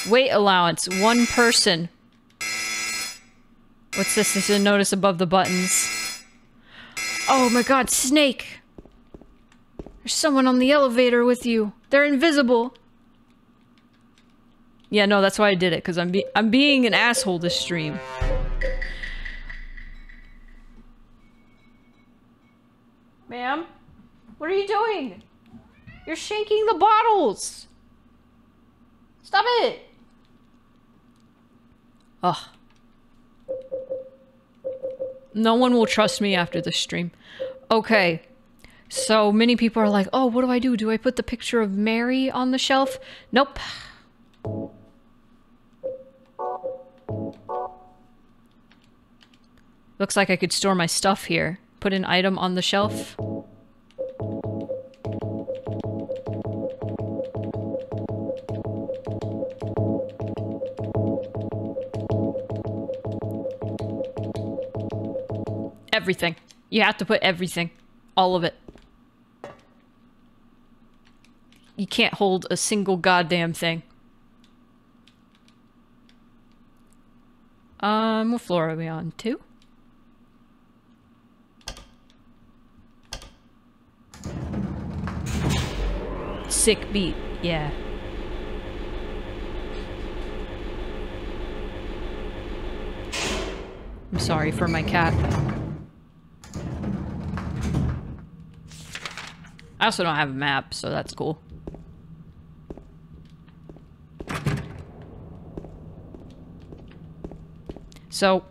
Speaker 1: Weight allowance, 1 person. What's this? There's a notice above the buttons. Oh my god, Snake! There's someone on the elevator with you. They're invisible. Yeah, no, that's why I did it, because I'm being an asshole this stream. Ma'am? What are you doing? You're shaking the bottles! Stop it! Ugh. No one will trust me after this stream. Okay. So many people are like, oh, what do I do? Do I put the picture of Mary on the shelf? Nope. Looks like I could store my stuff here. Put an item on the shelf. Everything. You have to put everything. All of it. You can't hold a single goddamn thing. What floor are we on? 2? Sick beat, yeah. I'm sorry for my cat. I also don't have a map, so that's cool. So,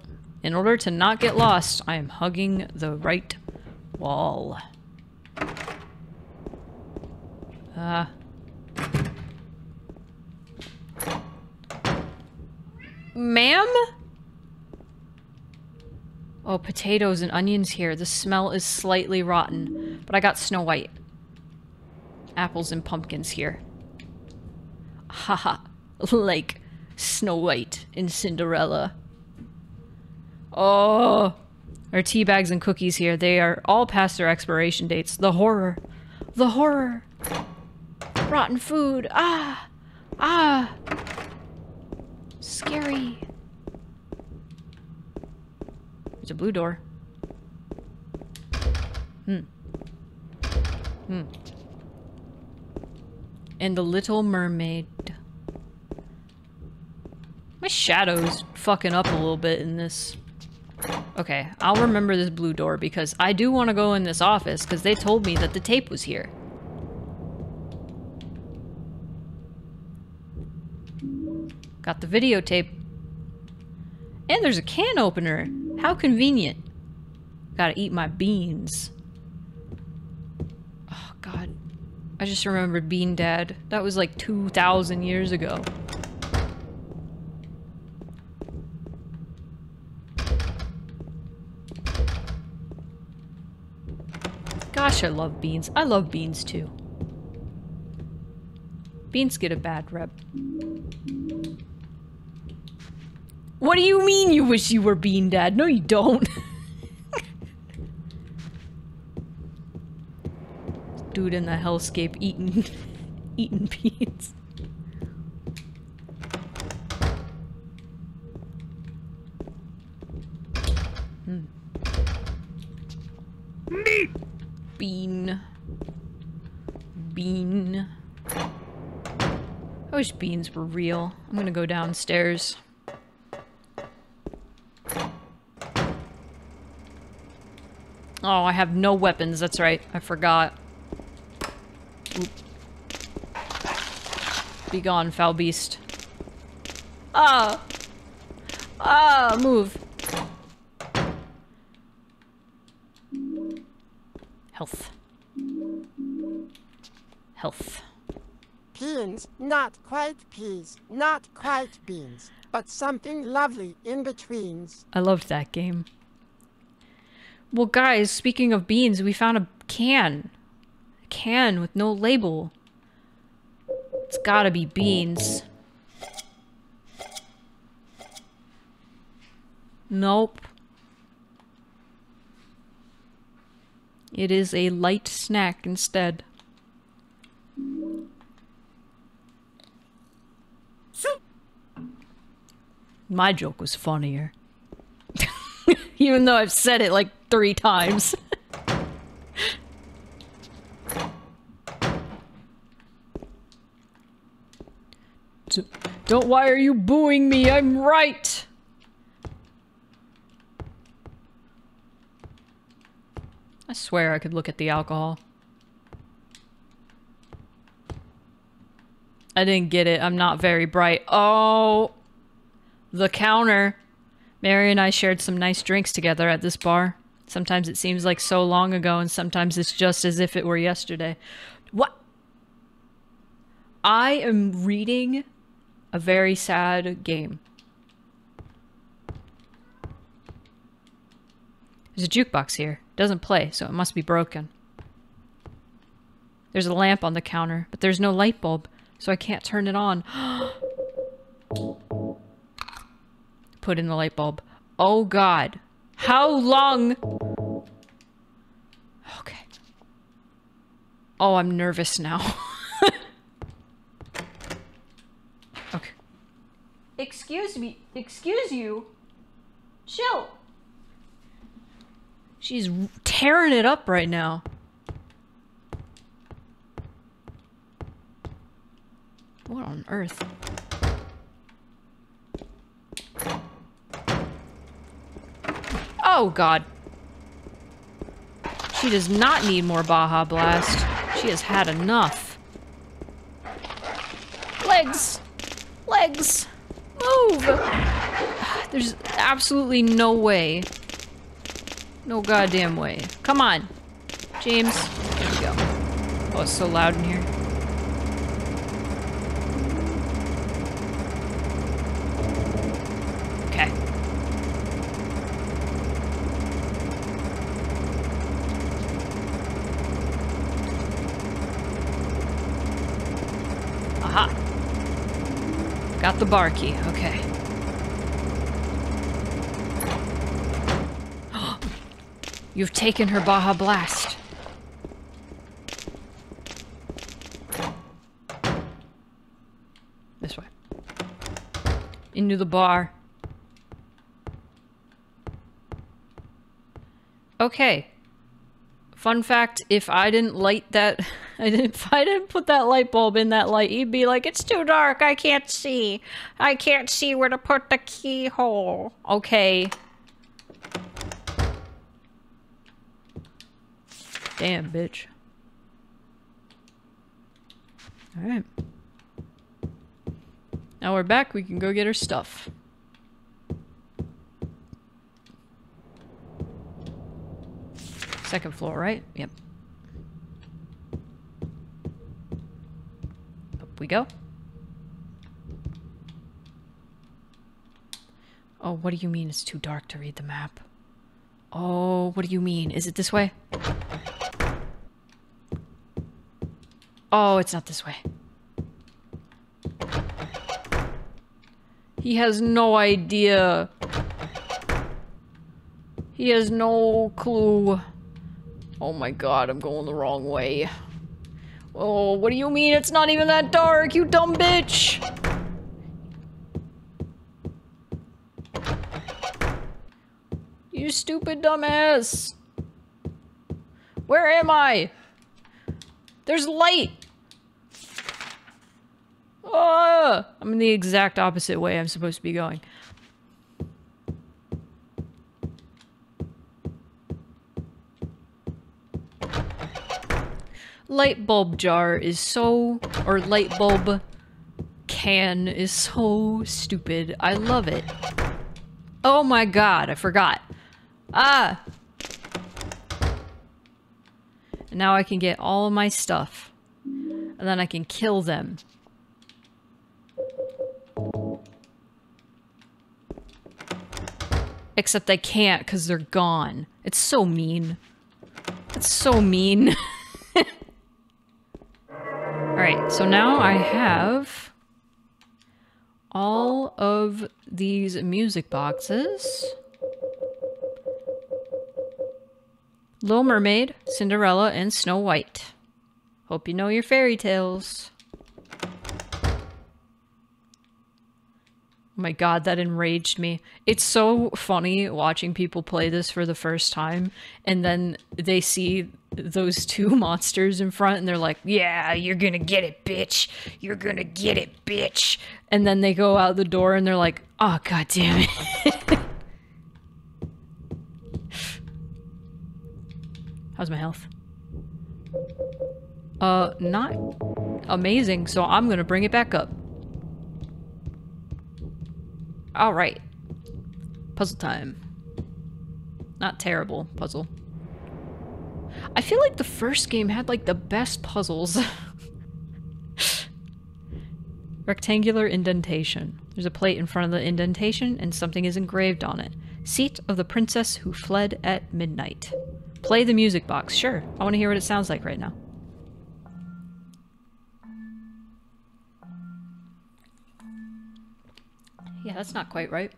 Speaker 1: in order to not get lost, I am hugging the right wall. Ma'am? Oh, potatoes and onions here. The smell is slightly rotten, but I got Snow White. Apples and pumpkins here. Haha. Like Snow White in Cinderella. Oh. Our tea bags and cookies here. They are all past their expiration dates. The horror. The horror. Rotten food. Ah. Ah. Scary. There's a blue door. And the Little Mermaid. My shadow's fucking up a little bit in this. Okay, I'll remember this blue door because I do want to go in this office because they told me that the tape was here. Got the videotape. And there's a can opener. How convenient. Gotta eat my beans. Oh, God. I just remembered Bean Dad. That was like 2,000 years ago. Gosh, I love beans. I love beans too. Beans get a bad rep. What do you mean you wish you were Bean Dad? No, you don't. Dude in the hellscape eating beans. Bean. I wish beans were real. I'm gonna go downstairs. Oh, I have no weapons, that's right. I forgot. Oop. Be gone, foul beast. Ah! Ah, move. Health. Health.
Speaker 2: Beans, not quite peas, not quite beans, but something lovely in betweens.
Speaker 1: I loved that game. Well, guys, speaking of beans, we found a can. A can with no label. It's gotta be beans. Nope. It is a light snack instead. My joke was funnier. Even though I've said it like 3 times. Don't, why are you booing me? I'm right! I swear I could look at the alcohol. I didn't get it. I'm not very bright. Oh! The counter. Mary and I shared some nice drinks together at this bar. Sometimes it seems like so long ago, and sometimes it's just as if it were yesterday. What? I am reading a very sad game. There's a jukebox here. It doesn't play, so it must be broken. There's a lamp on the counter, but there's no light bulb, so I can't turn it on. Put in the light bulb. Oh God. How long? Okay. Oh, I'm nervous now. Okay. Excuse me. Excuse you. Chill. She's tearing it up right now. What on earth? Oh, God. She does not need more Baja Blast. She has had enough. Legs! Legs! Move! There's absolutely no way. No goddamn way. Come on. James. There we go. Oh, it's so loud in here. Okay. Aha. Got the bar key. Okay. You've taken her Baja Blast. This way. Into the bar. Okay. Fun fact, if I didn't light that... if I didn't put that light bulb in that light, he'd be like, it's too dark, I can't see. I can't see where to put the keyhole. Okay. Damn, bitch. Alright. Now we're back, we can go get her stuff. Second floor, right? Yep. Up we go. Oh, what do you mean it's too dark to read the map? Oh, what do you mean? Is it this way? Oh, it's not this way. He has no idea. He has no clue. Oh my god, I'm going the wrong way. Oh, what do you mean it's not even that dark, you dumb bitch? You stupid dumbass. Where am I? There's light. I'm in the exact opposite way I'm supposed to be going. Light bulb jar is so... or light bulb can is so stupid. I love it. Oh my god, I forgot. Ah! And now I can get all of my stuff. And then I can kill them. Except I can't because they're gone. It's so mean. It's so mean. Alright, so now I have all of these music boxes. Little Mermaid, Cinderella, and Snow White. Hope you know your fairy tales. Oh my god, that enraged me. It's so funny watching people play this for the first time, and then they see those two monsters in front, and they're like, yeah, you're gonna get it, bitch. You're gonna get it, bitch. And then they go out the door, and they're like, oh, god damn it. How's my health? Not amazing, so I'm gonna bring it back up. Alright. Puzzle time. Not terrible puzzle. I feel like the first game had like the best puzzles. Rectangular indentation. There's a plate in front of the indentation and something is engraved on it. Seat of the princess who fled at midnight. Play the music box. Sure. I want to hear what it sounds like right now. Yeah, that's not quite right.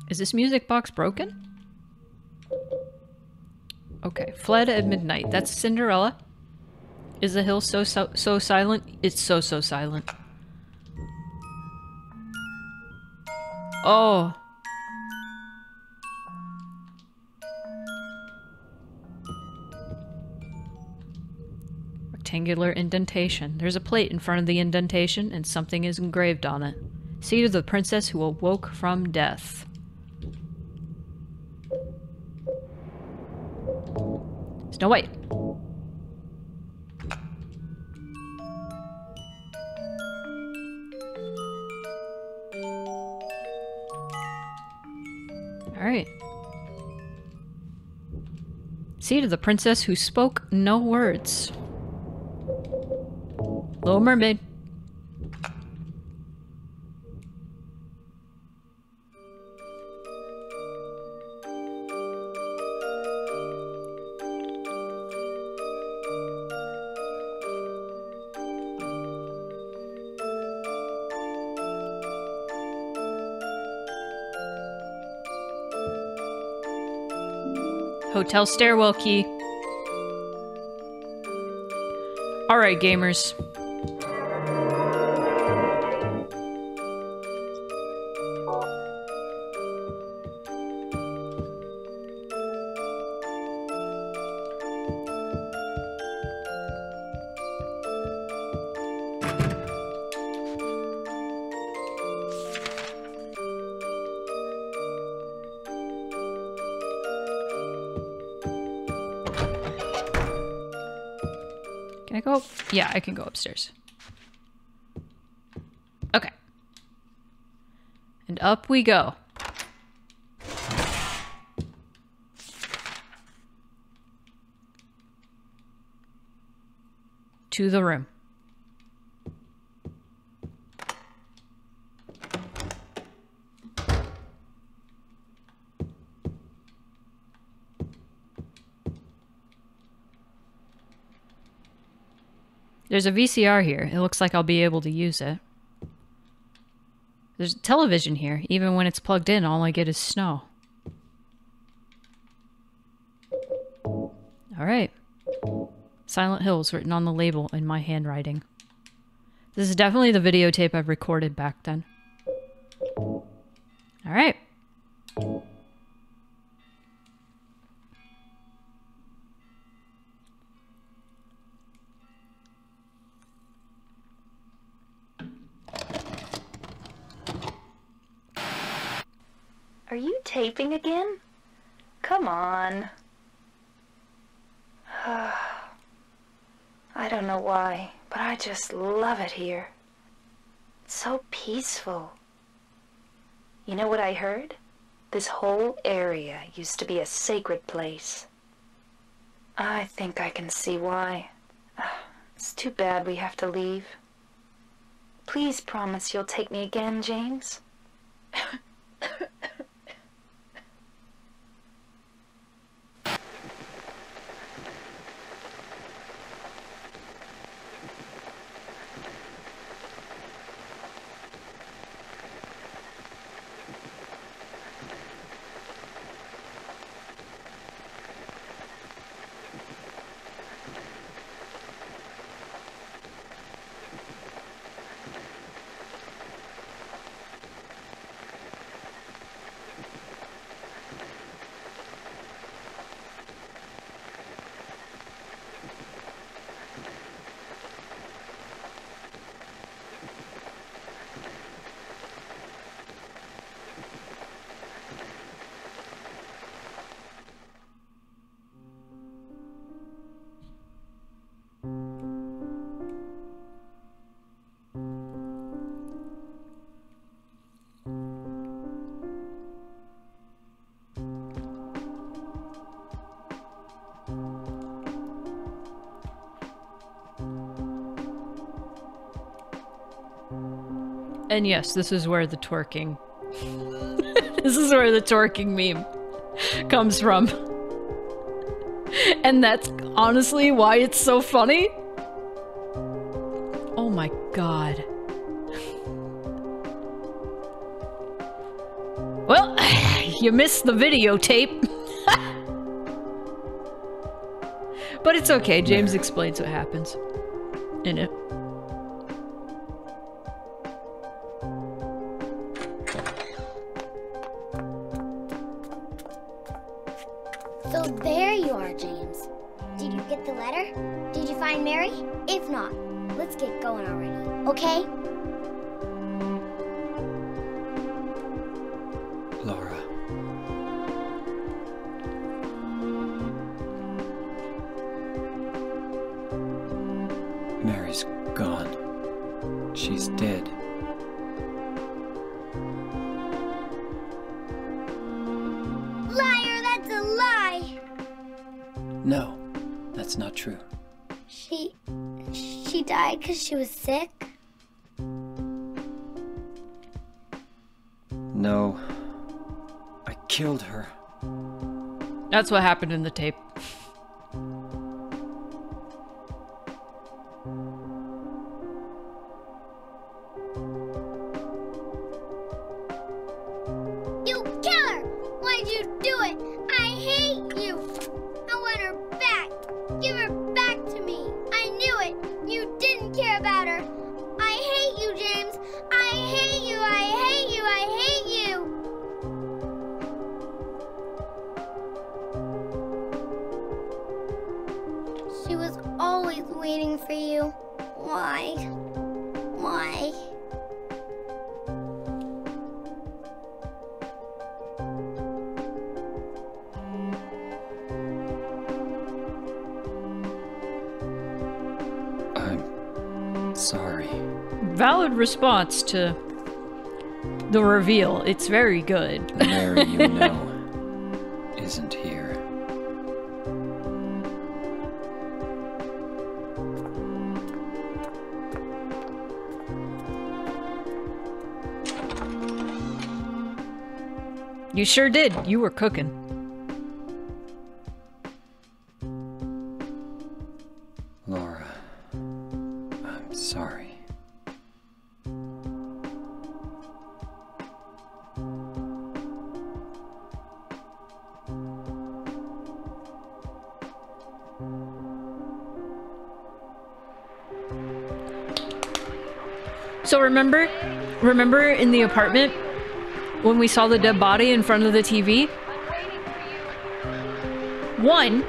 Speaker 1: Is this music box broken? Okay, fled at midnight. That's Cinderella. Is the hill so silent? It's so silent. Oh. Rectangular indentation. There's a plate in front of the indentation and something is engraved on it. Seat of the princess who awoke from death. Snow White. Alright. Seat of the princess who spoke no words. Little Mermaid. Hotel stairwell key. Alright, gamers. Can I go? Yeah, I can go upstairs. Okay. And up we go. to the room. There's a VCR here. It looks like I'll be able to use it. There's a television here. Even when it's plugged in, all I get is snow. Alright. Silent Hills written on the label in my handwriting. This is definitely the videotape I've recorded back then. Alright.
Speaker 12: Are you taping again? Come on. I don't know why, but I just love it here. It's so peaceful. You know what I heard? This whole area used to be a sacred place. I think I can see why. It's too bad we have to leave. Please promise you'll take me again, James.
Speaker 1: And yes, this is where the twerking... this is where the twerking meme comes from. And that's honestly why it's so funny. Oh my god. Well, you missed the videotape. But it's okay, James explains what happens in it.
Speaker 11: So there you are, James. Did you get the letter? Did you find Mary? If not, let's get going already, okay?
Speaker 9: Laura. Mary's gone. She's dead.
Speaker 11: Liar, that's a lie!
Speaker 9: No, that's not true.
Speaker 11: She died because she was sick?
Speaker 9: No, I killed her.
Speaker 1: That's what happened in the tape.
Speaker 11: You killer! Why'd you do it? I hate you! I want her back! Give her back to me! I knew it! You didn't care about her! I hate you, James! I hate you! I hate you! I hate you! She was always waiting for you. Why? Why?
Speaker 9: I'm sorry.
Speaker 1: Valid response to the reveal. It's very good.
Speaker 9: The Mary you know isn't here.
Speaker 1: You sure did. You were cooking.
Speaker 9: Laura, I'm sorry.
Speaker 1: So remember in the apartment when we saw the dead body in front of the TV? One,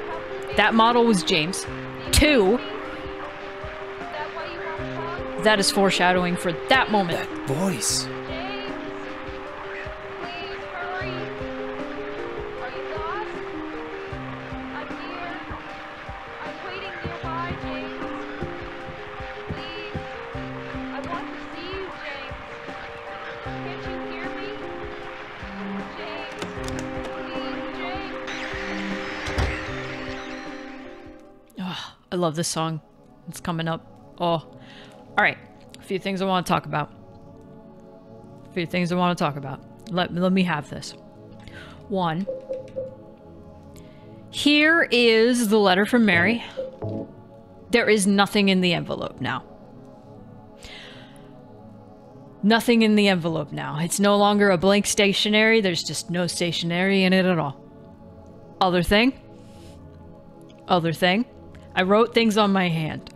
Speaker 1: that model was James. Two, that is foreshadowing for that moment.
Speaker 9: That voice.
Speaker 1: I love this song. It's coming up. Oh. Alright. A few things I want to talk about. Let me have this. One. Here is the letter from Mary. There is nothing in the envelope now. Nothing in the envelope now. It's no longer a blank stationery. There's just no stationery in it at all. Other thing. I wrote things on my hand.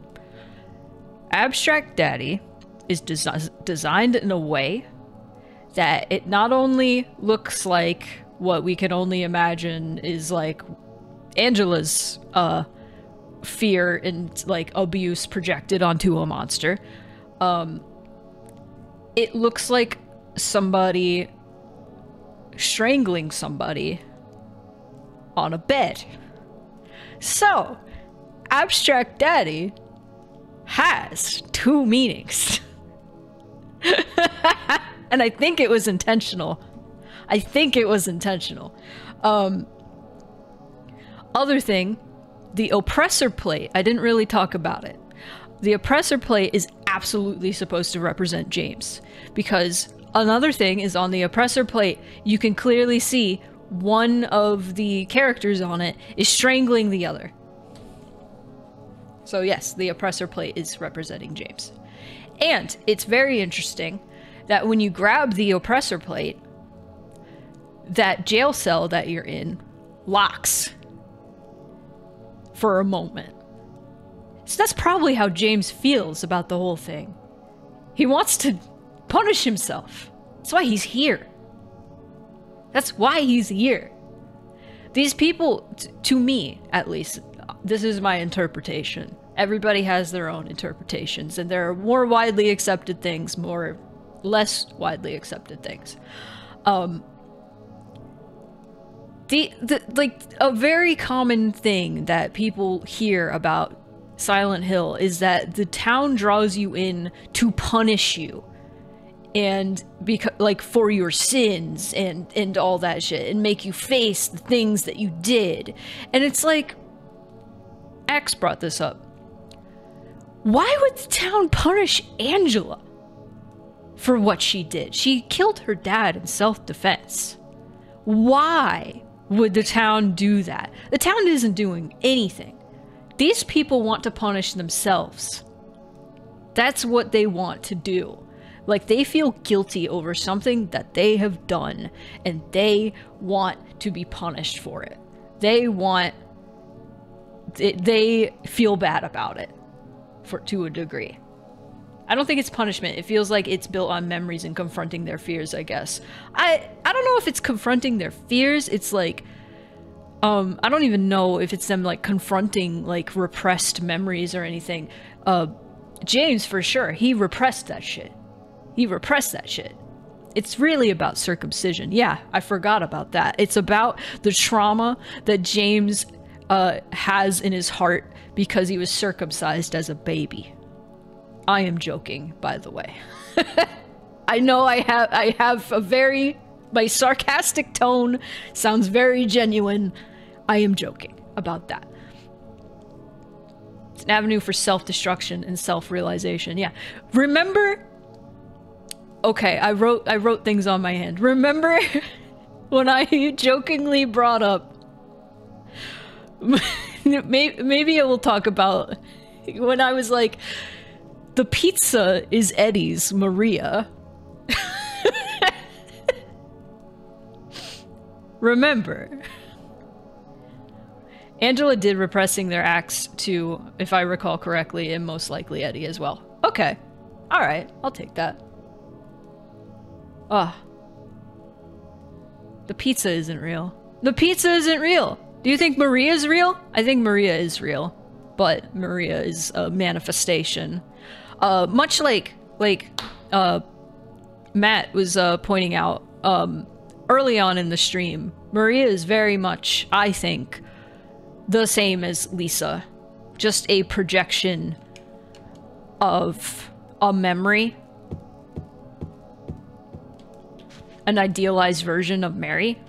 Speaker 1: Abstract Daddy is designed in a way that it not only looks like what we can only imagine is like Angela's fear and like abuse projected onto a monster. It looks like somebody strangling somebody on a bed. So, Abstract Daddy has two meanings. And I think it was intentional. Other thing, the oppressor plate. I didn't really talk about it. The oppressor plate is absolutely supposed to represent James. Because another thing is on the oppressor plate, you can clearly see one of the characters on it is strangling the other. So yes, the oppressor plate is representing James. And it's very interesting that when you grab the oppressor plate, that jail cell that you're in locks for a moment. So that's probably how James feels about the whole thing. He wants to punish himself. That's why he's here. These people, to me at least, this is my interpretation. Everybody has their own interpretations, and there are more widely accepted things, more less widely accepted things. Like a very common thing that people hear about Silent Hill is that the town draws you in to punish you, and like for your sins and all that shit, and make you face the things that you did. And it's like, X brought this up. Why would the town punish Angela for what she did? She killed her dad in self-defense. Why would the town do that? The town isn't doing anything. These people want to punish themselves. That's what they want to do. Like, they feel guilty over something that they have done, and they want to be punished for it. They feel bad about it, to a degree. I don't think it's punishment. It feels like it's built on memories and confronting their fears, I guess. I don't know if it's confronting their fears. It's like, I don't even know if it's them like confronting like repressed memories or anything. James, for sure, he repressed that shit. It's really about circumcision. Yeah, I forgot about that. It's about the trauma that James has in his heart because he was circumcised as a baby. I am joking, by the way. I know I have a very, my sarcastic tone sounds very genuine. I am joking about that. It's an avenue for self-destruction and self-realization. Yeah. Remember? Okay, I wrote things on my hand. Remember when I jokingly brought up. Maybe it will talk about when I was like, the pizza is Eddie's, Maria. Remember. Angela did repressing their acts to, if I recall correctly, and most likely Eddie as well. Okay. Alright, I'll take that. Ah. The pizza isn't real. The pizza isn't real! Do you think Maria is real? I think Maria is real. But Maria is a manifestation. Much like Matt was pointing out early on in the stream, Maria is very much, I think, the same as Lisa. Just a projection of a memory. An idealized version of Mary.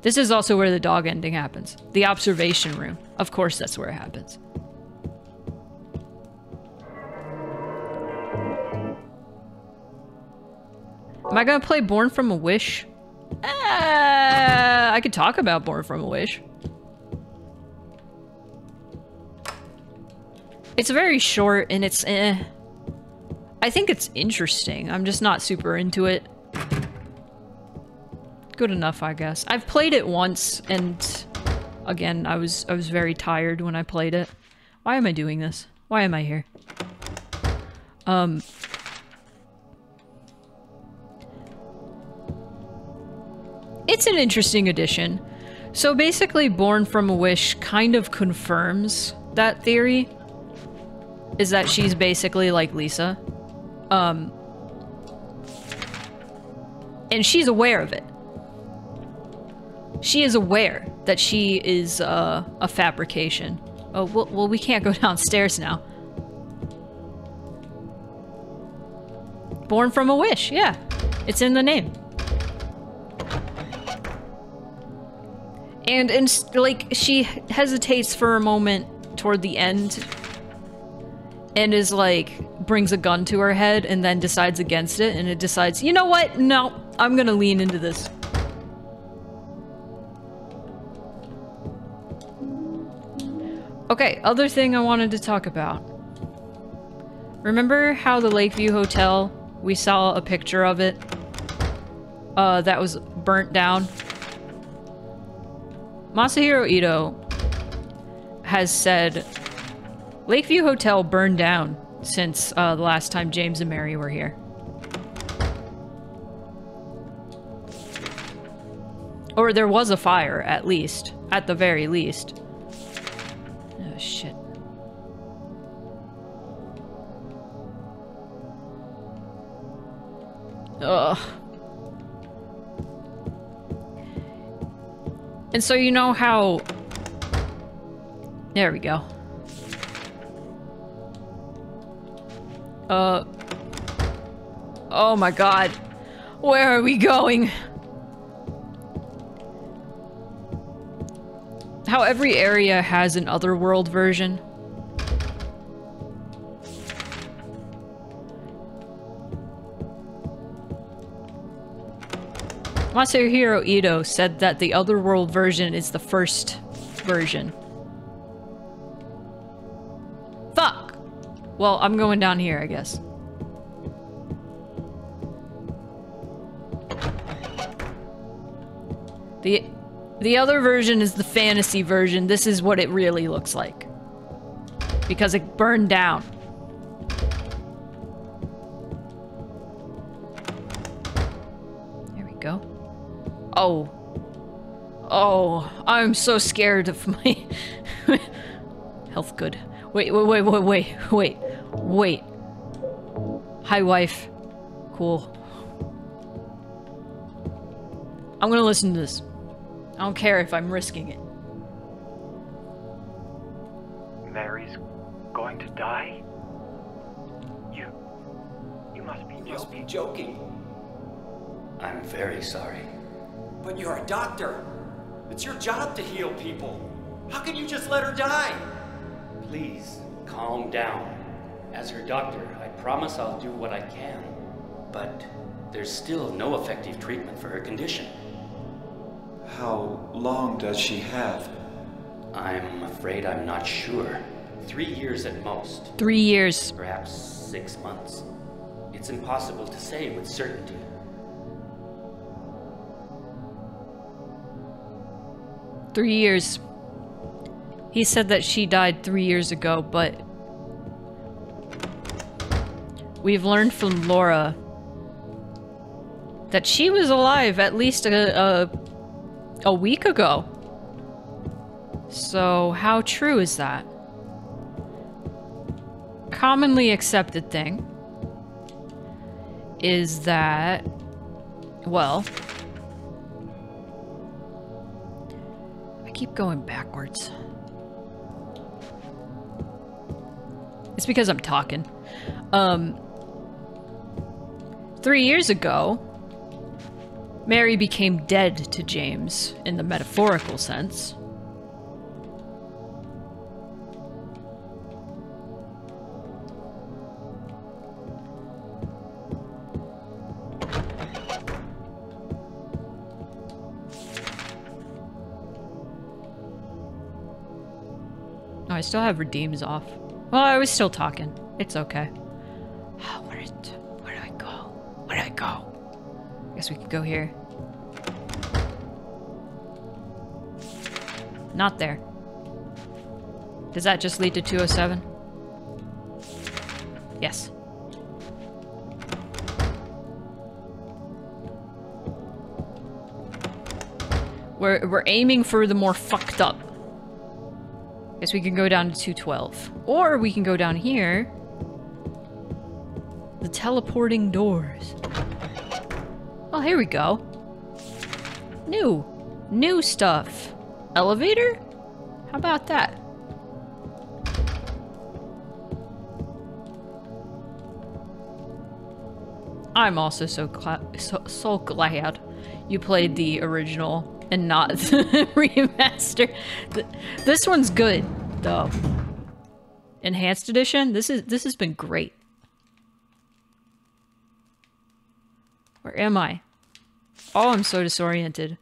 Speaker 1: This is also where the dog ending happens. The observation room. Of course that's where it happens. Am I gonna play Born from a Wish? I could talk about Born from a Wish. It's very short and it's I think it's interesting. I'm just not super into it. Good enough, I guess. I've played it once and again, I was very tired when I played it. Why am I doing this? Why am I here? It's an interesting addition. So basically, Born from a Wish kind of confirms that theory. Is that she's basically like Lisa. And she's aware of it. She is aware that she is a fabrication. Oh, well, we can't go downstairs now. Born from a Wish, yeah. It's in the name. And like, she hesitates for a moment toward the end. And is like, brings a gun to her head and then decides against it. And it decides, you know what? No, I'm gonna lean into this. Okay, other thing I wanted to talk about. Remember how the Lakeview Hotel, we saw a picture of it? That was burnt down? Masahiro Ito has said, Lakeview Hotel burned down since the last time James and Mary were here. Or there was a fire, at least. At the very least. Oh, shit. Ugh. And so you know how... There we go. Oh my god. Where are we going? How every area has an Otherworld version. Masahiro Ito said that the Otherworld version is the first version. Fuck! Well, I'm going down here, I guess. The other version is the fantasy version. This is what it really looks like. Because it burned down. There we go. Oh. Oh, I'm so scared of my... Health good. Wait. Hi, wife. Cool. I'm gonna listen to this. I don't care if I'm risking it.
Speaker 9: Mary's going to die? You must be joking.
Speaker 4: You must be joking.
Speaker 13: I'm very sorry.
Speaker 5: But you're a doctor. It's your job to heal people. How can you just let her die?
Speaker 13: Please, calm down. As your doctor, I promise I'll do what I can. But there's still no effective treatment for her condition.
Speaker 14: How long does she have?
Speaker 13: I'm afraid I'm not sure. 3 years at most.
Speaker 1: 3 years.
Speaker 13: Perhaps 6 months. It's impossible to say with certainty.
Speaker 1: Three years. He said that she died 3 years ago, but we've learned from Laura that she was alive at least a week ago. So how true is that? Commonly accepted thing is that, well, I keep going backwards. It's because I'm talking. 3 years ago, Mary became dead to James in the metaphorical sense. Oh, I still have redeems off. Well, I was still talking. It's okay. Where do I go? Where do I go? I guess we could go here. Not there. Does that just lead to 207? Yes. We're aiming for the more fucked up. Guess we can go down to 212. Or we can go down here. The teleporting doors. Oh, here we go. New stuff. Elevator? How about that? I'm also so glad you played the original and not the remaster. This one's good, though. Enhanced edition. This has been great. Where am I? Oh, I'm so disoriented.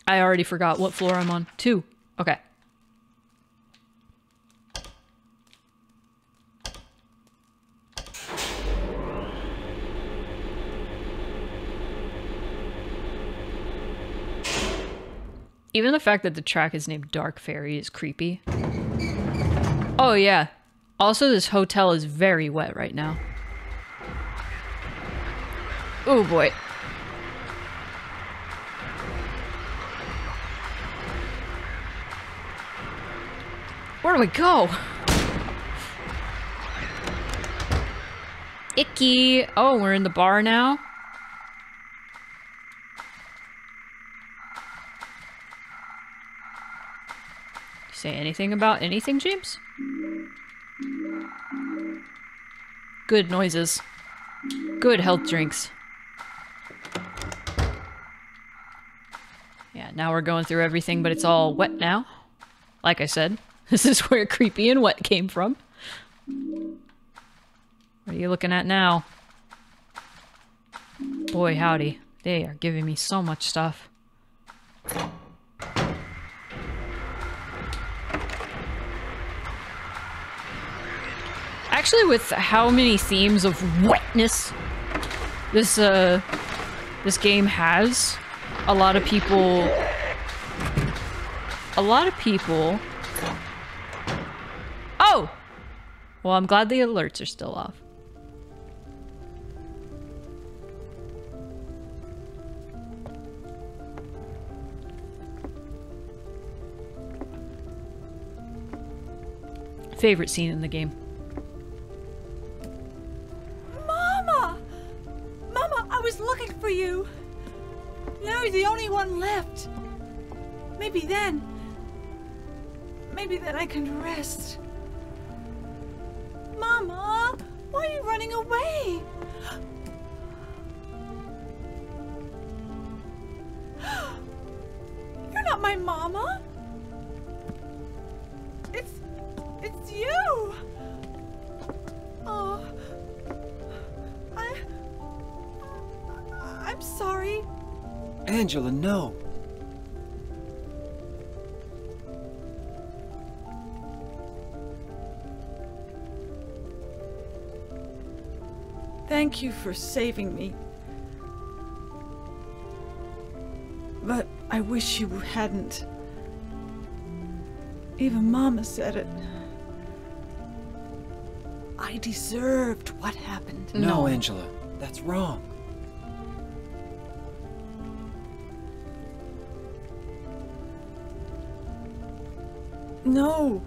Speaker 1: I already forgot what floor I'm on. 2. Okay. Even the fact that the track is named Dark Fairy is creepy. Oh yeah. Also, this hotel is very wet right now. Oh boy. Where do we go? Icky. Oh, we're in the bar now. Say anything about anything, James? Good noises. Good health drinks. Yeah, now we're going through everything, but it's all wet now. Like I said, this is where creepy and wet came from. What are you looking at now? Boy, howdy. They are giving me so much stuff. Actually, with how many themes of wetness this game has, a lot of people oh! Well, I'm glad the alerts are still off. Favorite scene in the game.
Speaker 8: Mama! Mama, I was looking for you. Now you're the only one left. Maybe then I can rest. Mama, why are you running away? You're not my mama. It's you. sorry.
Speaker 9: Angela, no.
Speaker 8: Thank you for saving me. But I wish you hadn't. Even Mama said it. I deserved what happened.
Speaker 9: No, Angela, that's wrong.
Speaker 8: No,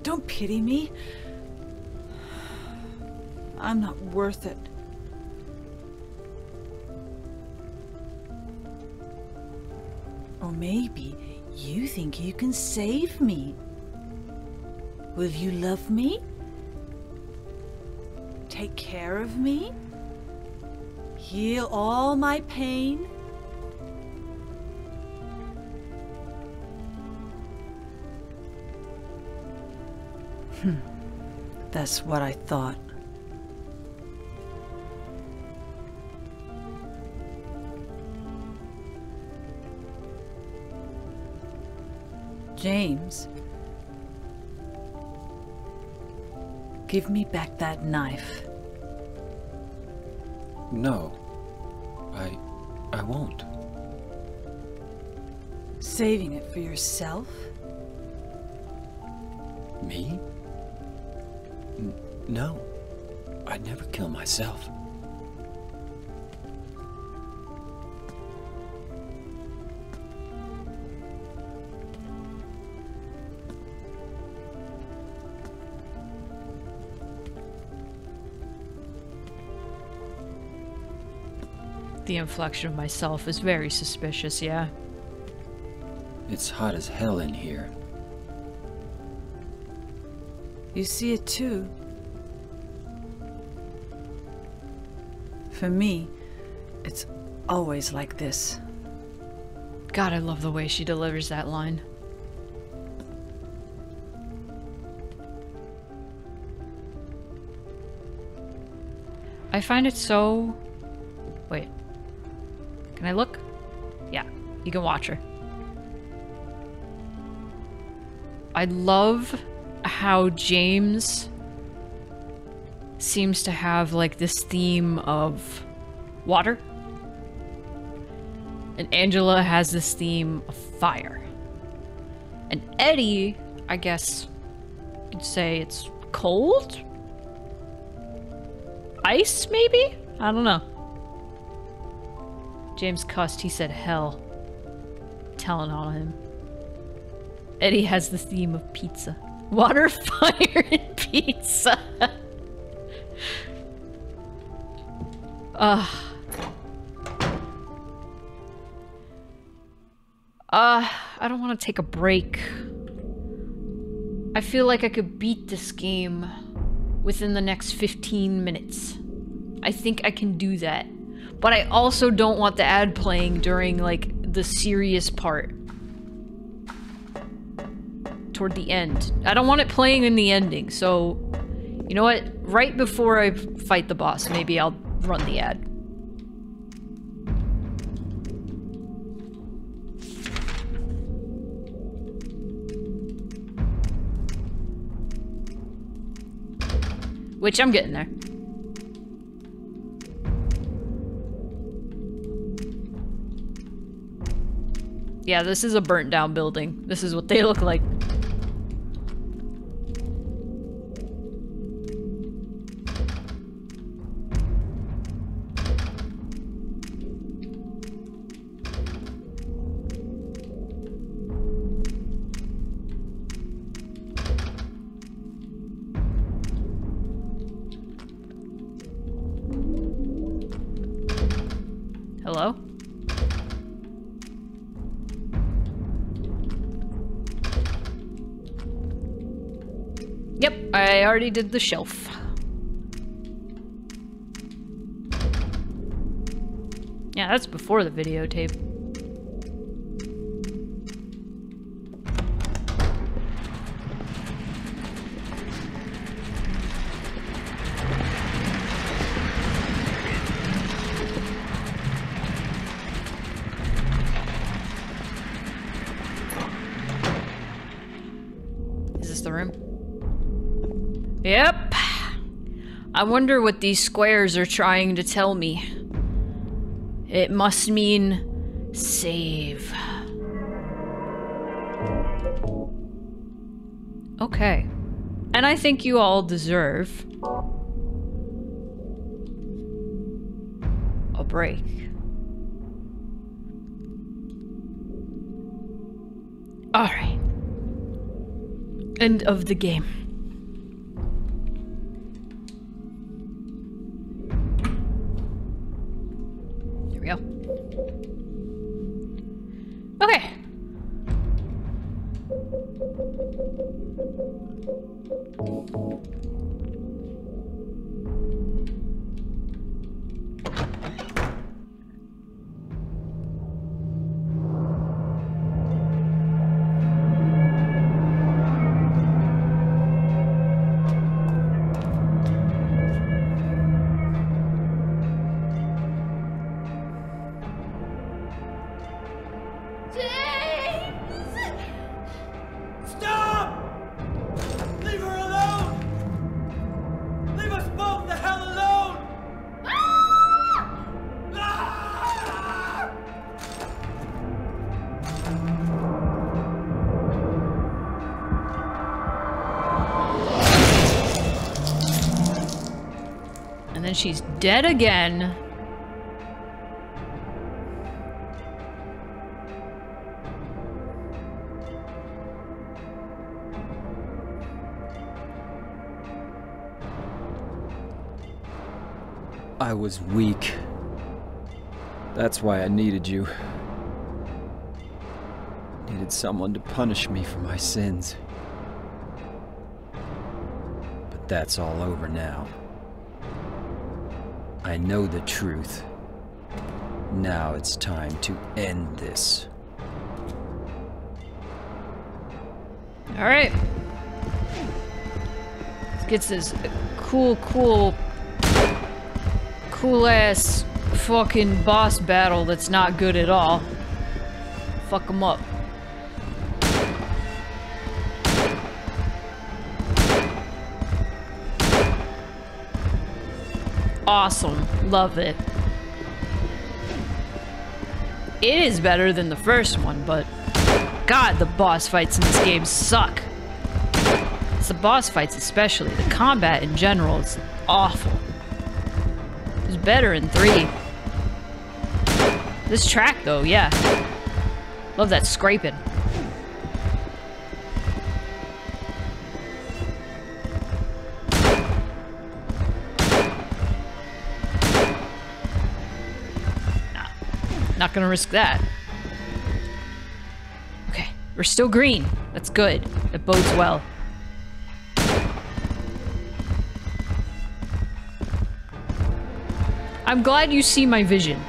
Speaker 8: don't pity me. I'm not worth it. Or maybe you think you can save me. Will you love me? Take care of me? Heal all my pain? That's what I thought. James, give me back that knife.
Speaker 9: No, I won't.
Speaker 8: Saving it for yourself?
Speaker 9: Me? No, I'd never kill myself.
Speaker 1: The inflection of myself is very suspicious, yeah.
Speaker 9: It's hot as hell in here.
Speaker 8: You see it too. For me, it's always like this.
Speaker 1: God, I love the way she delivers that line. I find it so... Wait. Can I look? Yeah, you can watch her. I love how James seems to have like this theme of water. And Angela has this theme of fire. And Eddie, I guess you could say it's cold? Ice, maybe? I don't know. James cussed, he said hell. Telling on him. Eddie has the theme of pizza. Water, fire, and pizza. I don't want to take a break. I feel like I could beat this game within the next 15 minutes. I think I can do that. But I also don't want the ad playing during, like, the serious part. Toward the end. I don't want it playing in the ending, so... You know what? Right before I fight the boss, maybe I'll run the ad. Which I'm getting there. Yeah, this is a burnt down building. This is what they look like. Hello? Yep, I already did the shelf. Yeah, that's before the videotape. Yep. I wonder what these squares are trying to tell me. It must mean save. Okay. And I think you all deserve a break. Alright. End of the game. There we go. Okay. And then she's dead again.
Speaker 9: I was weak. That's why I needed you. Needed someone to punish me for my sins. But that's all over now. I know the truth. Now it's time to end this.
Speaker 1: Alright. Let's get this cool ass fucking boss battle that's not good at all. Fuck him up. Awesome. Love it. It is better than the first one, but God, the boss fights in this game suck. It's the boss fights especially. The combat in general is awful. It was better in 3. This track though, yeah. Love that scraping. Not gonna risk that. Okay, we're still green. That's good. That bodes well. I'm glad you see my vision.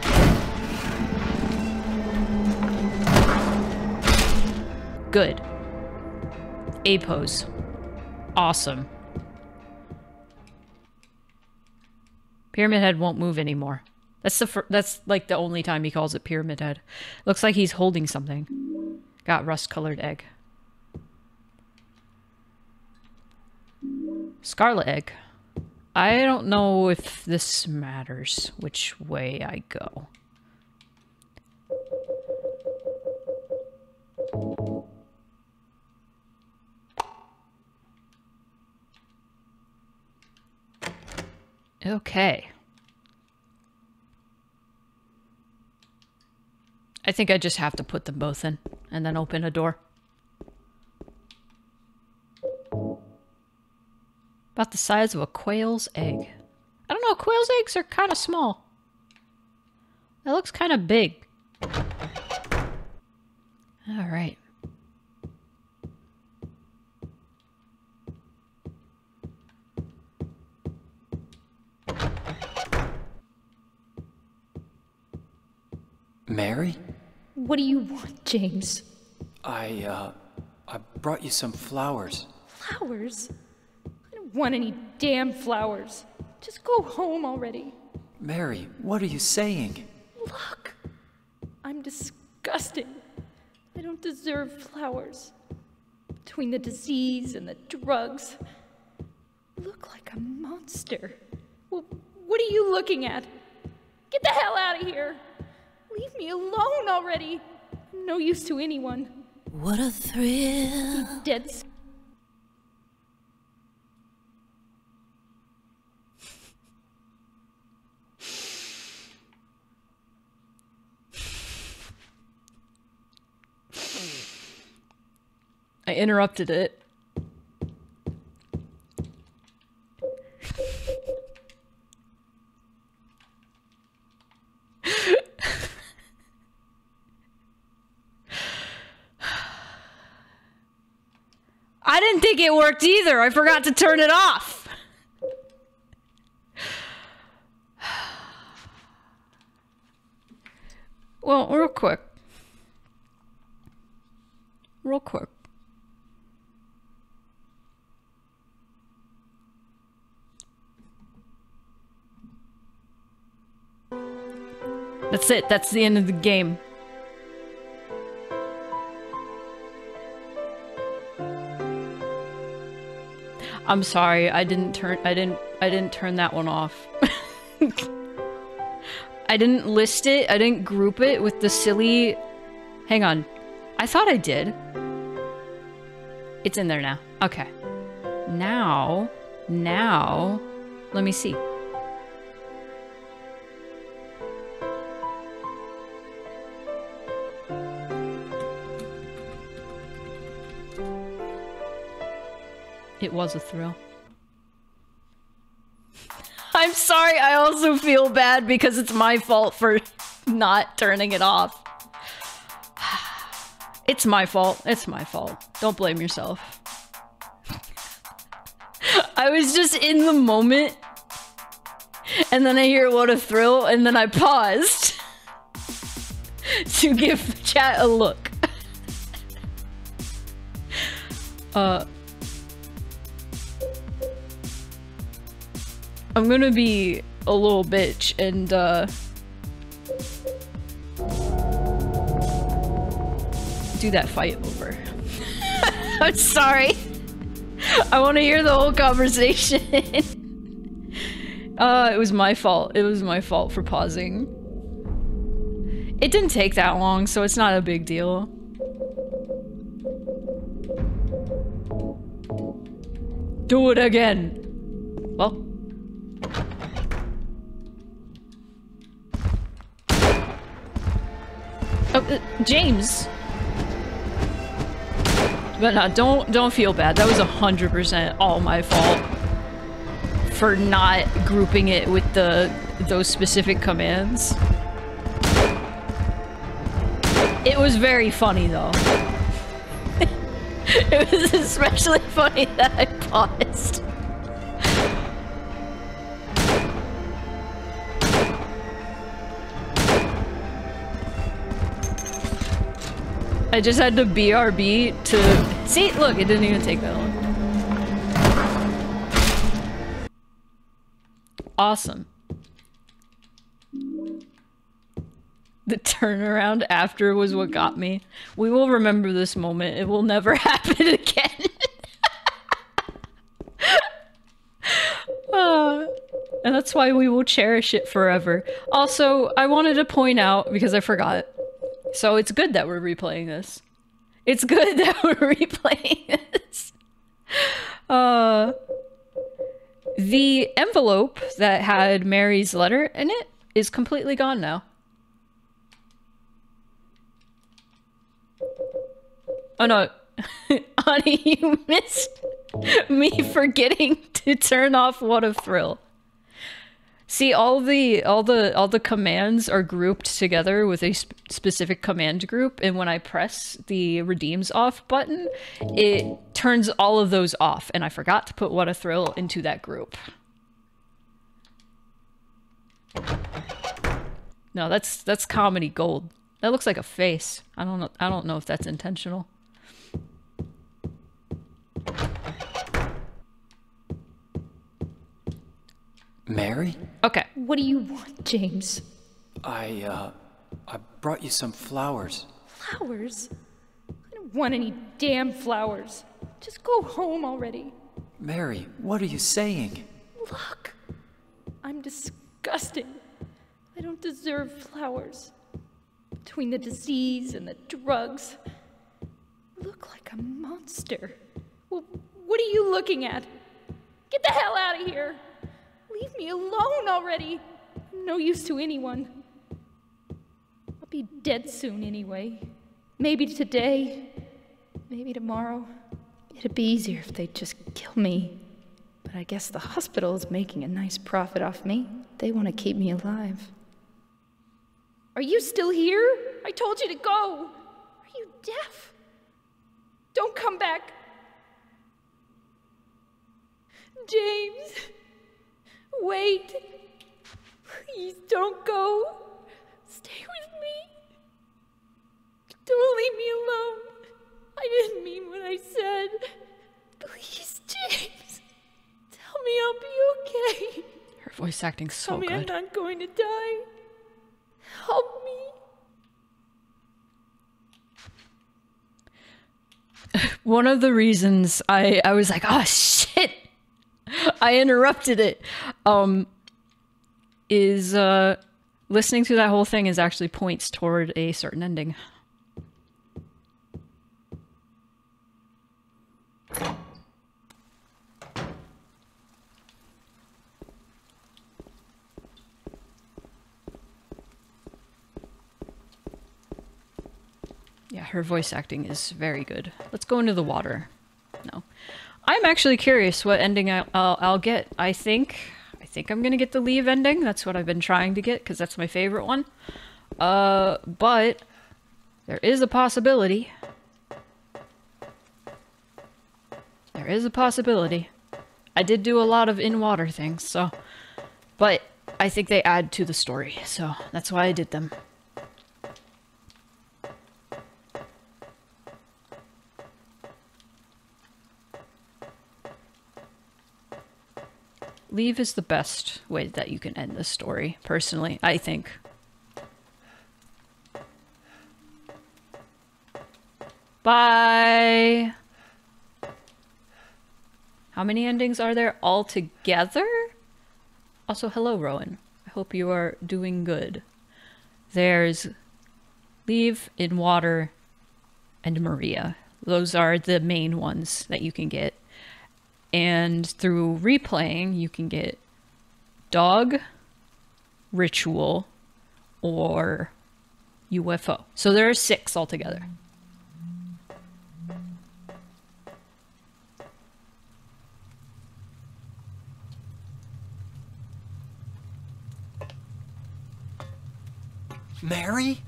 Speaker 1: Good. A pose. Awesome. Pyramid Head won't move anymore. That's like the only time he calls it Pyramid Head. Looks like he's holding something. Got rust-colored egg. Scarlet egg. I don't know if this matters which way I go. Okay. I think I just have to put them both in and then open a door. About the size of a quail's egg. I don't know, quail's eggs are kind of small. That looks kind of big. Alright.
Speaker 9: Mary?
Speaker 7: What do you want, James?
Speaker 9: I brought you some flowers.
Speaker 7: Flowers? I don't want any damn flowers. Just go home already.
Speaker 9: Mary, what are you saying?
Speaker 7: Look, I'm disgusting. I don't deserve flowers. Between the disease and the drugs. Look look like a monster. Well, what are you looking at? Get the hell out of here! Leave me alone already! I'm no use to anyone.
Speaker 3: What a thrill.
Speaker 7: You dead
Speaker 1: I interrupted it. I didn't think it worked either. I forgot to turn it off. Well, real quick. That's it. That's the end of the game. I'm sorry. I didn't turn that one off. I didn't list it. I didn't group it with the silly... Hang on. I thought I did. It's in there now. Okay. Now, let me see. It was a thrill. I'm sorry, I also feel bad because it's my fault for not turning it off. It's my fault. It's my fault. Don't blame yourself. I was just in the moment, and then I hear what a thrill, and then I paused to give the chat a look. I'm gonna be a little bitch and do that fight over. I'm sorry. I want to hear the whole conversation. It was my fault. It was my fault for pausing. It didn't take that long, so it's not a big deal. Do it again. Well. Oh, James. But no, don't feel bad. That was 100% all my fault for not grouping it with those specific commands. It was very funny though. It was especially funny that I paused. I just had to BRB to... See? Look, it didn't even take that long. Awesome. The turnaround after was what got me. We will remember this moment. It will never happen again. And that's why we will cherish it forever. Also, I wanted to point out, because I forgot, so it's good that we're replaying this. It's good that we're replaying this. The envelope that had Mary's letter in it is completely gone now. Oh no, honey, you missed me forgetting to turn off What a Thrill. See, all the commands are grouped together with a specific command group, and when I press the redeems off button, it turns all of those off, and I forgot to put What a Thrill into that group. No, that's comedy gold. That looks like a face. I don't know if that's intentional.
Speaker 9: Mary?
Speaker 1: Okay.
Speaker 7: What do you want, James?
Speaker 9: I brought you some flowers.
Speaker 7: Flowers? I don't want any damn flowers. Just go home already.
Speaker 9: Mary, what are you saying?
Speaker 7: Look! I'm disgusting. I don't deserve flowers. Between the disease and the drugs, I look like a monster. Well, what are you looking at? Get the hell out of here! Leave me alone already! I'm no use to anyone. I'll be dead soon anyway. Maybe today, maybe tomorrow. It'd be easier if they'd just kill me. But I guess the hospital is making a nice profit off me. They want to keep me alive. Are you still here? I told you to go. Are you deaf? Don't come back. James, wait. Please don't go. Stay with me. Don't leave me alone. I didn't mean what I said. Please, James. Tell me I'll be okay.
Speaker 1: Her voice acting's so
Speaker 7: Tell me I'm
Speaker 1: good.
Speaker 7: not going to die. Help me.
Speaker 1: One of the reasons I was like, oh shit, I interrupted it, is listening to that whole thing is actually points toward a certain ending. Yeah, her voice acting is very good. Let's go into the water. No. I'm actually curious what ending I'll get. I think I'm gonna get the Leave ending. That's what I've been trying to get, because that's my favorite one. But there is a possibility. There is a possibility. I did do a lot of in-water things, so... But I think they add to the story, so that's why I did them. Leave is the best way that you can end this story, personally, I think. Bye! How many endings are there altogether? Also, hello, Rowan. I hope you are doing good. There's Leave, In Water, and Maria. Those are the main ones that you can get. And through replaying, you can get Dog, Ritual, or UFO. So there are 6 altogether.
Speaker 5: Mary?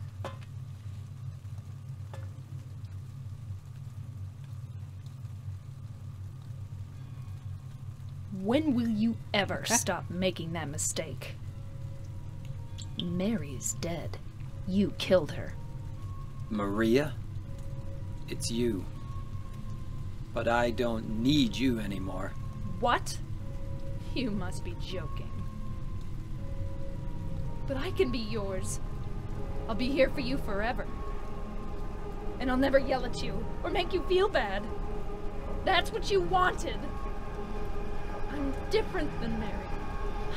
Speaker 7: When will you ever stop making that mistake? Mary is dead. You killed her.
Speaker 9: Maria? It's you. But I don't need you anymore.
Speaker 7: What? You must be joking. But I can be yours. I'll be here for you forever. And I'll never yell at you or make you feel bad. That's what you wanted. I'm different than Mary.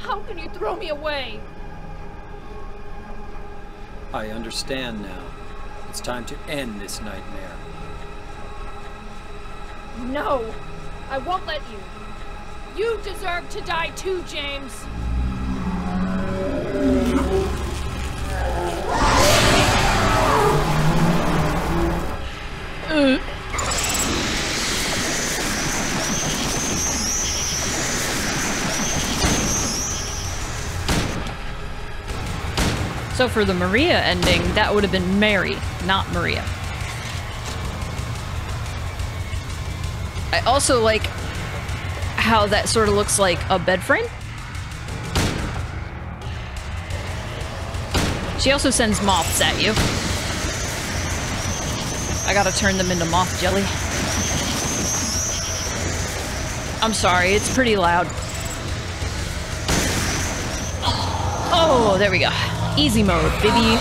Speaker 7: How can you throw me away?
Speaker 9: I understand now. It's time to end this nightmare.
Speaker 7: No! I won't let you. You deserve to die too, James.
Speaker 1: So for the Maria ending, that would have been Mary, not Maria. I also like how that sort of looks like a bed frame. She also sends moths at you. I gotta turn them into moth jelly. I'm sorry, it's pretty loud. Oh, there we go. Easy mode, baby.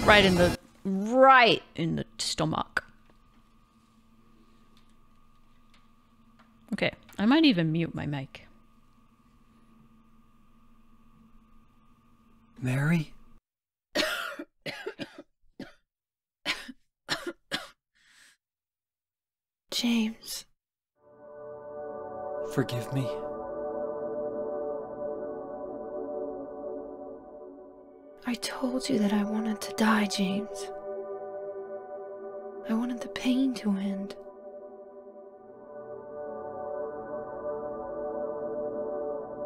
Speaker 1: Right in the stomach. Okay, I might even mute my mic.
Speaker 9: Mary?
Speaker 3: James.
Speaker 9: Forgive me.
Speaker 3: I told you that I wanted to die, James. I wanted the pain to end.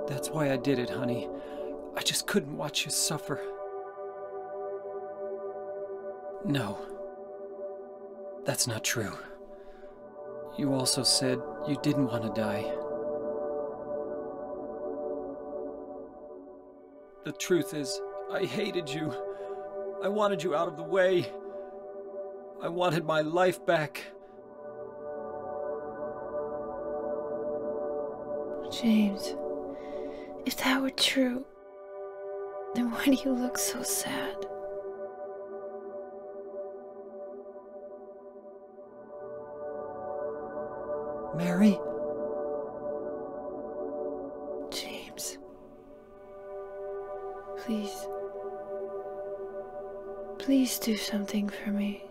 Speaker 9: That's why I did it, honey. I just couldn't watch you suffer. No. That's not true. You also said you didn't want to die. The truth is, I hated you. I wanted you out of the way. I wanted my life back.
Speaker 3: James, if that were true, then why do you look so sad?
Speaker 9: Mary?
Speaker 3: James. Please. Please do something for me.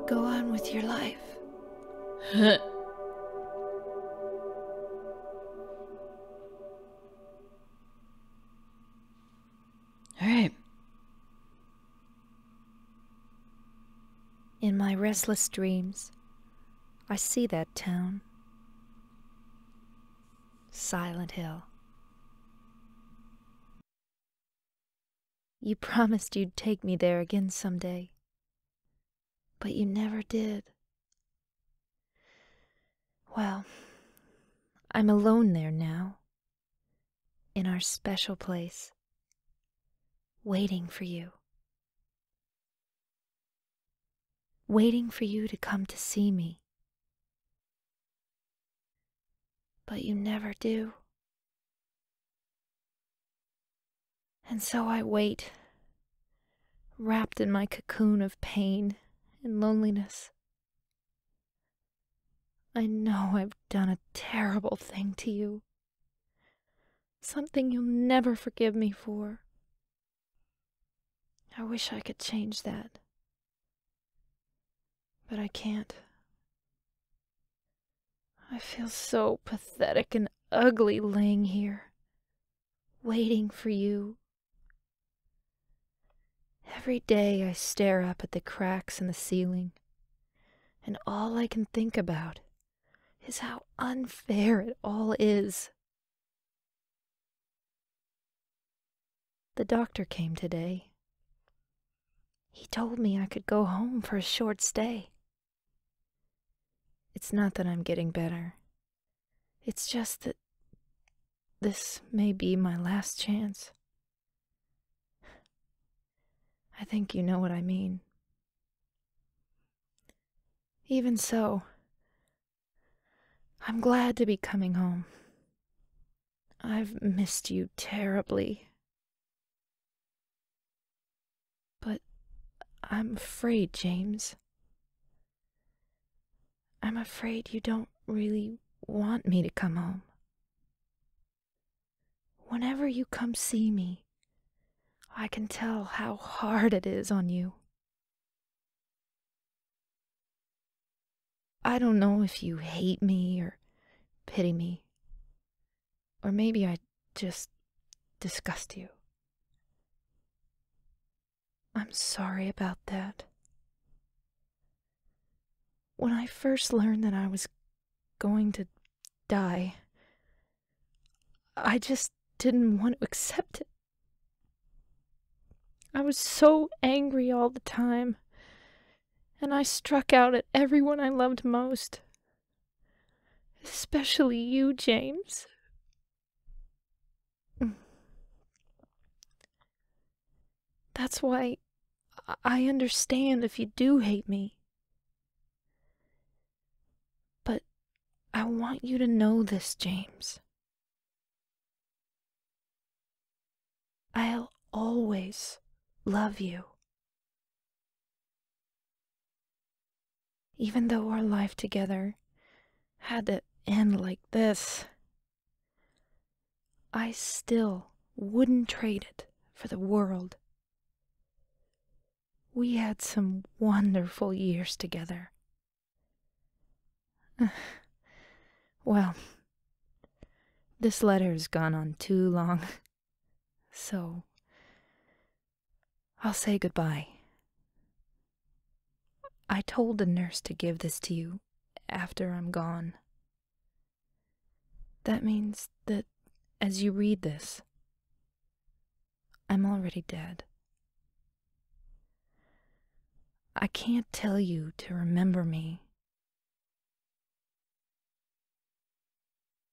Speaker 3: Go on with your life.
Speaker 1: Alright.
Speaker 7: In my restless dreams, I see that town. Silent Hill. You promised you'd take me there again someday, but you never did. Well, I'm alone there now, in our special place, waiting for you. Waiting for you to come to see me. But you never do. And so I wait, wrapped in my cocoon of pain and loneliness. I know I've done a terrible thing to you. Something you'll never forgive me for. I wish I could change that. But I can't. I feel so pathetic and ugly laying here, waiting for you. Every day I stare up at the cracks in the ceiling, and all I can think about is how unfair it all is. The doctor came today. He told me I could go home for a short stay. It's not that I'm getting better. It's just that this may be my last chance. I think you know what I mean. Even so, I'm glad to be coming home. I've missed you terribly. But I'm afraid, James. I'm afraid you don't really want me to come home. Whenever you come see me, I can tell how hard it is on you. I don't know if you hate me or pity me, or maybe I just disgust you. I'm sorry about that. When I first learned that I was going to die, I just didn't want to accept it. I was so angry all the time, and I struck out at everyone I loved most. Especially you, James. That's why I understand if you do hate me. But I
Speaker 3: want you to know this, James. I'll always love you. Even though our life together had to end like this, I still wouldn't trade it for the world. We had some wonderful years together. Well, this letter has gone on too long, so I'll say goodbye. I told the nurse to give this to you after I'm gone. That means that as you read this, I'm already dead. I can't tell you to remember me,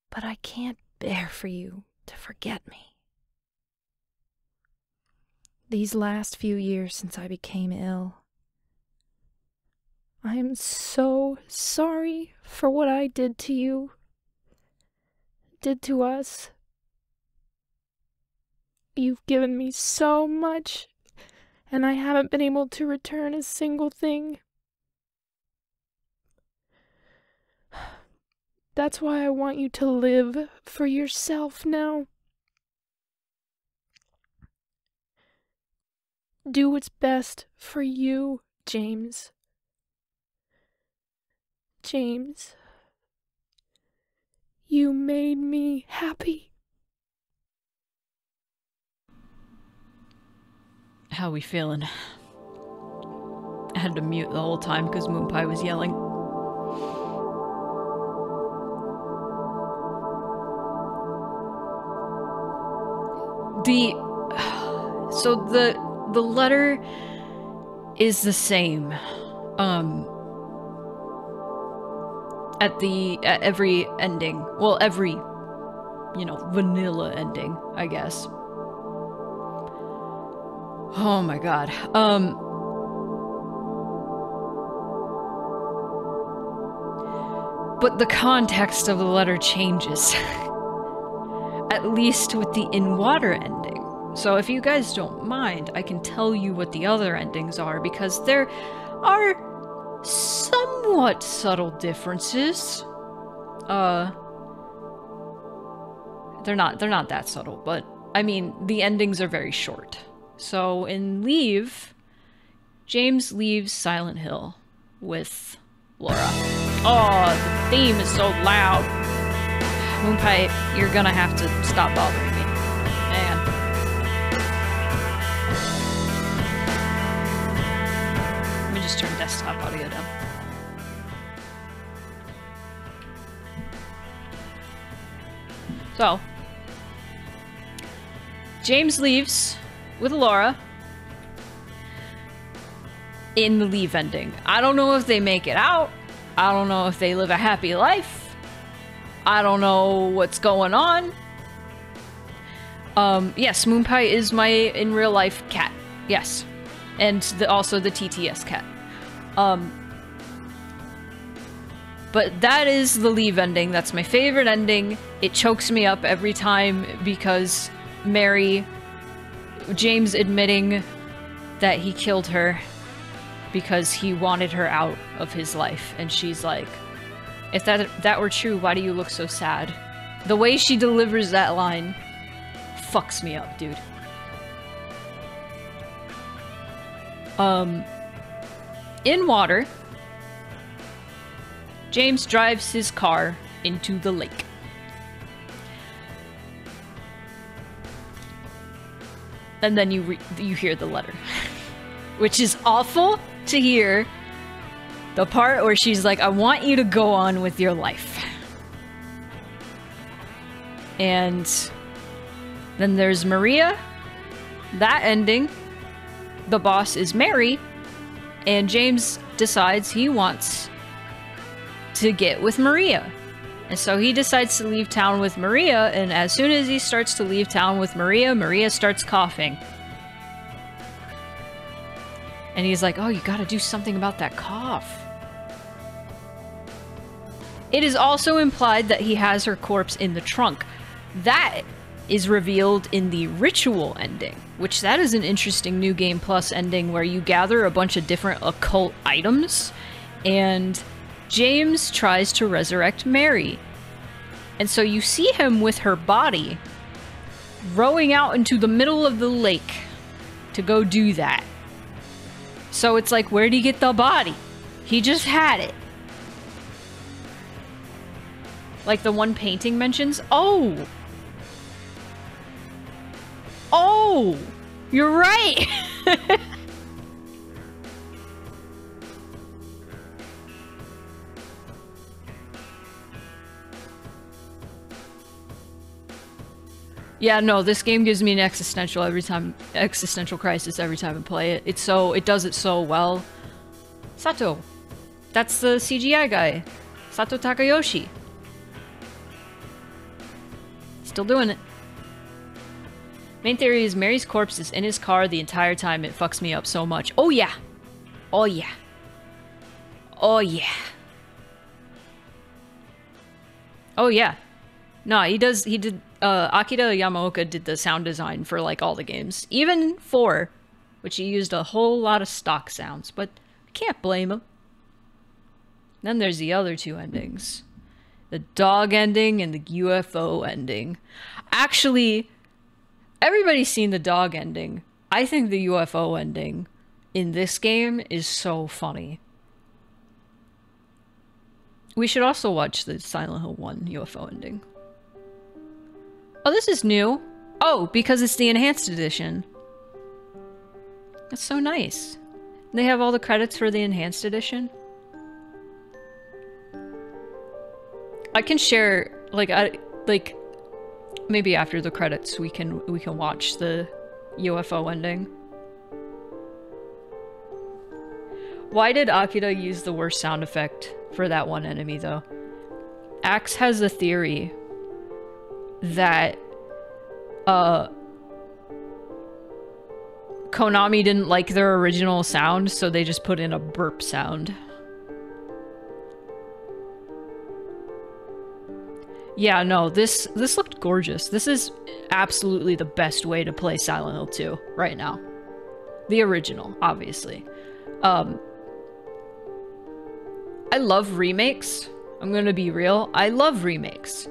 Speaker 3: but I can't bear for you to forget me. These last few years since I became ill, I am so sorry for what I did to you, did to us. You've given me so much, and I haven't been able to return a single thing. That's why I want you to live for yourself now. Do what's best for you, James. James, you made me happy.
Speaker 1: How we feeling? I had to mute the whole time because Moonpie was yelling. So the letter is the same. At every ending. Well, every, vanilla ending, I guess. Oh my god. But the context of the letter changes. At least with the in-water ending. So if you guys don't mind, I can tell you what the other endings are, because there are somewhat subtle differences. They're not that subtle, but I mean, the endings are very short. So in Leave, James leaves Silent Hill with Laura. Oh, the theme is so loud. Moonpie, you're gonna have to stop bothering me. Man. Let me just turn desktop audio down. So, James leaves with Laura in the Leave ending. I don't know if they make it out. I don't know if they live a happy life. I don't know what's going on. Yes, Moonpie is my in real life cat. Yes. And also the TTS cat. But that is the Leave ending. That's my favorite ending. It chokes me up every time because James admitting that he killed her because he wanted her out of his life. And she's like, if that were true, why do you look so sad? The way she delivers that line fucks me up, dude. In water, James drives his car into the lake. And then you hear the letter. Which is awful to hear. The part where she's like, I want you to go on with your life. And then there's Maria. That ending. The boss is Mary. And James decides he wants to get with Maria. And so he decides to leave town with Maria, and as soon as he starts to leave town with Maria, Maria starts coughing. And he's like, oh, you gotta do something about that cough. It is also implied that he has her corpse in the trunk. That is revealed in the ritual ending, which that is an interesting New Game Plus ending where you gather a bunch of different occult items, and James tries to resurrect Mary. And so you see him with her body rowing out into the middle of the lake to go do that. So it's like, where'd he get the body? He just had it. Like the one painting mentions. Oh! Oh! You're right! Yeah, no, this game gives me an existential crisis every time I play it. It does it so well. Sato. That's the CGI guy. Sato Takayoshi. Still doing it. Main theory is Mary's corpse is in his car the entire time. It fucks me up so much. Oh yeah. Oh yeah. Oh yeah. Oh yeah. No, Akira Yamaoka did the sound design for like all the games. Even 4, which he used a whole lot of stock sounds, but I can't blame him. Then there's the other 2 endings. The dog ending and the UFO ending. Actually, everybody's seen the dog ending. I think the UFO ending in this game is so funny. We should also watch the Silent Hill 1 UFO ending. Oh, this is new. Oh, because it's the enhanced edition. That's so nice. They have all the credits for the enhanced edition. I can share, like maybe after the credits we can watch the UFO ending. Why did Akira use the worst sound effect for that one enemy though? Axe has a theory that Konami didn't like their original sound, so they just put in a burp sound. Yeah, no, this looked gorgeous. This is absolutely the best way to play Silent Hill 2 right now. The original, obviously. I love remakes. I'm gonna be real. I love remakes.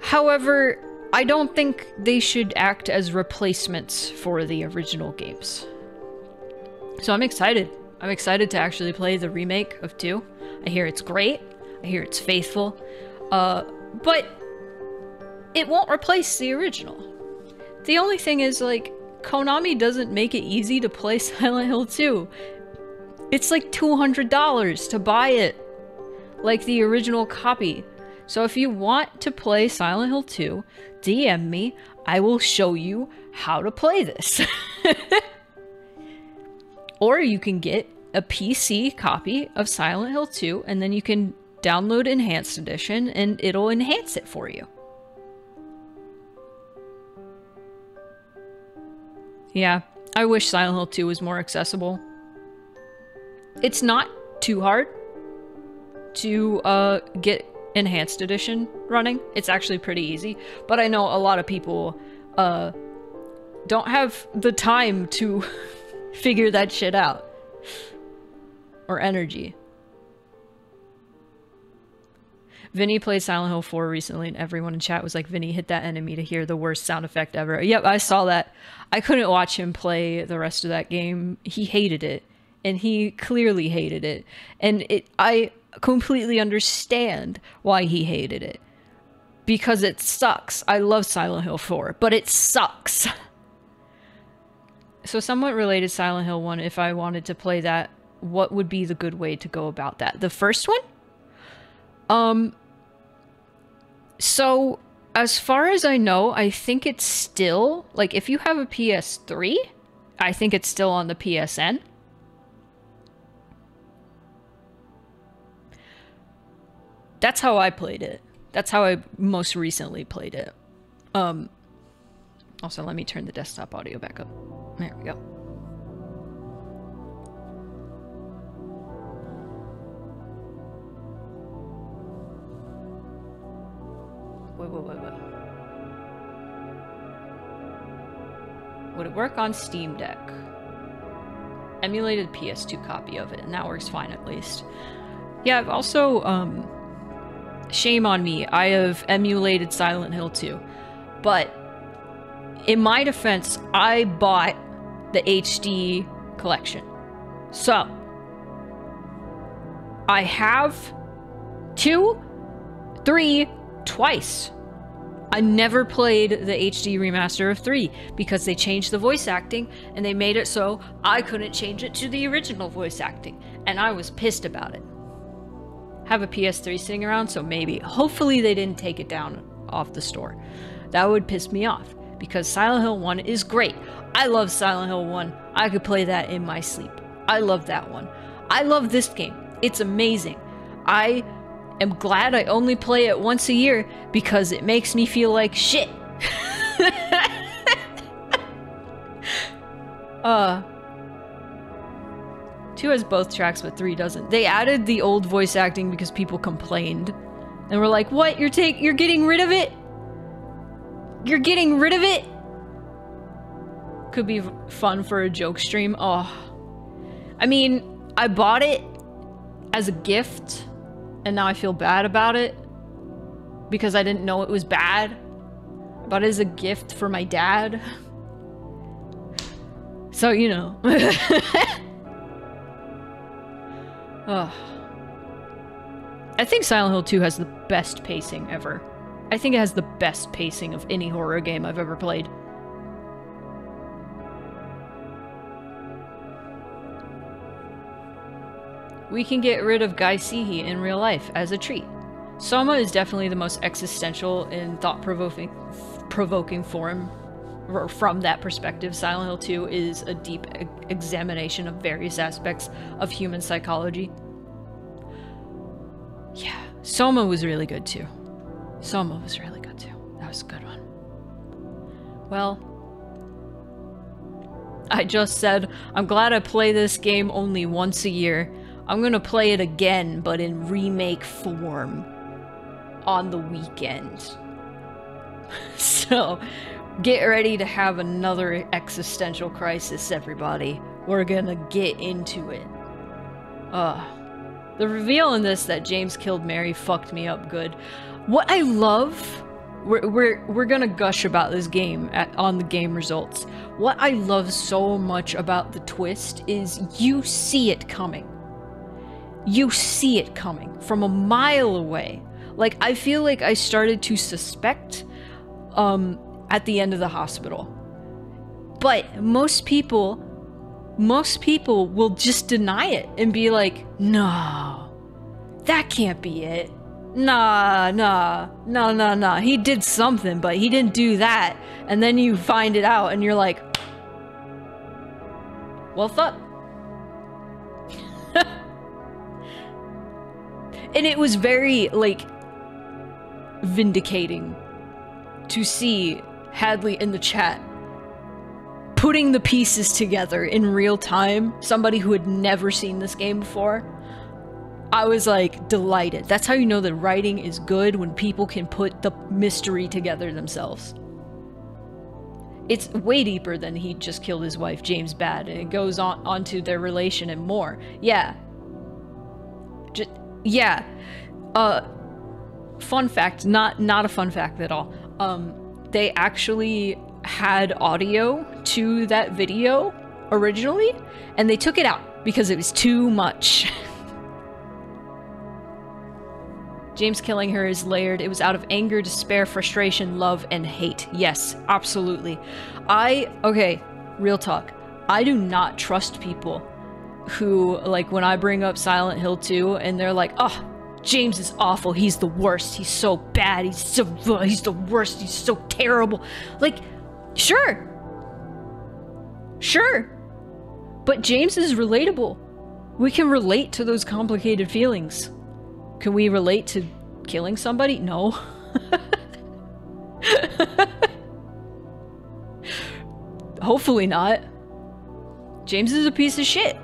Speaker 1: However, I don't think they should act as replacements for the original games. So I'm excited. I'm excited to actually play the remake of 2. I hear it's great. I hear it's faithful. But it won't replace the original. The only thing is, like, Konami doesn't make it easy to play Silent Hill 2. It's like $200 to buy it, like the original copy. So if you want to play Silent Hill 2, DM me. I will show you how to play this. Or you can get a PC copy of Silent Hill 2, and then you can download Enhanced Edition, and it'll enhance it for you. Yeah, I wish Silent Hill 2 was more accessible. It's not too hard to get Enhanced Edition running. It's actually pretty easy, but I know a lot of people don't have the time to figure that shit out. Or energy. Vinny played Silent Hill 4 recently, and everyone in chat was like, Vinny, hit that enemy to hear the worst sound effect ever. Yep, I saw that. I couldn't watch him play the rest of that game. He hated it, and he clearly hated it. And I completely understand why he hated it. Because it sucks. I love Silent Hill 4, but it sucks. So somewhat related Silent Hill 1, if I wanted to play that, what would be the good way to go about that? The first one? So, as far as I know, I think it's still, like, if you have a PS3, I think it's still on the PSN. That's how I played it. That's how I most recently played it. Also, let me turn the desktop audio back up. There we go. Wait. Would it work on Steam Deck? Emulated PS2 copy of it, and that works fine at least. Yeah, I've also, shame on me, I have emulated Silent Hill 2. But, in my defense, I bought the HD collection. So, I have 2, 3, twice. I never played the HD remaster of 3 because they changed the voice acting and they made it so I couldn't change it to the original voice acting, and I was pissed about it. Have a PS3 sitting around, so maybe, hopefully they didn't take it down off the store. That would piss me off because Silent Hill 1 is great. I love Silent Hill 1. I could play that in my sleep. I love that one. I love this game. It's amazing. I am glad I only play it once a year because it makes me feel like shit. 2 has both tracks, but 3 doesn't. They added the old voice acting because people complained. And we're like, what? You're getting rid of it? You're getting rid of it? Could be fun for a joke stream. Oh. I mean, I bought it as a gift, and now I feel bad about it because I didn't know it was bad. I bought it as a gift for my dad. So, you know. Ugh. I think Silent Hill 2 has the best pacing ever. I think it has the best pacing of any horror game I've ever played. We can get rid of Guy Seehee in real life as a treat. Soma is definitely the most existential and thought-provoking form. From that perspective, Silent Hill 2 is a deep examination of various aspects of human psychology. Yeah, Soma was really good too. Soma was really good too. That was a good one. Well, I just said, I'm glad I play this game only once a year. I'm gonna play it again, but in remake form on the weekend. So, get ready to have another existential crisis, everybody. We're gonna get into it. The reveal in this that James killed Mary fucked me up good. What I love, we're gonna gush about this game on the game results. What I love so much about the twist is you see it coming. You see it coming from a mile away. Like, I feel like I started to suspect, at the end of the hospital. But most people will just deny it and be like, no, that can't be it. Nah. He did something, but he didn't do that. And then you find it out and you're like, well, fuck. And it was very, like, vindicating to see Hadley in the chat putting the pieces together in real time. Somebody who had never seen this game before. I was like delighted. That's how you know that writing is good, when people can put the mystery together themselves. It's way deeper than he just killed his wife, James Bad, and it goes on to their relation and more. Yeah. Yeah. Fun fact, not a fun fact at all. They actually had audio to that video originally, and they took it out because it was too much. James killing her is layered. It was out of anger, despair, frustration, love, and hate. Yes, absolutely. Okay, real talk. I do not trust people who, like, when I bring up Silent Hill 2 and they're like, oh, James is awful, he's the worst, he's so bad, he's the worst, he's so terrible. Like, sure, but James is relatable. We can relate to those complicated feelings. Can we relate to killing somebody? No. Hopefully not. James is a piece of shit,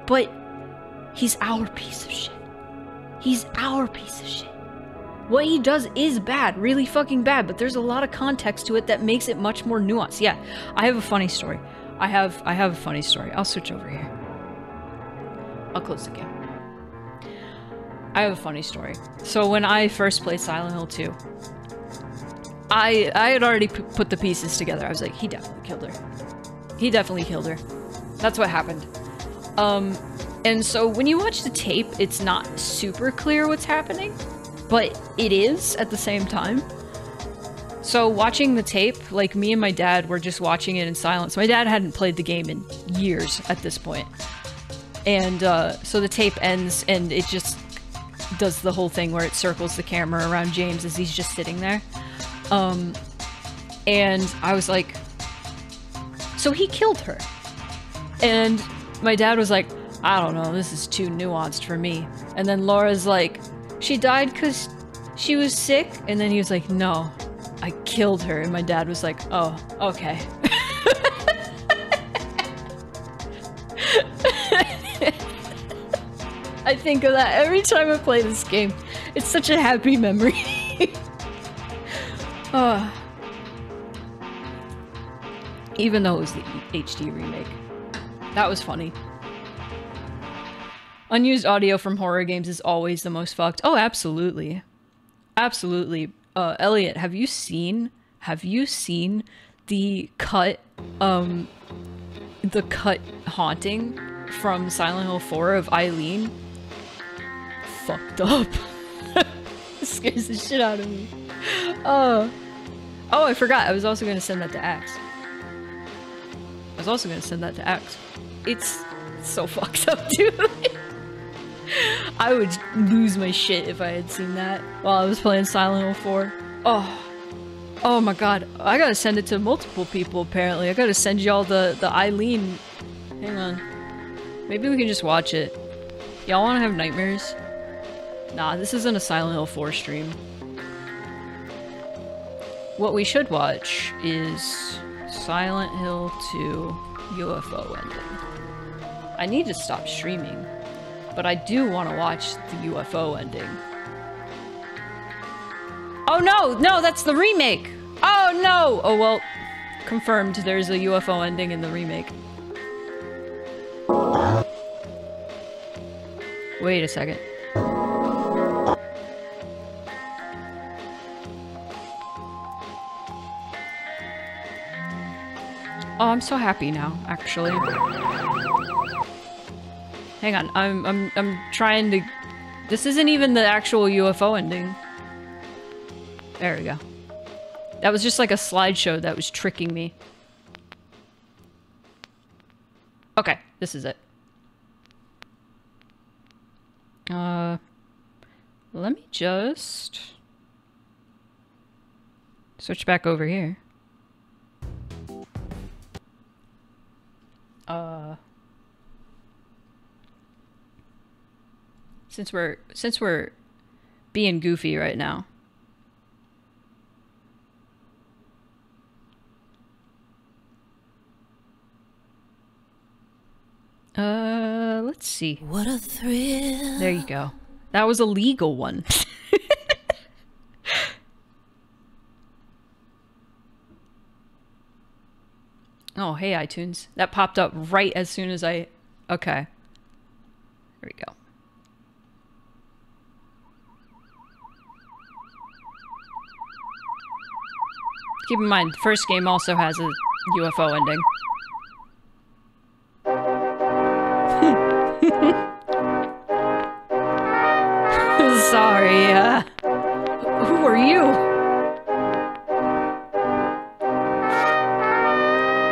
Speaker 1: but he's our piece of shit. He's our piece of shit. What he does is bad, really fucking bad, but there's a lot of context to it that makes it much more nuanced. Yeah, I have a funny story. I have a funny story. I'll switch over here. I'll close the game. I have a funny story. So when I first played Silent Hill 2, I had already put the pieces together. I was like, he definitely killed her. He definitely killed her. That's what happened. And so when you watch the tape, it's not super clear what's happening, but it is at the same time. So watching the tape, like me and my dad were just watching it in silence. My dad hadn't played the game in years at this point. And so the tape ends and it just does the whole thing where it circles the camera around James as he's just sitting there. And I was like, so he killed her. And my dad was like, I don't know, this is too nuanced for me. And then Laura's like, she died because she was sick? And then he was like, no, I killed her. And my dad was like, oh, okay. I think of that every time I play this game. It's such a happy memory. Even though it was the HD remake. That was funny. Unused audio from horror games is always the most fucked. Oh, absolutely. Absolutely. Elliot, have you seen the cut haunting from Silent Hill 4 of Eileen? Fucked up. It scares the shit out of me. Oh, I forgot. I was also gonna send that to Axe. It's so fucked up, dude. I would lose my shit if I had seen that while I was playing Silent Hill 4. Oh my god. I gotta send it to multiple people, apparently. I gotta send y'all the Eileen... Hang on. Maybe we can just watch it. Y'all wanna have nightmares? Nah, this isn't a Silent Hill 4 stream. What we should watch is Silent Hill 2 UFO ending. I need to stop streaming, but I do want to watch the UFO ending. Oh no! No, that's the remake! Oh no! Oh well, confirmed there's a UFO ending in the remake. Wait a second. Oh, I'm so happy now, actually. Hang on, I'm trying to... This isn't even the actual UFO ending. There we go. That was just like a slideshow that was tricking me. Okay, this is it. Let me just... switch back over here. Since we're being goofy right now. Let's see.
Speaker 15: What a thrill.
Speaker 1: There you go. That was a legal one. Oh, hey iTunes. That popped up right as soon as I... Okay. There we go. Keep in mind, the first game also has a UFO ending. Sorry, who are you?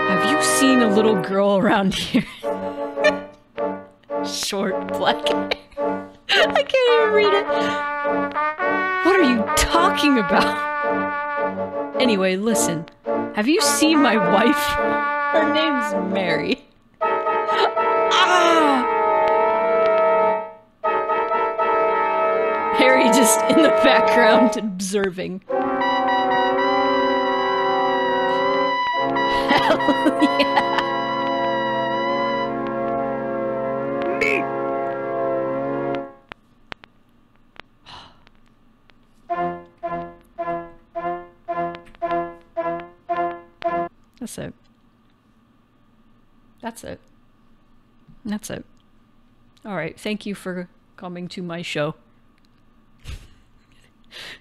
Speaker 1: Have you seen a little girl around here? Short black hair. I can't even read it. What are you talking about? Anyway, listen. Have you seen my wife? Her name's Mary. Ah! Harry just in the background observing. Hell yeah! That's it. That's it. That's it. Alright, thank you for coming to my show.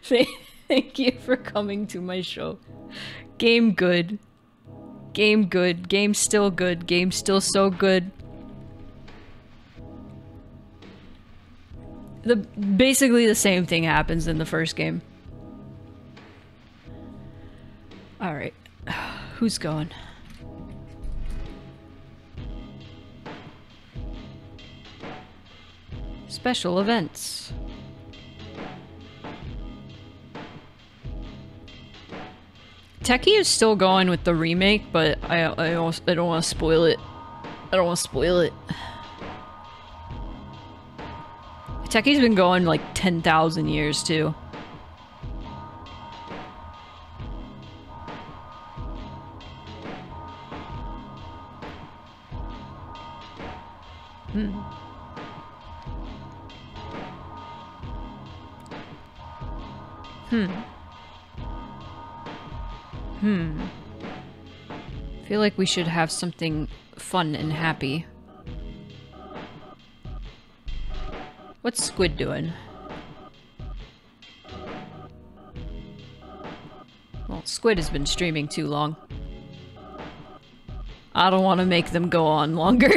Speaker 1: Thank you for coming to my show. Game good. Game good. Game still good. Game still so good. Basically the same thing happens in the first game. Alright. Who's going? Special events. Techie is still going with the remake, but I don't want to spoil it. I don't want to spoil it. Techie's been going like 10,000 years too. Feel like we should have something fun and happy. What's Squid doing? Well, Squid has been streaming too long. I don't want to make them go on longer.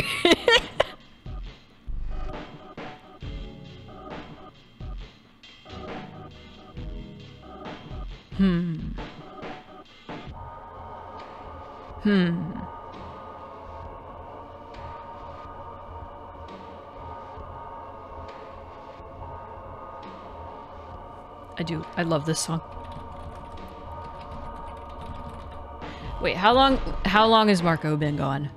Speaker 1: I love this song. Wait, how long has Marco been gone?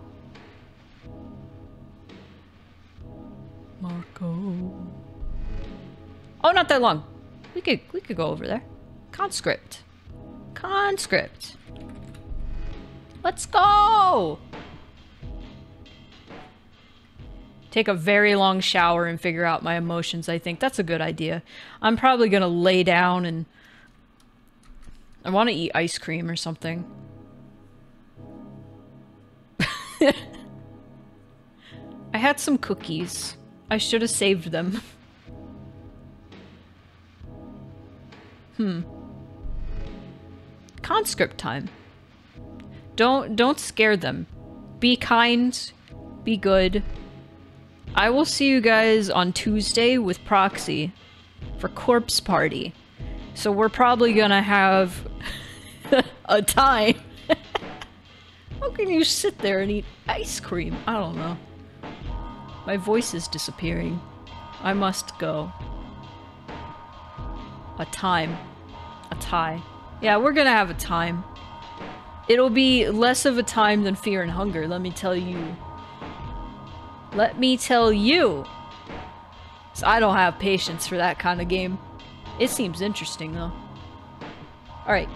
Speaker 1: Marco. Oh, not that long. We could go over there. Conscript. Conscript. Let's go! Take a very long shower and figure out my emotions, I think. That's a good idea. I'm probably gonna lay down and... I want to eat ice cream or something. I had some cookies. I should have saved them. Conscript time. Don't scare them. Be kind. Be good. I will see you guys on Tuesday with Proxy for Corpse Party. So we're probably gonna have a time. How can you sit there and eat ice cream? I don't know. My voice is disappearing. I must go. A time. A tie. Yeah, we're gonna have a time. It'll be less of a time than Fear and Hunger, let me tell you. Let me tell you! So I don't have patience for that kind of game. It seems interesting, though. Alright,